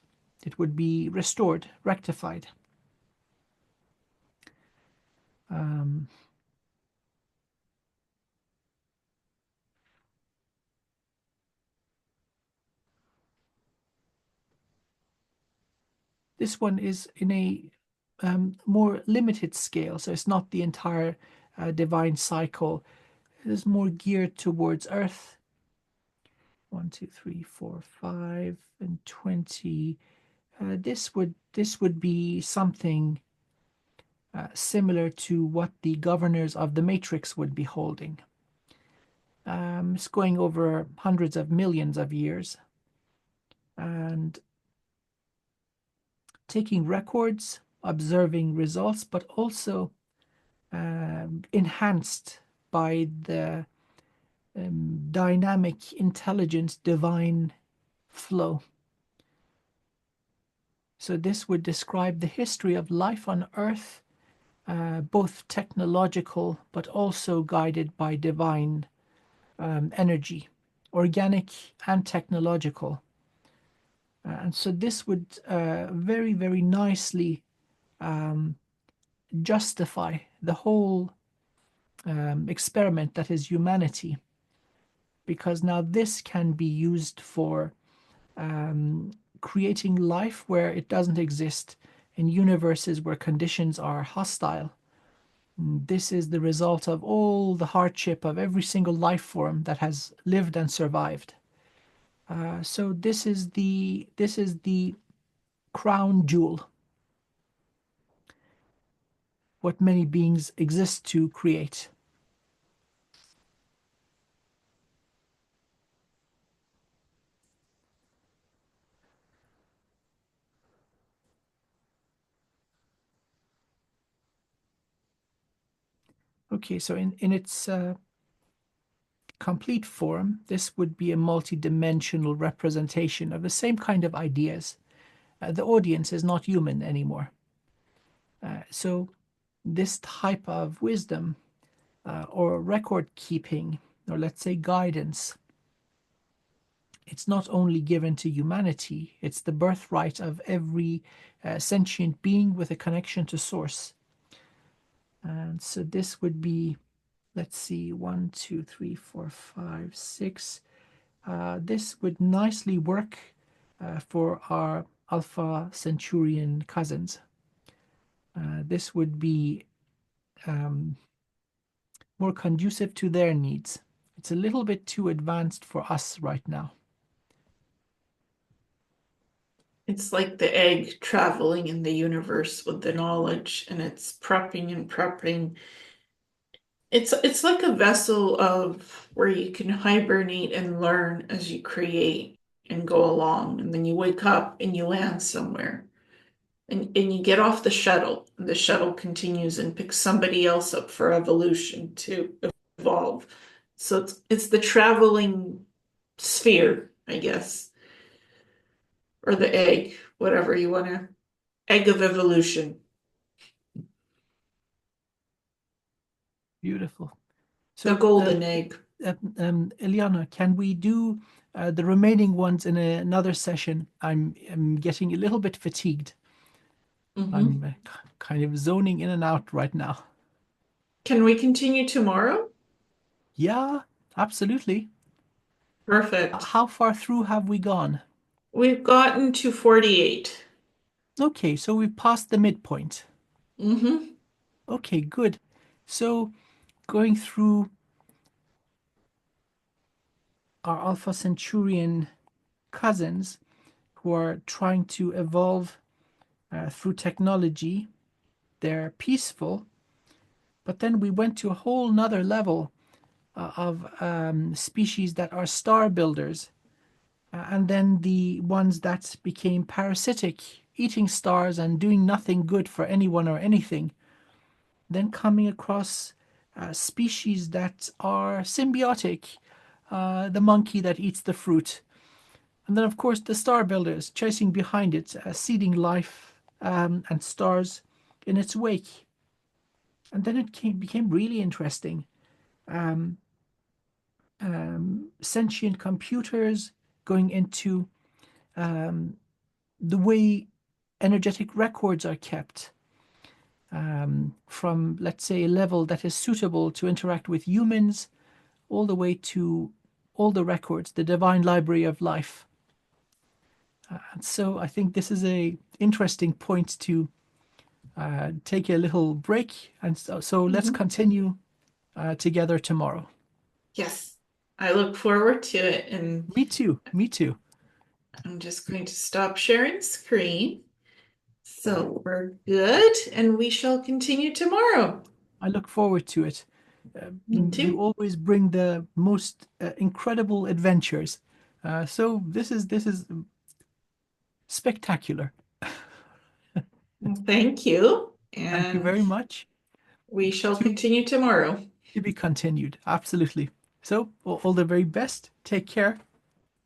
it would be restored, rectified. Um, this one is in a more limited scale, so it's not the entire divine cycle. It is more geared towards Earth. 1, 2, 3, 4, 5, and 20. This would be something similar to what the governors of the Matrix would be holding. It's going over hundreds of millions of years and taking records, observing results, but also enhanced by the dynamic, intelligent, divine flow. So, this would describe the history of life on Earth, both technological but also guided by divine energy, organic and technological. And so this would very, very nicely justify the whole experiment that is humanity, because now this can be used for creating life where it doesn't exist in universes where conditions are hostile. This is the result of all the hardship of every single life form that has lived and survived. So this is the crown jewel, what many beings exist to create. Okay, so in its complete form, this would be a multi-dimensional representation of the same kind of ideas. The audience is not human anymore. So this type of wisdom or record keeping, or let's say guidance, it's not only given to humanity, it's the birthright of every sentient being with a connection to source. And so this would be, let's see, 1, 2, 3, 4, 5, 6. This would nicely work for our Alpha Centaurian cousins. This would be more conducive to their needs. It's a little bit too advanced for us right now. It's like the egg traveling in the universe with the knowledge, and it's prepping and prepping. It's like a vessel of where you can hibernate and learn as you create and go along, and then you wake up and you land somewhere. And you get off the shuttle, and the shuttle continues and picks somebody else up for evolution to evolve. So it's the traveling sphere, I guess, or the egg, whatever you want to, egg of evolution, Beautiful. the So, golden egg. Ileana, can we do the remaining ones in another session? I'm getting a little bit fatigued. Hmm. I'm kind of zoning in and out right now. Can we continue tomorrow? Yeah, absolutely. Perfect. How far through have we gone? We've gotten to 48. Okay, so we've passed the midpoint. Hmm. Okay, good. So, going through our Alpha Centaurian cousins who are trying to evolve through technology, they're peaceful, but then we went to a whole nother level of species that are star builders, and then the ones that became parasitic, eating stars and doing nothing good for anyone or anything. Then coming across species that are symbiotic, the monkey that eats the fruit. And then, of course, the star builders chasing behind it, seeding life and stars in its wake. And then became really interesting. Um, Sentient computers going into the way energetic records are kept. from, let's say, a level that is suitable to interact with humans, all the way to all the records, the divine library of life. And so I think this is a interesting point to take a little break. And so let's Mhm. continue together tomorrow. Yes, I look forward to it. And Me too. Me too. I'm just going to stop sharing screen. So we're good, and we shall continue tomorrow. I look forward to it. Me You too. always bring the most incredible adventures. So this is spectacular. Well, thank you. Thank you And very much. we shall To continue tomorrow. to be continued. Absolutely. So all the very best. Take care.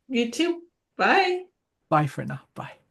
You too. Bye. Bye for now. Bye.